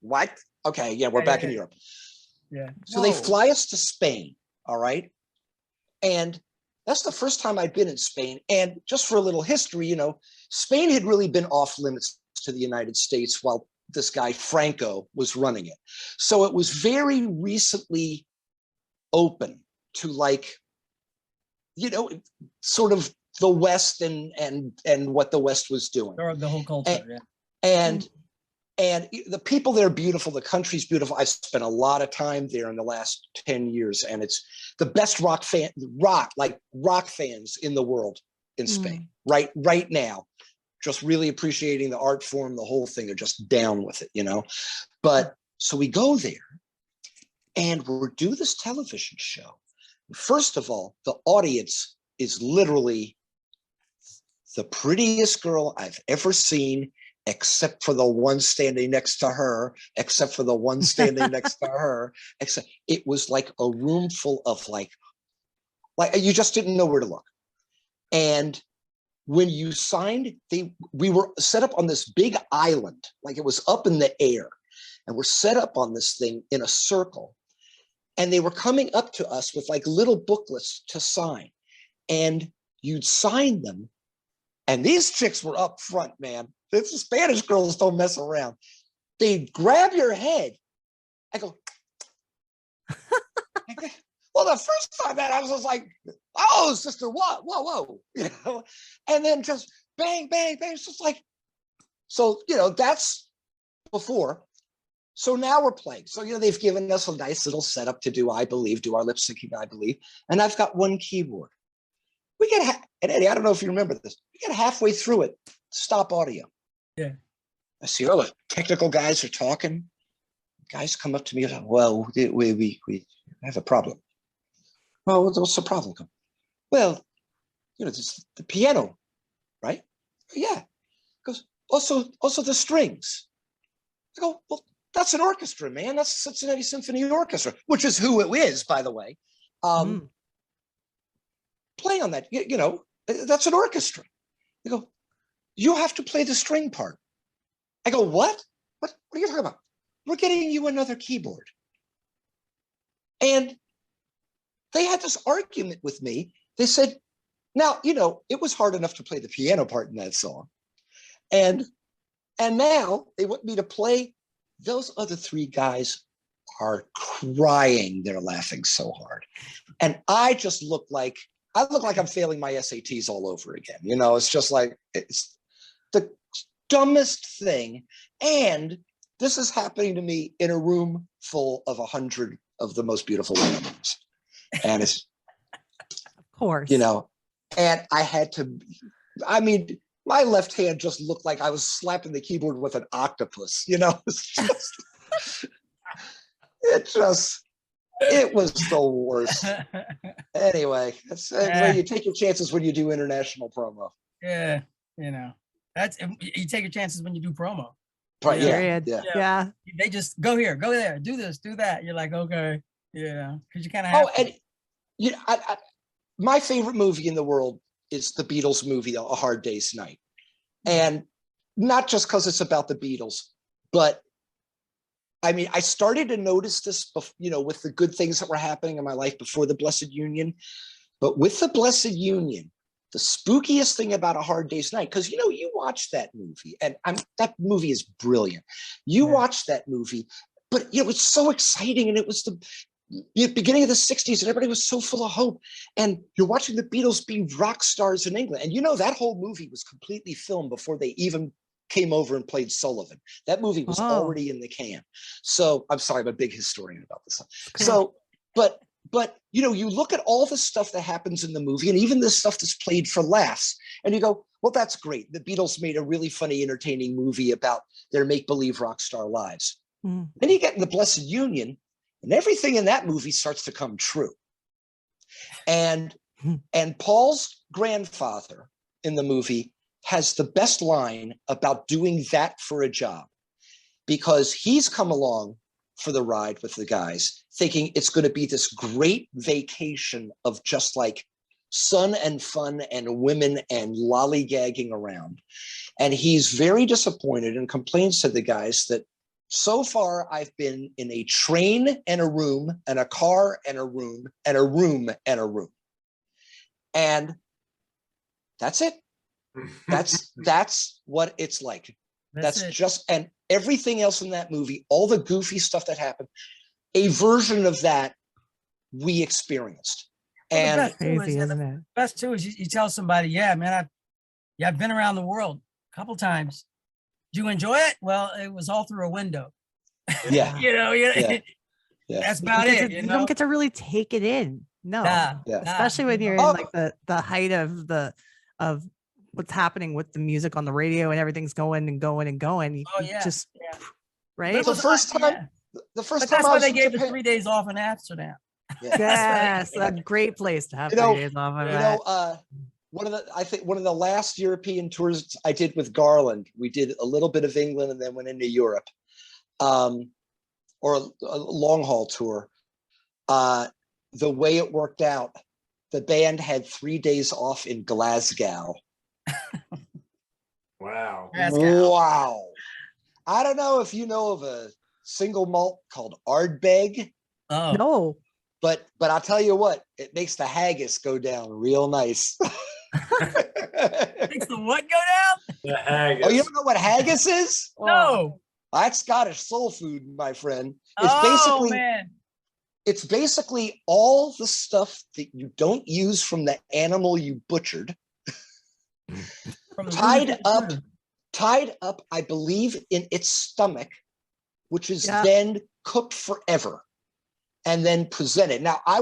What? Okay, yeah, we're back in Europe. Yeah. So they fly us to Spain. All right. And that's the first time I'd been in Spain. And just for a little history, Spain had really been off limits to the United States while this guy Franco was running it. So it was very recently open to like, sort of the West and what the West was doing. Or the whole culture. And And the people there are beautiful. The country's beautiful. I've spent a lot of time there in the last 10 years, and it's the best rock fans in the world in Spain right now. Just really appreciating the art form, the whole thing. They're just down with it, But so we go there and we're do this television show. First of all, the audience is literally the prettiest girl I've ever seen, except for the one standing next to her, except it was like a room full of like you just didn't know where to look. And when you signed, we were set up on this big island, like it was up in the air, and we're set up on this thing in a circle. And they were coming up to us with like little booklets to sign, and you'd sign them. And these chicks were up front, man. The Spanish girls don't mess around. They'd grab your head. I go, well, the first time that I was just like, oh, sister, what? Whoa. And then just bang, bang, bang. It's just like, so, that's before. So now we're playing. So, they've given us a nice little setup to do, I believe, do our lip syncing, I believe. And I've got one keyboard. We get, and Eddie, I don't know if you remember this, we get halfway through it, stop audio. Yeah. I see all the technical guys are talking. Guys come up to me and say, well, we have a problem. Well, what's the problem? Well, it's the piano, right? Yeah. Goes, also the strings. I go, well, that's an orchestra, man. That's Cincinnati Symphony Orchestra, which is who it is, by the way. Play on that, that's an orchestra. They go, you have to play the string part. I go, what? What are you talking about? We're getting you another keyboard. And they had this argument with me. They said, now, it was hard enough to play the piano part in that song. And now they want me to play. Those other three guys are crying. They're laughing so hard. And I just look like I'm failing my SATs all over again. It's just like, it's the dumbest thing. And this is happening to me in a room full of 100 of the most beautiful women. And it's, of course, and I had to, my left hand just looked like I was slapping the keyboard with an octopus, it was the worst. Anyway, that's where you take your chances when you do international promo. Yeah, that's, you take your chances when you do promo. Right. Yeah. They just go here, go there, do this, do that. You're like, okay, because you kind of have. Oh, and my favorite movie in the world is the Beatles movie, A Hard Day's Night, and not just because it's about the Beatles, but I started to notice this, with the good things that were happening in my life before the Blessed Union. But with the Blessed Union, the spookiest thing about A Hard Day's Night, because, you watch that movie, and that movie is brilliant. You watch that movie, but, it's so exciting. And it was the beginning of the 60s, and everybody was so full of hope. And you're watching the Beatles be rock stars in England. And, that whole movie was completely filmed before they even came over and played Sullivan. That movie was already in the can. So I'm sorry, I'm a big historian about this. Cool. So, but you look at all the stuff that happens in the movie, and even the stuff that's played for laughs, and you go, well, that's great. The Beatles made a really funny, entertaining movie about their make-believe rock star lives. Then you get in the Blessed Union, and everything in that movie starts to come true. And Paul's grandfather in the movie has the best line about doing that for a job, because he's come along for the ride with the guys thinking it's going to be this great vacation of just like sun and fun and women and lollygagging around. And he's very disappointed and complains to the guys that so far I've been in a train and a room and a car and a room and a room and a room. And that's it. That's what it's like. That's just, and everything else in that movie, all the goofy stuff that happened, a version of that we experienced. Well, and the best too is you tell somebody, yeah, man, I've been around the world a couple times. Did you enjoy it? Well, it was all through a window. Yeah. Yeah. Yeah. That's about it. You don't get to really take it in. No. Nah, Yeah. nah. Especially when you're in Oh. like the height of what's happening with the music on the radio and everything's going and going and going. You, Oh you yeah. just Yeah. right. But it The was first fun, time, yeah. the first But time that's I why was they in gave us Japan, 3 days off in Amsterdam. yeah. Yes, a great place to have You know- 3 days off of You it. know, I think one of the last European tours I did with Garland, we did a little bit of England and then went into Europe, or a long haul tour. The way it worked out, the band had 3 days off in Glasgow. Wow. Glasgow. Wow. I don't know if you know of a single malt called Ardbeg, Oh, No. but I'll tell you what, it makes the haggis go down real nice. makes the what go down? The haggis. Oh, you don't know what haggis is? No. That's Scottish soul food, my friend. Oh man. It's basically all the stuff that you don't use from the animal you butchered, From the tied up, I believe, in its stomach, which is Yeah. then cooked forever and then presented. Now, I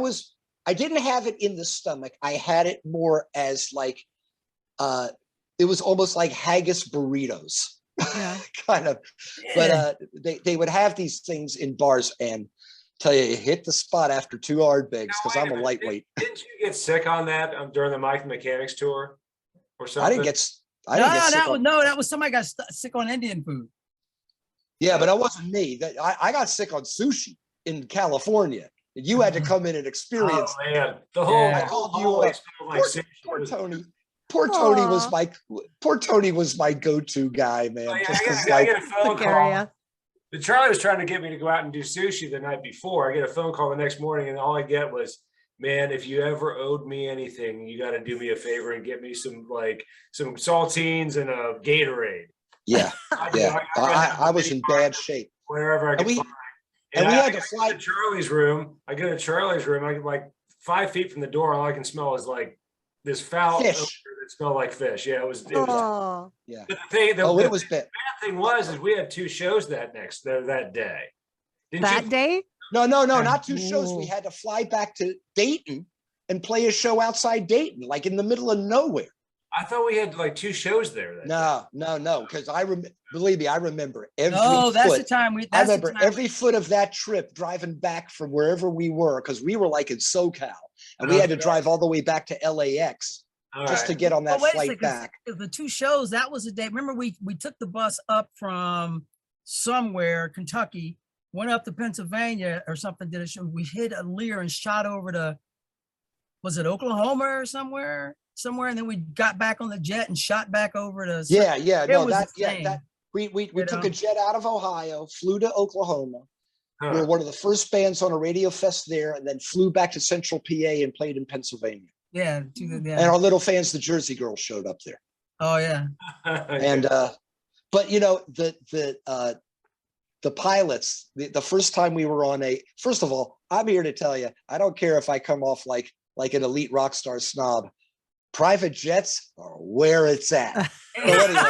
didn't have it in the stomach. I had it more as like, it was almost like haggis burritos, Yeah. kind of. Yeah. But they would have these things in bars and tell you, hit the spot after 2 Ardbegs because Now, I'm a wait minute. lightweight. Didn't you get sick on that during the Mike Mechanics tour or something? I didn't get sick. that was somebody got sick on Indian food. Yeah, but that wasn't me. I got sick on sushi in California. And you had to come in and experience. Oh man, the whole Yeah. I told you, hallway smelled like sushi. Poor It was- Tony. Poor Tony Aw. was my go-to guy, man. Oh, yeah, Just 'cause, I get a phone Took call. area. But Charlie was trying to get me to go out and do sushi the night before. I get a phone call the next morning, and all I get was, "Man, if you ever owed me anything, you got to do me a favor and get me some saltines and a Gatorade." yeah, yeah. I was in bad shape. Wherever I And could we find. and we I had to go fly. to Charlie's room. I go to Charlie's room. I get like 5 feet from the door. All I can smell is like this foul Fish. odor that smelled like fish. Yeah, it was. Oh. Yeah. But the thing, Oh, the it was bad. bad thing was, is we had 2 shows that day. Didn't That you? day? No, not 2 shows. We Ooh. had to fly back to Dayton and play a show outside Dayton, like in the middle of nowhere. I thought we had like 2 shows there. That day. No, because believe me, I remember every No, that's foot. the time we. I That's the remember time every foot of that trip driving back from wherever we were, because we were like in SoCal, and we had to Okay. drive all the way back to LAX All just to right. get on that wait a flight second, back. 'cause the 2 shows, that was the day. Remember, we took the bus up from somewhere, Kentucky, went up to Pennsylvania or something, did a show. We hit a Lear and shot over to, was it Oklahoma or somewhere? And then we got back on the jet and shot back over to. Yeah, It no, was that insane. we took know? a jet out of Ohio, flew to Oklahoma. Huh. We were one of the first bands on a radio fest there, and then flew back to Central PA and played in Pennsylvania. Yeah, And yeah. our little fans, the Jersey Girls, showed up there. Oh yeah. And but you know, the pilots, the first time we were on first of all, I'm here to tell you, I don't care if I come off like an elite rock star snob. Private jets are where it's at. So anyway,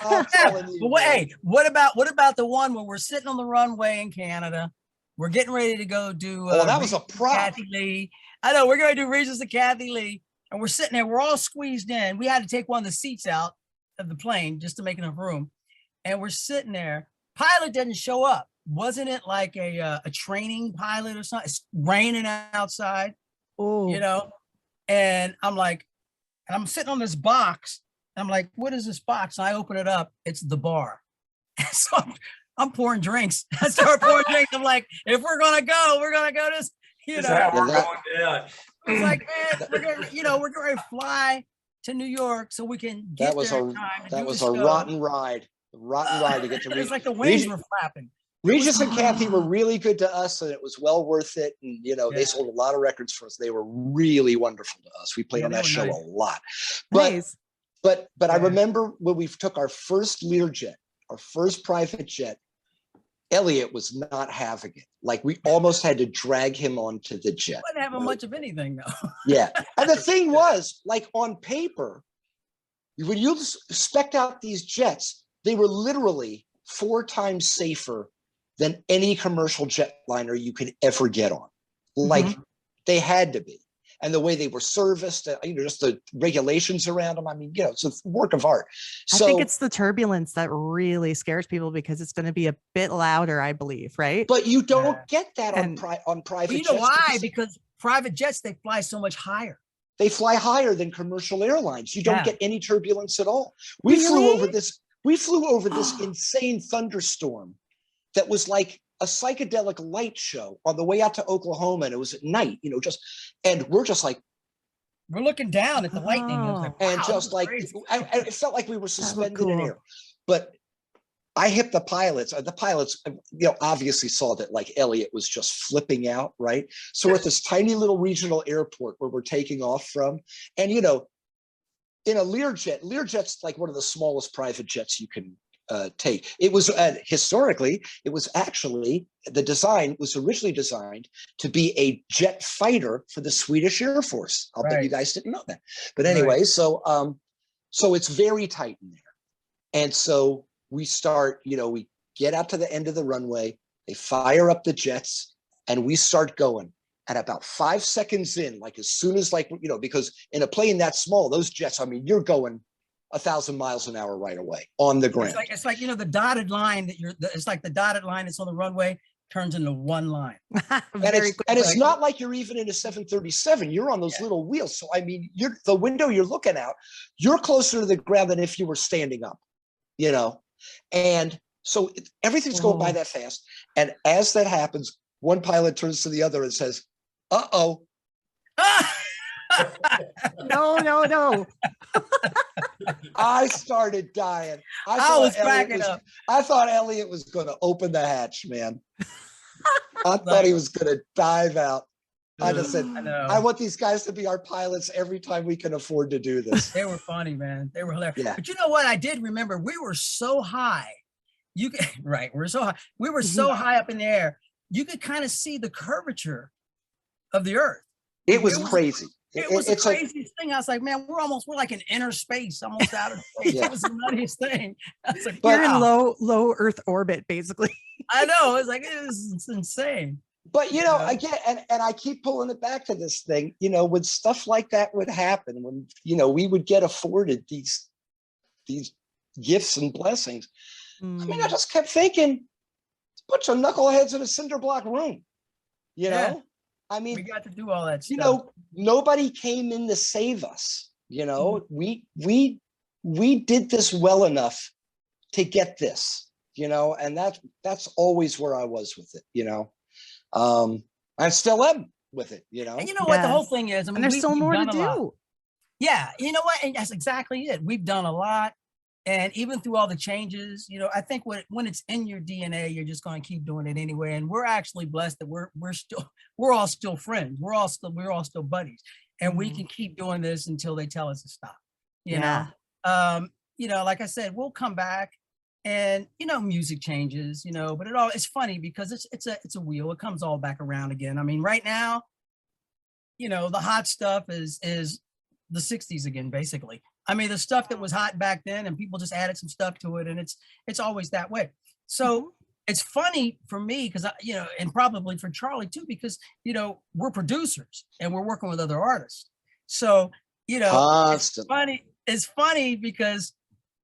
I'm telling you, But hey, what about the one where we're sitting on the runway in Canada? We're getting ready to go do. that was a Regis and prop. Kathy Lee. I know we're going to do Regis and Kathy Lee, and we're sitting there. We're all squeezed in. We had to take one of the seats out of the plane just to make enough room, and we're sitting there. Pilot doesn't show up. Wasn't it like a training pilot or something? It's raining outside, Oh. you know, and I'm sitting on this box. I'm like, what is this box? And I open it up. It's the bar. So I'm pouring drinks. I start pouring drinks. I'm like, if we're gonna go, we're gonna go this. You Is know, that we're Yeah, going? Yeah. it's like, man, we're going to fly to New York so we can get That was there a in time to that do was the a show. rotten ride. Rotten ride to get to It's like the wings Regis. were flapping. Regis and Kathy were really good to us, and it was well worth it. And you know, Yeah. they sold a lot of records for us. They were really wonderful to us. We played Yeah, on they that were show nice. a lot. But Nice. but I Yeah. remember when we took our first Learjet, our first private jet. Elliot was not having it. Like we almost had to drag him onto the jet. Wasn't having much of anything though. Yeah. And the thing was, like on paper, when you spec out these jets, they were literally 4 times safer than any commercial jetliner you could ever get on. Like they had to be. And the way they were serviced, just the regulations around them. I mean, it's a work of art. So I think it's the turbulence that really scares people because it's going to be a bit louder, I believe, right? but you don't get that on private But you jets. know why? Because private jets, they fly so much higher. They fly higher than commercial airlines. You don't get any turbulence at all. We Really? flew over this insane thunderstorm that was like a psychedelic light show on the way out to Oklahoma, and it was at night, and we're just like, we're looking down at the lightning. I was like, wow, and just like, it felt like we were suspended in air. But I hit the pilots. The pilots, obviously saw that like Elliot was just flipping out, right? So we're at this tiny little regional airport where we're taking off from, and in a Learjet's like one of the smallest private jets you can take. It was historically, it was actually, the design was originally designed to be a jet fighter for the Swedish Air Force. I'll bet you guys didn't know that. But anyway, so it's very tight in there. And so we start, we get out to the end of the runway, they fire up the jets, and we start going. And about 5 seconds in, like as soon as because in a plane that small, those jets, I mean, you're going 1,000 miles an hour right away on the ground. It's like the dotted line it's like the dotted line that's on the runway turns into one line. And it's not like you're even in a 737. You're on those little wheels. So, I mean, the window you're looking out, you're closer to the ground than if you were standing up, And so everything's going by that fast. And as that happens, one pilot turns to the other and says, uh-oh. No. I started dying. I was cracking up. I thought Elliot was going to open the hatch, man. I thought he was going to dive out. I just said, I want these guys to be our pilots every time we can afford to do this. They were funny, man. They were hilarious. Yeah. But you know what? I did remember we were so high. We're so high. We were so high up in the air. You could kind of see the curvature of the earth. It was crazy. It was the craziest thing. I was like, man, we're like in inner space, almost out of space. Yeah. It was the nuttiest thing. I was like, you're in low Earth orbit, basically. I know. It's insane. But again, and I keep pulling it back to this thing, when stuff like that would happen, when we would get afforded these gifts and blessings. I mean, I just kept thinking, a bunch of knuckleheads in a cinder block room. Yeah. I mean, we got to do all that stuff. Nobody came in to save us. We did this well enough to get this. And that's always where I was with it. I still am with it, And you know what the whole thing is? I mean, and there's still more to do. Yeah, you know what? And that's exactly it. We've done a lot. And even through all the changes, I think when it's in your DNA, you're just going to keep doing it anyway. And we're actually blessed that we're all still friends. We're all still buddies, and we can keep doing this until they tell us to stop. You know, like I said, we'll come back, and music changes. But it's funny because it's a wheel. It comes all back around again. I mean, right now, the hot stuff is the 60s again, basically. I mean, the stuff that was hot back then, and people just added some stuff to it, and it's always that way. So it's funny for me because and probably for Charlie too, because we're producers and we're working with other artists. So it's funny because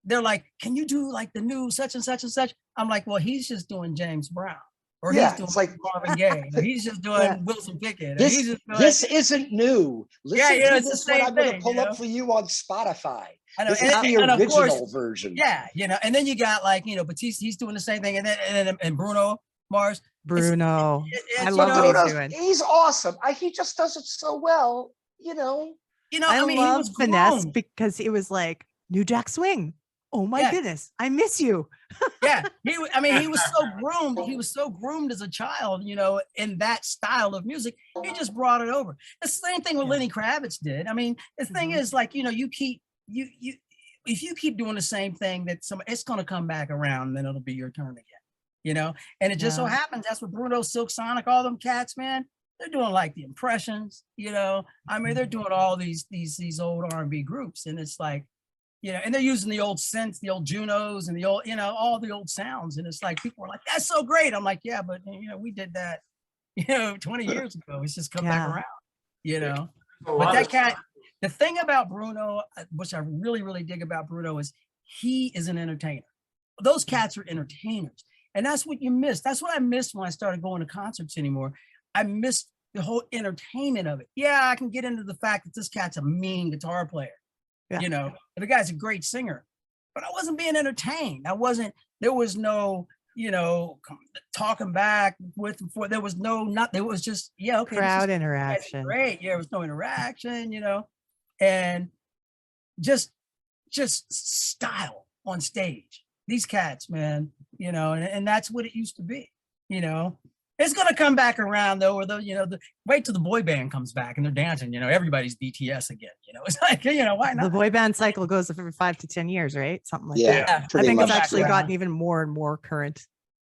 they're like, "Can you do like the new such and such and such?" I'm like, "Well, he's just doing James Brown." Or he's doing like Marvin Gaye. He's just doing Wilson Pickett. This isn't new. Listen to it's this the same one I'm going to thing, pull up for you on Spotify. I know. This is the original version. Yeah, and then you got like Batiste. He's doing the same thing, and Bruno Mars. Bruno, I love what he's doing. He's awesome. He just does it so well. I love Finesse because it was like New Jack Swing. Oh my goodness, I miss you. He was so groomed. He was so groomed as a child, in that style of music. He just brought it over. The same thing with Lenny Kravitz did. I mean, the thing is, like, if you keep doing the same thing, it's going to come back around, and then it'll be your turn again, And it just so happens that's what Bruno, Silk Sonic, all them cats, man. They're doing like the Impressions, I mean, they're doing all these old R&B groups, and it's like, you know, and they're using the old synths, the old Junos and the old, you know, all the old sounds. And it's like, people are like, that's so great. I'm like, yeah, but you know, we did that, you know, 20 years ago. It's just come back Yeah. around, you know. A But lot that of- cat, the thing about Bruno, which I really, really dig about Bruno, is he is an entertainer. Those cats are entertainers. And that's what you miss. That's what I missed when I started going to concerts anymore. I missed the whole entertainment of it. Yeah, I can get into the fact that this cat's a mean guitar player. Yeah. You know, and the guy's a great singer, but I wasn't being entertained. There was no, you know, talking back with, before. There was no, not, there was just, yeah, okay. Crowd this is interaction. great. Yeah, there was no interaction, you know, and just style on stage. These cats, man, you know, and that's what it used to be, you know. It's gonna come back around though, or you know, wait till the boy band comes back and they're dancing, you know, everybody's BTS again, you know. It's like, you know, why The not? boy band cycle goes for 5 to 10 years, right? Something like Yeah, that. I pretty think much. it's actually so. gotten even more and more current.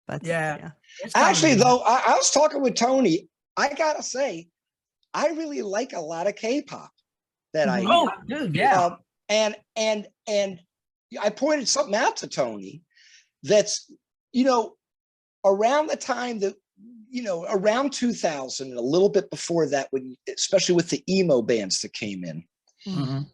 But Yeah. It's coming, Actually, man. though, I was talking with Tony. I gotta say, I really like a lot of K-pop that I hear. Oh, dude, yeah. And I pointed something out to Tony that's, you know, around the time that, you know, around 2000 and a little bit before that, when, especially with the emo bands that came in, Mhm.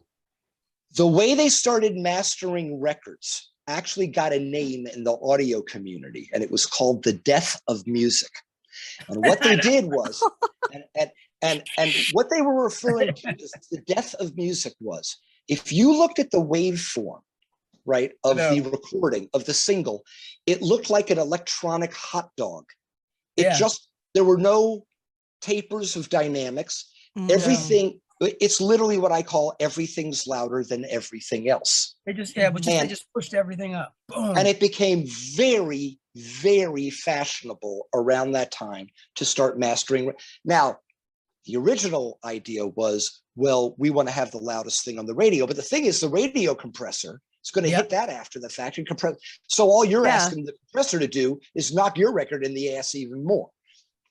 the way they started mastering records actually got a name in the audio community, and it was called the death of music. And what they did was, and what they were referring to as the death of music was, if you looked at the waveform, right, of the recording of the single, it looked like an electronic hot dog. It Yeah. just, there were no tapers of dynamics. Mhm. Everything, it's literally what I call everything's louder than everything else. They just, yeah, but just, they And- just pushed everything up. Boom. And it became very, very fashionable around that time to start mastering. Now, the original idea was, well, we want to have the loudest thing on the radio. But the thing is, the radio compressor is going to Yep. hit that after the fact and compress. So all you're Yeah. asking the compressor to do is knock your record in the ass even more.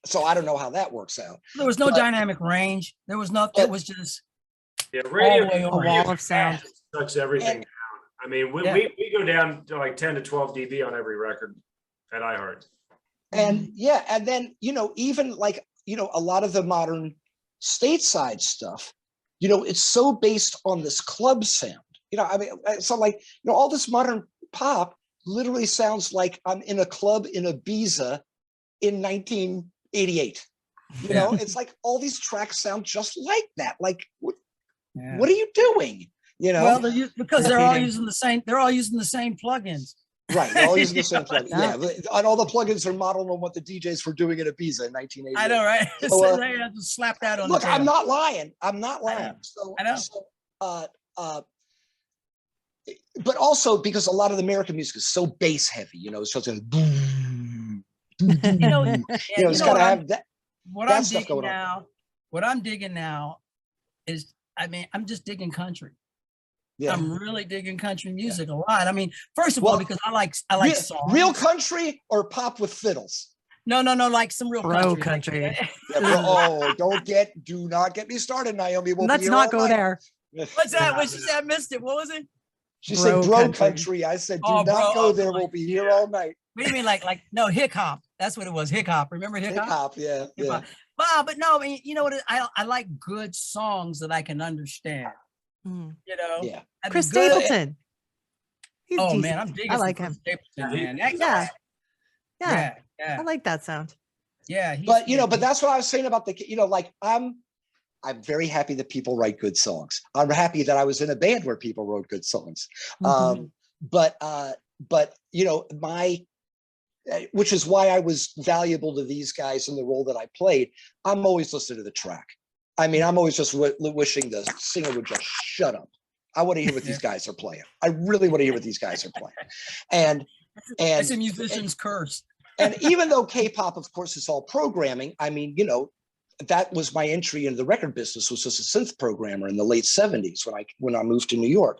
So I don't know how that works out. There was no but- dynamic range. There was nothing. It but- was just Yeah, all radio, the way A over. wall of sound. sucks everything And- down. I mean, Yeah. we go down to like 10 to 12 dB on every record at iHeart. And yeah, and then, you know, even like, you know, a lot of the modern stateside stuff, you know, it's so based on this club sound. You know, I mean, so like, you know, all this modern pop literally sounds like I'm in a club in Ibiza in 1988. You know, it's like all these tracks sound just like that. Like, what are you doing? You know, Well, because they're all Repeating. using the same. They're all using the same plugins. right? They're all using the same plugin. Yeah. Yeah, and all the plugins are modeled on what the DJs were doing in Ibiza in 1988. I know, right? So, So they had to slap that on. Look, the I'm table. not lying. I'm not I know. lying. So, I know. but also because a lot of the American music is so bass heavy, you know, it's just a boom, You know, you know, you it's know got to what I'm- have that. What that I'm stuff digging going on. now. What I'm digging now is, I mean, I'm just digging country. Yeah. I'm really digging country music a lot. I mean, first of all, Well, because I like real, songs. real country or pop with fiddles. No, like some real Bro country. country. Yeah, bro, do not get me started, Naomi. We'll be Let's here not all go night. there. What's that? What she said? I missed it. What was it? She Bro said, bro country. country. I said, do Oh, not bro, go oh, there. boy. We'll be here all night. What do you mean, like no hick hop? That's what it was. Hick hop. Remember hick Hip hop? hop, yeah, Hip yeah. hop. Wow, but no, I mean, you know what? I like good songs that I can understand. Mhm. You know, Yeah. I mean, Chris good- Stapleton. He's Oh decent. man, I'm digging. I like some him. Chris Stapleton, Yeah, man. That Yeah. guy- Yeah. yeah, I like that sound. yeah. But you know, but that's what I was saying about the, you know, like I'm very happy that people write good songs. I'm happy that I was in a band where people wrote good songs. Mhm. But you know, which is why I was valuable to these guys in the role that I played. I'm always listening to the track. I mean, I'm always just wishing the singer would just shut up. I want to hear what these guys are playing. I really want to hear what these guys are playing. And It's a musician's curse. and even though K-pop, of course, is all programming, I mean, you know, that was my entry into the record business, was just a synth programmer in the late 70s when I moved to New York.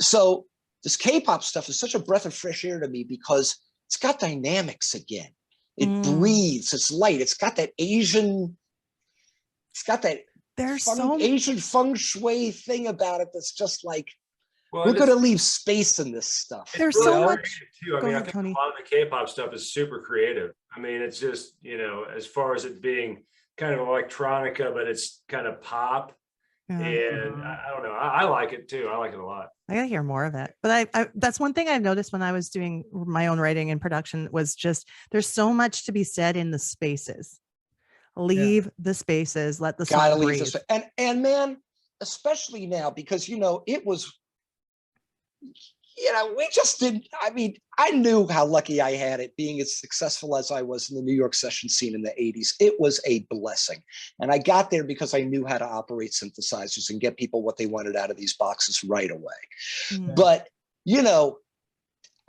So this K-pop stuff is such a breath of fresh air to me because it's got dynamics again. It breathes, it's light, it's got that Asian, There's Asian feng shui thing about it that's just like, Well, We're and going to leave space in this stuff. There's really so know? much. creative, too. I Go mean, I ahead, think Tony. a lot of the K-pop stuff is super creative. I mean, it's just, as far as it being kind of electronica, but it's kind of pop. Yeah. And I don't know. I like it too. I like it a lot. I gotta hear more of it. But I that's one thing I've noticed when I was doing my own writing and production was just there's so much to be said in the spaces. Leave the spaces, let the Gotta song leave breathe. this. And man, especially now, because it was, we just didn't. I mean, I knew how lucky I had it being as successful as I was in the New York session scene in the 80s. It was a blessing. And I got there because I knew how to operate synthesizers and get people what they wanted out of these boxes right away. Mm. But,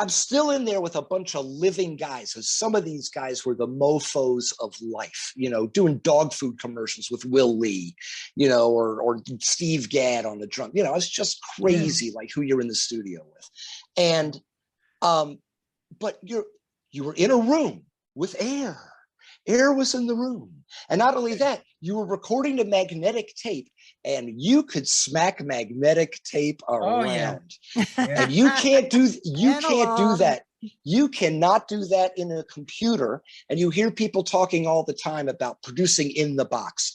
I'm still in there with a bunch of living guys, and some of these guys were the mofos of life, doing dog food commercials with Will Lee, or Steve Gadd on the drum. It's just crazy, like who you're in the studio with. And, but you were in a room with air. Air was in the room. And not only that, you were recording a magnetic tape, and you could smack magnetic tape around. And you can't do that. You cannot do that in a computer. And you hear people talking all the time about producing in the box.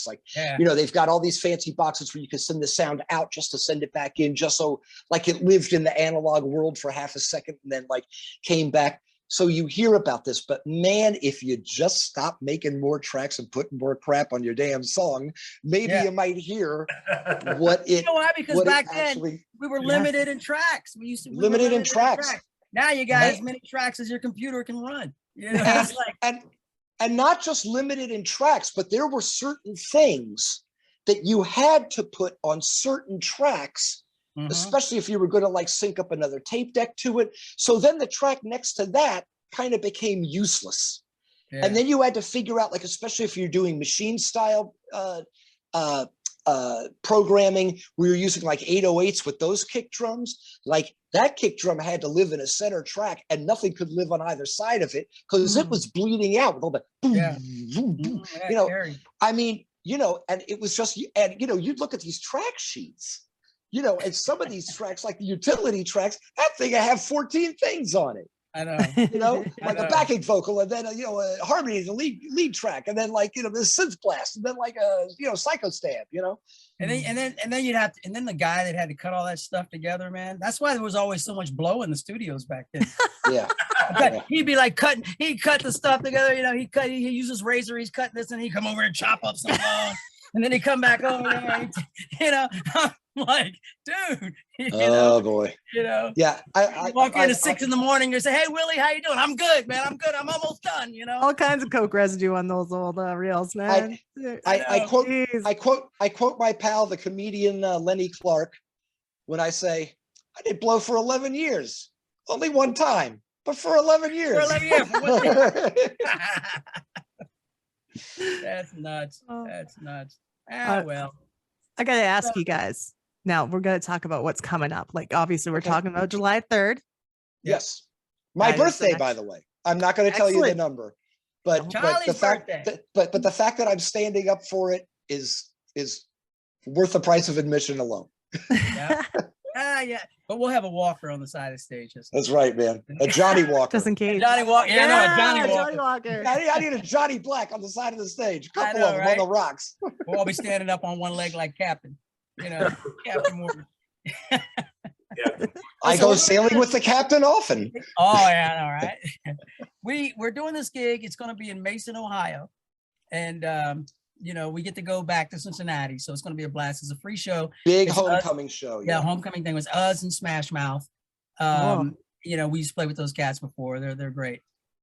Like, they've got all these fancy boxes where you can send the sound out just to send it back in, just so like it lived in the analog world for half a second and then like came back. So you hear about this, but man, if you just stop making more tracks and putting more crap on your damn song, maybe you might hear what it. You know why? Because back then we were limited in tracks. We used to be limited in tracks. Now you got as many tracks as your computer can run. It's like, and not just limited in tracks, but there were certain things that you had to put on certain tracks. Especially if you were going to like sync up another tape deck to it. So then the track next to that kind of became useless. And then you had to figure out, like, especially if you're doing machine style programming, where you're using like 808s with those kick drums, like that kick drum had to live in a center track and nothing could live on either side of it because it was bleeding out with all the boom, boom. I mean, and it was just, and you'd look at these track sheets. And some of these tracks, like the utility tracks, that thing I have 14 things on it. I know. Like a backing vocal, and then a harmony, the lead track, and then like the synth blast, and then like a psycho stab, And then you'd have to, and then the guy that had to cut all that stuff together, man. That's why there was always so much blow in the studios back then. He'd be like he'd cut the stuff together, he uses razor, he's cutting this, and he'd come over and chop up some bone. And then he come back over there, I'm like, dude, boy. Yeah. I walk in at 6 in the morning, you say, hey, Willie, how you doing? I'm good, man. I'm good. I'm almost done, All kinds of Coke residue on those old reels, man. I quote my pal, the comedian Lenny Clark, when I say, I did blow for 11 years. Only one time, but for 11 years. That's nuts. That's nuts. Well, I got to ask you guys. Now we're going to talk about what's coming up. Like, obviously, we're talking about July 3rd. Yes. My birthday, by the way. I'm not going to tell you the number, but the fact but the fact that I'm standing up for it is worth the price of admission alone. Yeah. But we'll have a walker on the side of the stage. That's right, man. A Johnny Walker. Just in case. Johnny Walker. Johnny Johnny Walker. I need a Johnny Black on the side of the stage. A couple of them on the rocks. We'll all be standing up on one leg like Captain. Captain Morgan. I go sailing with the captain often. Oh, yeah, all right. We're doing this gig. It's going to be in Mason, Ohio. And, we get to go back to Cincinnati. So it's going to be a blast. It's a free show. Big homecoming show. Yeah, homecoming thing was us and Smash Mouth. We used to play with those cats before. They're great.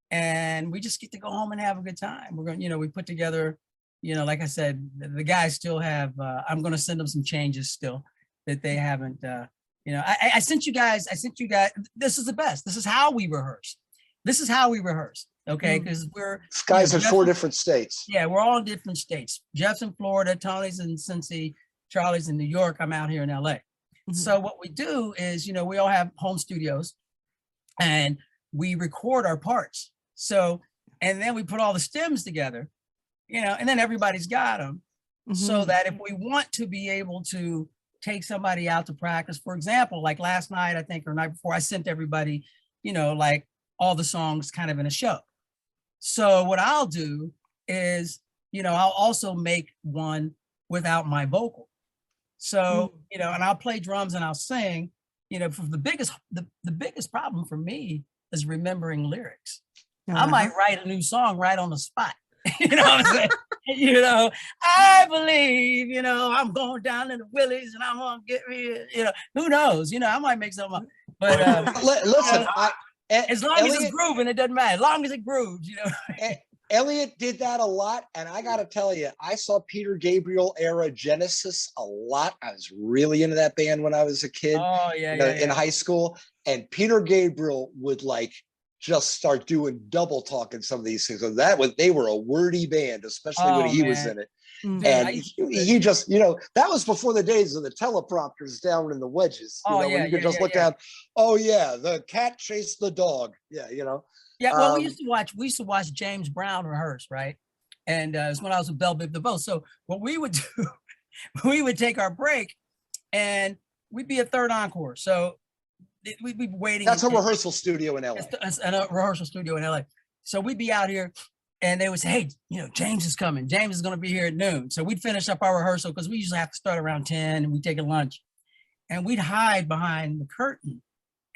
And we just get to go home and have a good time. We're going, we put together, like I said, the guys still have, I'm going to send them some changes still that they haven't, I sent you guys, this is the best. This is how we rehearse. Okay. Because we're guys in 4 different states. Yeah. We're all in different states. Jeff's in Florida, Tony's in Cincy, Charlie's in New York. I'm out here in LA. So what we do is, we all have home studios and we record our parts. So, and then we put all the stems together, and then everybody's got them so that if we want to be able to take somebody out to practice. For example, like last night, I think, or night before, I sent everybody, like all the songs kind of in a show. So what I'll do is, I'll also make one without my vocal. So, and I'll play drums and I'll sing, for the biggest problem for me is remembering lyrics. I might write a new song right on the spot. You know what I'm saying? I believe, I'm going down to the Willies and I'm gonna get me, who knows? I might make something up. But listen, as long as it's grooving, it doesn't matter. As long as it grooves, Elliot did that a lot, and I got to tell you, I saw Peter Gabriel era Genesis a lot. I was really into that band when I was a kid. Oh yeah, in high school, and Peter Gabriel would just start doing double talk in some of these things. So they were a wordy band, especially when he was in it. Dude, and he just, that was before the days of the teleprompters down in the wedges. When you could just look down. Oh yeah, the cat chased the dog. Yeah, Yeah, well, we used to watch James Brown rehearse, right? And it was when I was with Bell Biv DeVoe. So what we would do, we would take our break, and we'd be a third encore. So we'd be waiting. That's a rehearsal studio in LA. It's a rehearsal studio in LA. So we'd be out here, and they would say, "Hey, James is coming. James is going to be here at noon." So we'd finish up our rehearsal because we usually have to start around 10, and we'd take a lunch, and we'd hide behind the curtain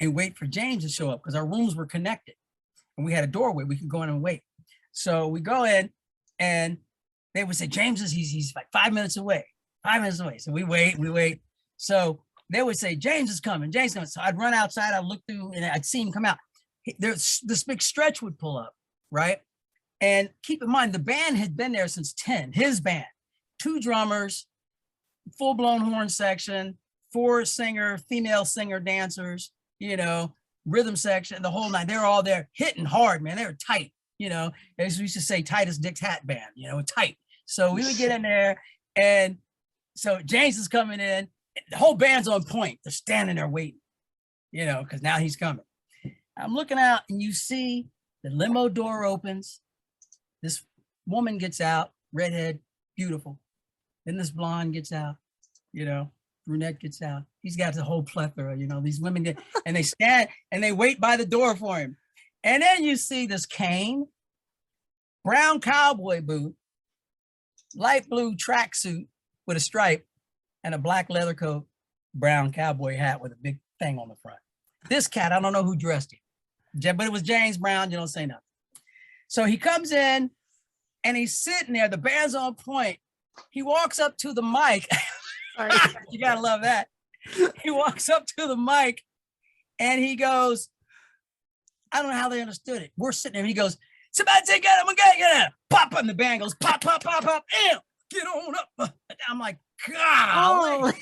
and wait for James to show up because our rooms were connected. And we had a doorway, we could go in and wait. So we go in and they would say, James he's like 5 minutes away. So we wait. So they would say, James is coming. So I'd run outside, I'd look through and I'd see him come out. There's this big stretch would pull up, right? And keep in mind, the band had been there since 10, his band, 2 drummers, full-blown horn section, 4 female singer dancers, rhythm section, the whole night. They were all there hitting hard, man. They were tight, as we used to say, tight as Dick's hat band, tight. So we would get in there, and so James is coming in. The whole band's on point. They're standing there waiting, because now he's coming. I'm looking out, and you see the limo door opens. This woman gets out, redhead, beautiful. Then this blonde gets out, brunette gets out. He's got the whole plethora, these women get, and they stand and they wait by the door for him. And then you see this cane, brown cowboy boot, light blue tracksuit with a stripe, and a black leather coat, brown cowboy hat with a big thing on the front. This cat, I don't know who dressed him, but it was James Brown. You don't say nothing. So he comes in and he's sitting there. The band's on point. He walks up to the mic. You gotta love that. He walks up to the mic and he goes, I don't know how they understood it. We're sitting there. And he goes, somebody take it. I'm gonna get it. Pop, and the band goes pop, pop, pop, pop. Get on up. I'm like, God,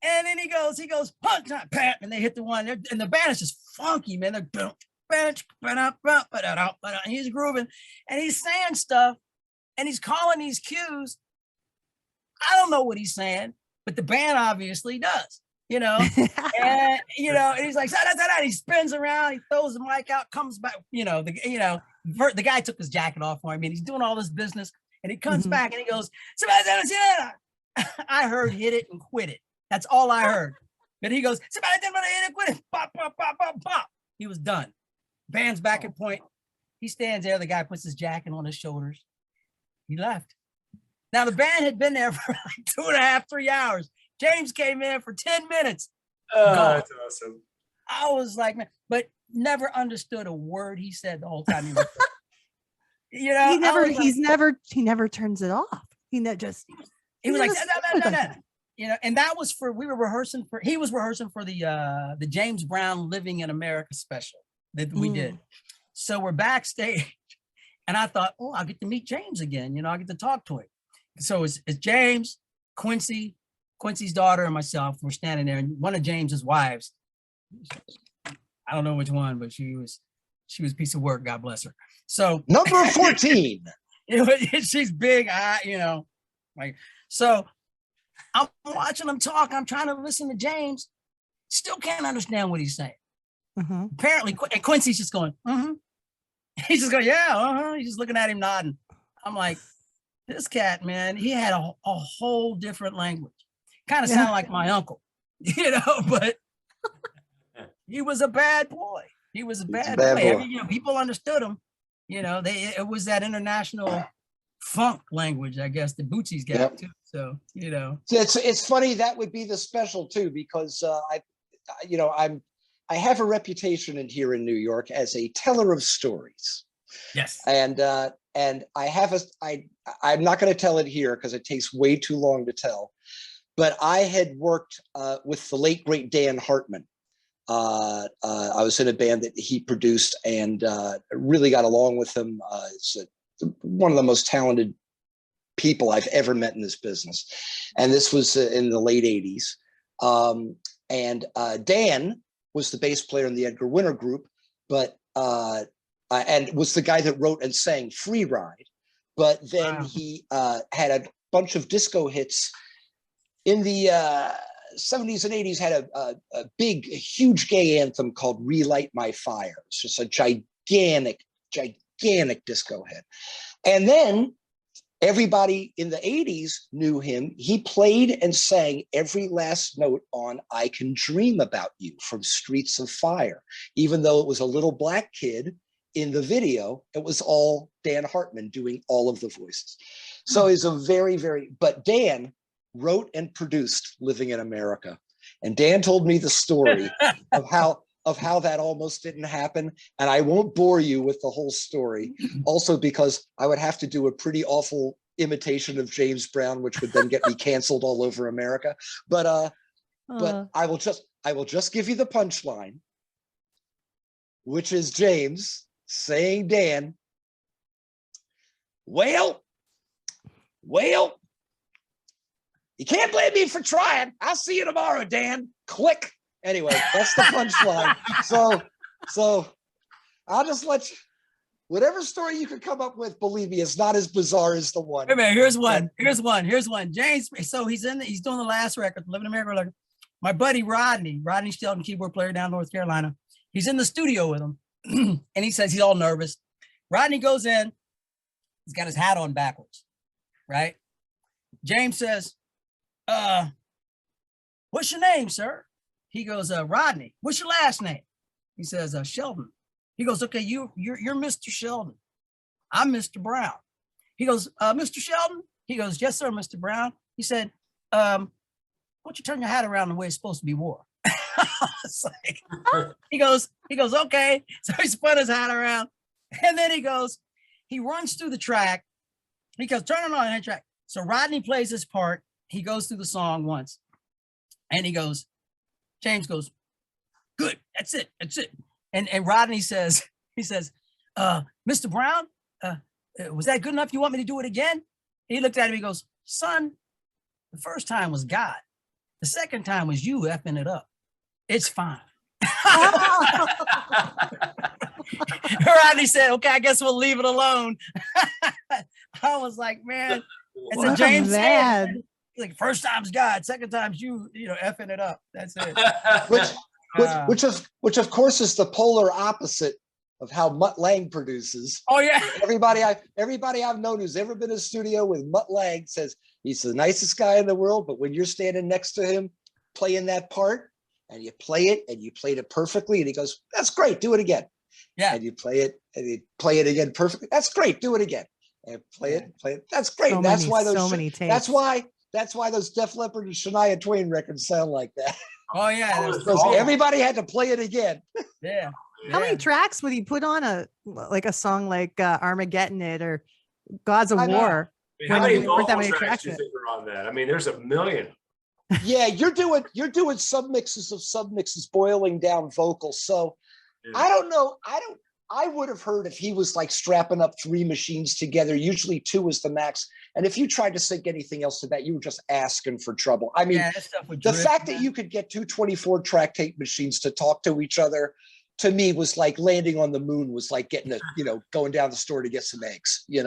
And then he goes, punch time, pat, and they hit the one. And the band is just funky, man. They're and he's grooving, and he's saying stuff, and he's calling these cues. I don't know what he's saying, but the band obviously does, and and he's like, he spins around, he throws the mic out, comes back, the guy took his jacket off for him, and he's doing all this business, and he comes back and he goes, I heard hit it and quit it. That's all I heard. But he goes, hit it, quit it, pop, pop, pop, pop, pop. He was done. Band's back at point. He stands there, the guy puts his jacket on his shoulders. He left. Now the band had been there for like 2.5, 3 hours. James came in for 10 minutes. That's awesome. I was like, man, but never understood a word he said the whole time he was there. He never turns it off. He was like, no. And that was he was rehearsing for the James Brown Living in America special that we did. So we're backstage and I thought, oh, I'll get to meet James again. I'll get to talk to him. So it's James, Quincy's daughter, and myself. We're standing there, and one of James's wives, I don't know which one, but she was a piece of work. God bless her. So number 14. She's big, so I'm watching him talk. I'm trying to listen to James. Still can't understand what he's saying. Apparently, and Quincy's just going, He's just going, yeah, He's just looking at him nodding. I'm like, this cat, man, he had a whole different language. Kind of Yeah. sound like my uncle, but he was a bad boy. He was a bad bad boy. boy. People understood him. It was that international funk language, I guess, that Bootsy's got Yep. too. So, It's funny that would be the special too, because I have a reputation in here in New York as a teller of stories. yes. And I'm not going to tell it here because it takes way too long to tell. But I had worked with the late great Dan Hartman. I was in a band that he produced and really got along with him. It's one of the most talented people I've ever met in this business. And this was in the late 80s. And Dan was the bass player in the Edgar Winter group, but and was the guy that wrote and sang Free Ride. But then he had a bunch of disco hits in the 70s and 80s, had a huge gay anthem called Relight My Fire. It's just a gigantic disco hit. And then everybody in the 80s knew him. He played and sang every last note on I Can Dream About You from Streets of Fire. Even though it was a little black kid in the video, it was all Dan Hartman doing all of the voices. So he's a but Dan wrote and produced Living in America. And Dan told me the story of how that almost didn't happen. And I won't bore you with the whole story, also because I would have to do a pretty awful imitation of James Brown, which would then get me canceled all over America. But I will just give you the punchline, which is James saying, Dan, well, you can't blame me for trying. I'll see you tomorrow, Dan. Click. Anyway, that's the punchline. So I'll just let you, whatever story you could come up with, believe me, it's not as bizarre as the one. Wait a minute, here's one. James, so he's doing the last record, Living in America. My buddy Rodney Shelton, keyboard player down in North Carolina. He's in the studio with him. And he says he's all nervous. Rodney goes in, he's got his hat on backwards, right? James says, what's your name, sir? He goes, Rodney. What's your last name? He says, Sheldon. He goes, okay, you're Mr. Sheldon. I'm Mr. Brown. He goes, Mr. Sheldon? He goes, yes, sir, Mr. Brown. He said, why don't you turn your hat around the way it's supposed to be worn? He goes, okay. So he spun his hat around. And then he runs through the track. He goes, turn it on that track. So Rodney plays his part. He goes through the song once. And James goes, good, that's it. And Rodney says, Mr. Brown, was that good enough? You want me to do it again? He looked at him, he goes, son, the first time was God. The second time was you effing it up. It's fine. Rodney said, okay, I guess we'll leave it alone. I was like, man, it's a James said. Like, first time's God, second time's you effing it up. That's it. Which of course is the polar opposite of how Mutt Lange produces. Oh yeah. Everybody I've known who's ever been in a studio with Mutt Lange says he's the nicest guy in the world, but when you're standing next to him playing that part and you play it and you played it perfectly, and he goes, that's great, do it again. Yeah. And you play it and you play it again perfectly. That's great, do it again. And play it. That's great. So That's many, why so many that's takes. why those Def Leppard and Shania Twain records sound like that. Oh yeah. Because everybody had to play it again. Yeah. How many tracks would he put on a song like Armageddon It or Gods of I know. War? How many There weren't that vocal many tracks tracks do you in think are on that? I mean, there's a million. Yeah, you're doing submixes of submixes, boiling down vocals. So Yeah. I don't know. I would have heard if he was like strapping up 3 machines together. Usually 2 is the max. And if you tried to sync anything else to that, you were just asking for trouble. I mean, that stuff would the drift, fact that you could get 2 24-track tape machines to talk to each other, to me, was like landing on the moon, was like getting going down the store to get some eggs, Yeah.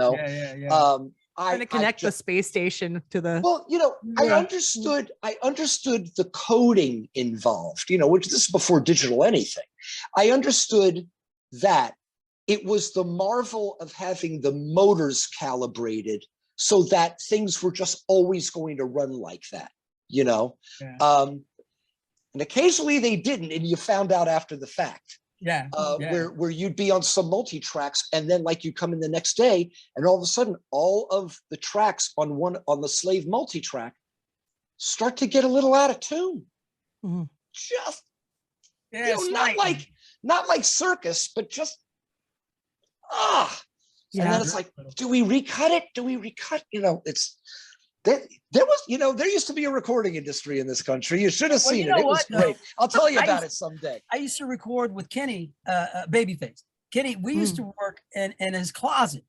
Trying to connect the space station to the. Well, I understood the coding involved, which this is before digital anything. I understood that it was the marvel of having the motors calibrated so that things were just always going to run like that. you know. Yeah. And occasionally they didn't, and you found out after the fact. Yeah. Where you'd be on some multi-tracks, and then like you come in the next day, and all of a sudden all of the tracks on the slave multi-track start to get a little out of tune. Mm-hmm. Just Yeah, not like circus, but just Yeah. And then it's like, do we recut it? Do we recut? You know, it's there was, you know, there used to be a recording industry in this country. You should have Well, seen you it. know It was what, great. I'll tell you I about used- it someday. I used to record with Kenny, Babyface. Kenny, we used to work in his closet,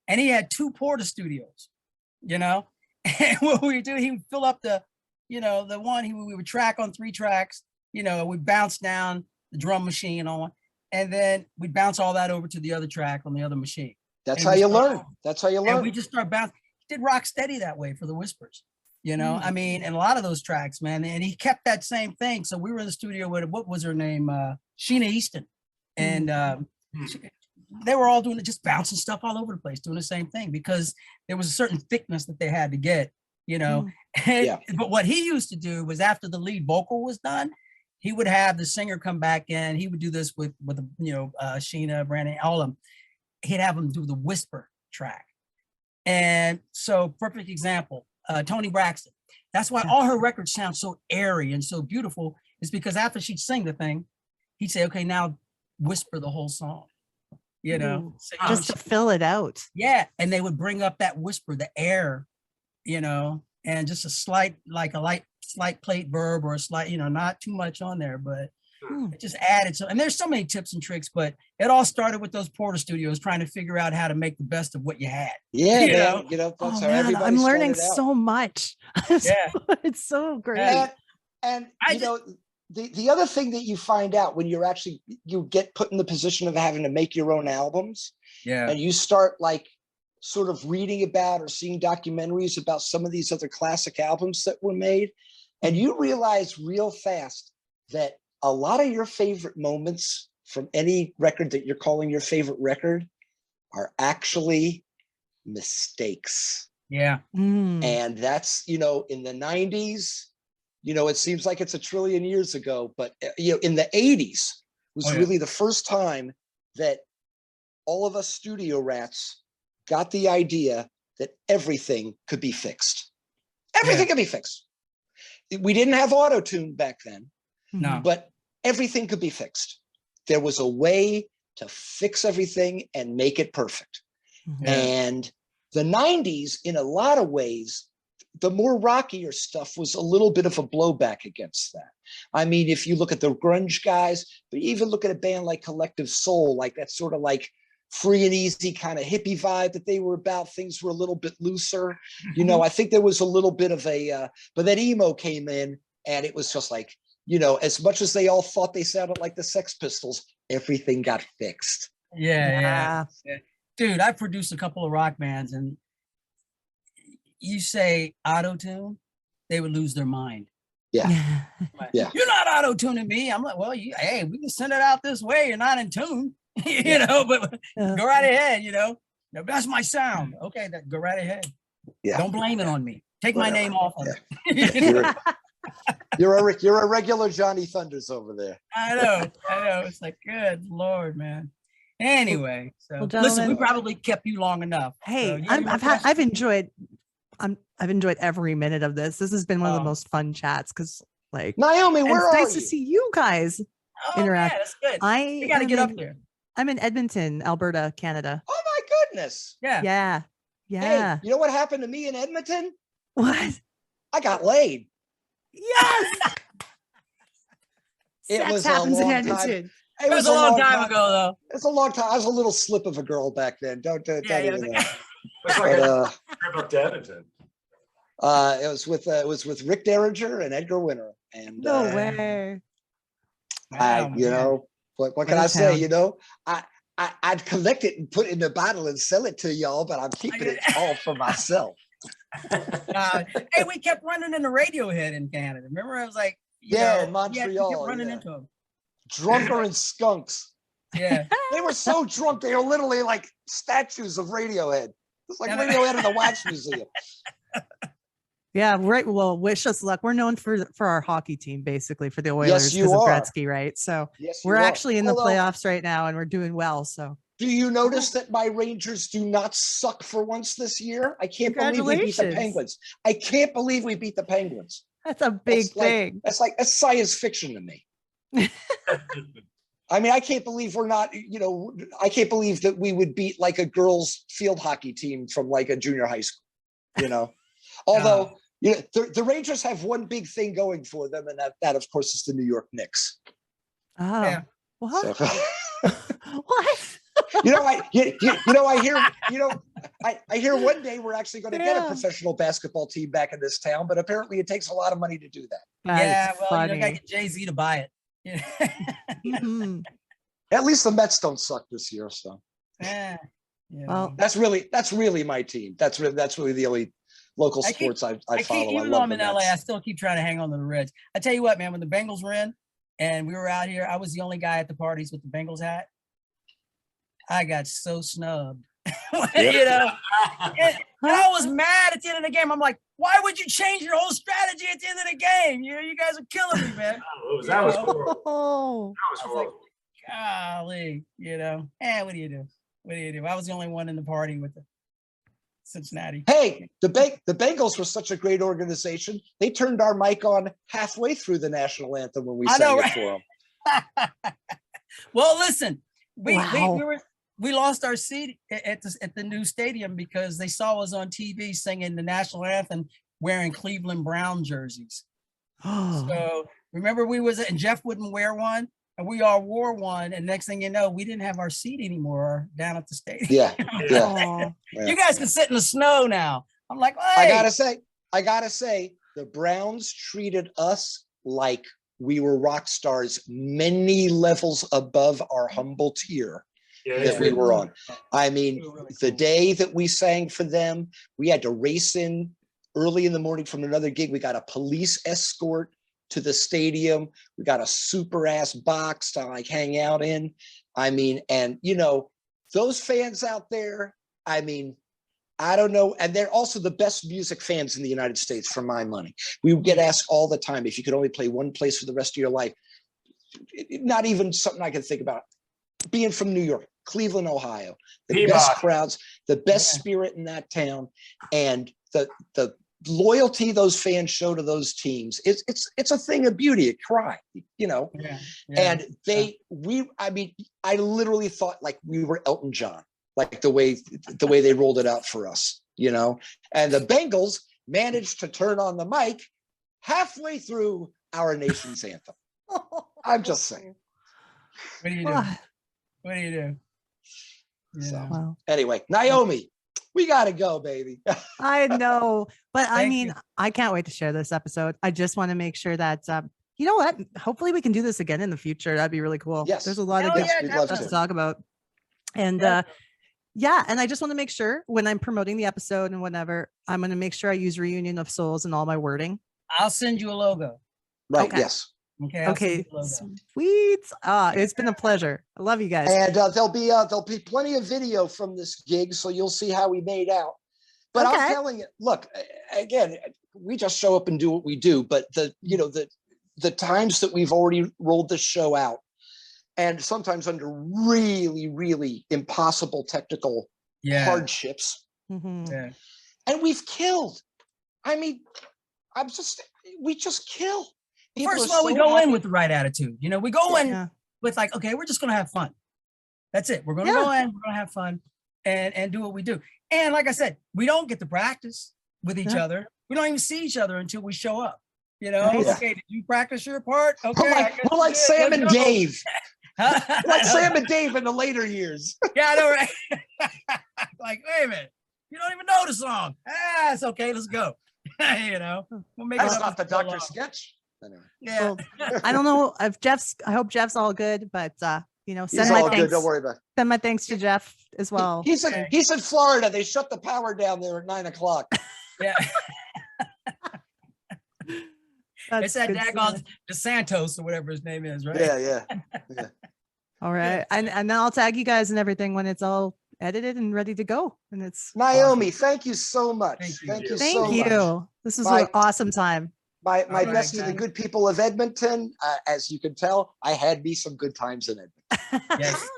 and he had 2 Porta studios, you know. And what we would do, he would fill up the, you know, the one we would track on 3 tracks. You know, we'd bounce down the drum machine on, and then we'd bounce all that over to the other track on the other machine. That's And how we you start- learn. That's how you And learn. we just start bouncing. He did Rock Steady that way for the Whispers. You know, I mean, and a lot of those tracks, man, and he kept that same thing. So we were in the studio with, what was her name? Sheena Easton. And they were all doing it, just bouncing stuff all over the place, doing the same thing, because there was a certain thickness that they had to get, you know. Yeah. But what he used to do was, after the lead vocal was done, he would have the singer come back in. He would do this with you know, Sheena, Brandon, all of them. He'd have them do the whisper track. And so, perfect example, Toni Braxton. That's why all her records sound so airy and so beautiful, is because after she'd sing the thing, he'd say, okay, now whisper the whole song, you know. So, you know, Just to fill it out. yeah. And they would bring up that whisper, the air, you know, and just a slight plate verb, or a slight, you know, not too much on there, but it just added. So, and there's so many tips and tricks, but it all started with those Porter studios, trying to figure out how to make the best of what you had. Yeah, You man. know? You know, that's Oh how man, everybody I'm learning started out. so much. Yeah. It's so great. And I you know, the other thing that you find out when you get put in the position of having to make your own albums, Yeah. and you start like sort of reading about or seeing documentaries about some of these other classic albums that were made, and you realize real fast that a lot of your favorite moments from any record that you're calling your favorite record are actually mistakes. Yeah. And that's, you know, in the 90s, you know, it seems like it's a trillion years ago, but, you know, in the 80s was really the first time that all of us studio rats got the idea that everything could be fixed. Everything could be fixed. We didn't have auto-tune back then, No. but everything could be fixed. There was a way to fix everything and make it perfect. And the 90s, in a lot of ways, the more rockier stuff was a little bit of a blowback against that. I mean, if you look at the grunge guys, but even look at a band like Collective Soul, like that sort of like free and easy kind of hippie vibe that they were about, things were a little bit looser. You know, I think there was a little bit of a, but then emo came in, and it was just like, you know, as much as they all thought they sounded like the Sex Pistols, everything got fixed. Yeah. Dude, I produced a couple of rock bands, and you say auto-tune, they would lose their mind. Yeah. Yeah. You're not auto-tuning me. I'm like, well, hey, we can send it out this way. You're not in tune, you know, but go right ahead, you know. No, that's my sound. Okay, go right ahead. Yeah. Don't blame it on me. Take my name off of it. You're a regular Johnny Thunders over there. I know. It's like, good Lord, man. Anyway, so Well, listen, we gentlemen- probably kept you long enough. Hey, So, you have any more I've enjoyed every minute of this. This has been one of the most fun chats, because like Naomi, and where it's are nice to you? see you guys interact. Yeah, that's good. I We got to am get up in- there. I'm in Edmonton, Alberta, Canada. Oh my goodness. Yeah. Yeah. Hey, you know what happened to me in Edmonton? What? I got laid. Yes. It Sex was a happens in long Edmonton. time. It was a long time ago, though. It's a long time. I was a little slip of a girl back then. Don't Yeah, even. It's like But, a trip up to Edmonton. it was with Rick Derringer and Edgar Winter, and No way. you know, what can I say? town. You know, I'd collect it and put it in a bottle and sell it to y'all, but I'm keeping it all for myself. Hey, we kept running into Radiohead in Canada. Remember, I was like, In we kept Montreal, running into them. Drunker and skunks. Yeah. They were so drunk, they were literally like statues of Radiohead. It's like Yeah. Radiohead in the Wax Museum. Yeah, right. Well, wish us luck. We're known for our hockey team, basically, for the Oilers you because of are. Gretzky, right? So Yes, we're you are. actually in the Although, playoffs right now, and we're doing well. So do you notice that my Rangers do not suck for once this year? I can't believe we beat the Congratulations. Penguins. I can't believe we beat the Penguins. That's a big thing. That's science fiction to me. I mean, I can't believe we're not, I can't believe that we would beat like a girls field hockey team from like a junior high school, although, the Rangers have one big thing going for them. And that of course is the New York Knicks. Oh, Yeah. what? So, What? I hear one day we're actually going to get a professional basketball team back in this town, but apparently it takes a lot of money to do that. That is Well, funny. gotta get Jay-Z to buy it. Mhm. At least the Mets don't suck this year. So Well, that's really my team. That's really the only local sports I follow. Even though I'm in LA, I still keep trying to hang on to the Reds. I tell you what, man, when the Bengals were in and we were out here, I was the only guy at the parties with the Bengals hat. I got so snubbed. And I was mad at the end of the game. I'm like, why would you change your whole strategy at the end of the game? You guys are killing me, man. That was horrible. oh, That was I was like, horrible. golly, what do you do? What do you do? I was the only one in the party with the Cincinnati. Hey, the Bengals were such a great organization. They turned our mic on halfway through the national anthem when we sang it for them. Well, listen, wow. we lost our seat at the new stadium because they saw us on TV singing the national anthem wearing Cleveland Brown jerseys. So remember and Jeff wouldn't wear one and we all wore one. And next thing you know, we didn't have our seat anymore down at the stadium. Yeah. You guys can sit in the snow now. I'm like, hey. I gotta say, the Browns treated us like we were rock stars many levels above our humble tier that we were on. I mean, the day that we sang for them, we had to race in early in the morning from another gig. We got a police escort to the stadium. We got a super ass box to like hang out in. I mean, and those fans out there, I mean, I don't know. And they're also the best music fans in the United States for my money. We get asked all the time, if you could only play one place for the rest of your life, not even something I can think about. Being from New York, Cleveland, Ohio, the best crowds, the best spirit in that town, and the loyalty those fans show to those teams. It's a thing of beauty. It cry, And I literally thought like we were Elton John, like the way they rolled it out for us, And the Bengals managed to turn on the mic halfway through our nation's anthem. I'm just saying. What do you do? What do you do? So, anyway, Naomi, we got to go, baby. I know, but I mean, I can't wait to share this episode. I just want to make sure that, you know what? Hopefully we can do this again in the future. That'd be really cool. Yes. There's a lot of good stuff to talk about. And and I just want to make sure when I'm promoting the episode and whatever, I'm going to make sure I use Reunion of Souls in all my wording. I'll send you a logo. Right. Okay. Yes. Okay. Sweet. It's been a pleasure. I love you guys. And there'll be plenty of video from this gig, so you'll see how we made out. But I'm telling you, look, again, we just show up and do what we do. But the times that we've already rolled this show out, and sometimes under really, really impossible technical hardships, and we've killed. I mean, we just kill. People First of all, we go in with the right attitude. We go in with like, okay, we're just going to have fun. That's it. We're going to go in, we're going to have fun and do what we do. And like I said, we don't get to practice with each other. We don't even see each other until we show up. Okay, did you practice your part? Okay. We're like Sam and Dave. Like Sam and Dave in the later years. Yeah, I know, right? Like, wait a minute. You don't even know the song. It's okay. Let's go. We'll make That's not the Dr. Sketch. Anyway. Yeah. Well, I don't know if I hope Jeff's all good, but send He's my all thanks. good. Don't worry about it. Send my thanks to Jeff as well. He's in Florida. They shut the power down there at 9:00. Yeah. It's that daggone DeSantos or whatever his name is, right? Yeah. All right. And then I'll tag you guys and everything when it's all edited and ready to go. And it's Naomi, awesome. thank you so much. Thank you. Thank you Thank so you. much. This was Bye. an awesome time. My All right, best to the guys. good people of Edmonton. As you can tell, I had me some good times in Edmonton. Yes.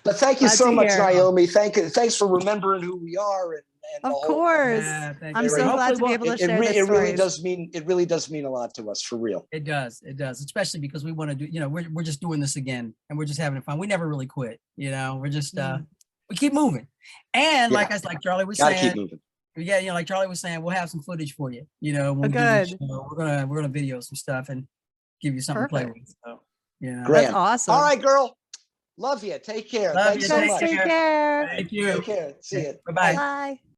But thank you Glad so to much, hear. Naomi. Thanks for remembering who we are and the Of whole. course. Yeah, thank I'm you. so glad to be Hopefully able to It, share re- this it really stories. does mean a lot to us, for real. It does. It does. Especially because we want to do, you know, we're just doing this again and we're just having fun. We never really quit, you know, we're just, we keep moving. And Yeah. like Charlie was Gotta saying, keep moving. yeah, you know, like Charlie was saying, we'll have some footage for you, you know, when we do Good. this show. We're gonna video some stuff and give you something to play Perfect. with. So, yeah. Great. That's awesome. All right, girl. Love you. Take care. Love Thanks you. so Guys, much. take care. Thank you. Take care. See you. Bye-bye. Bye.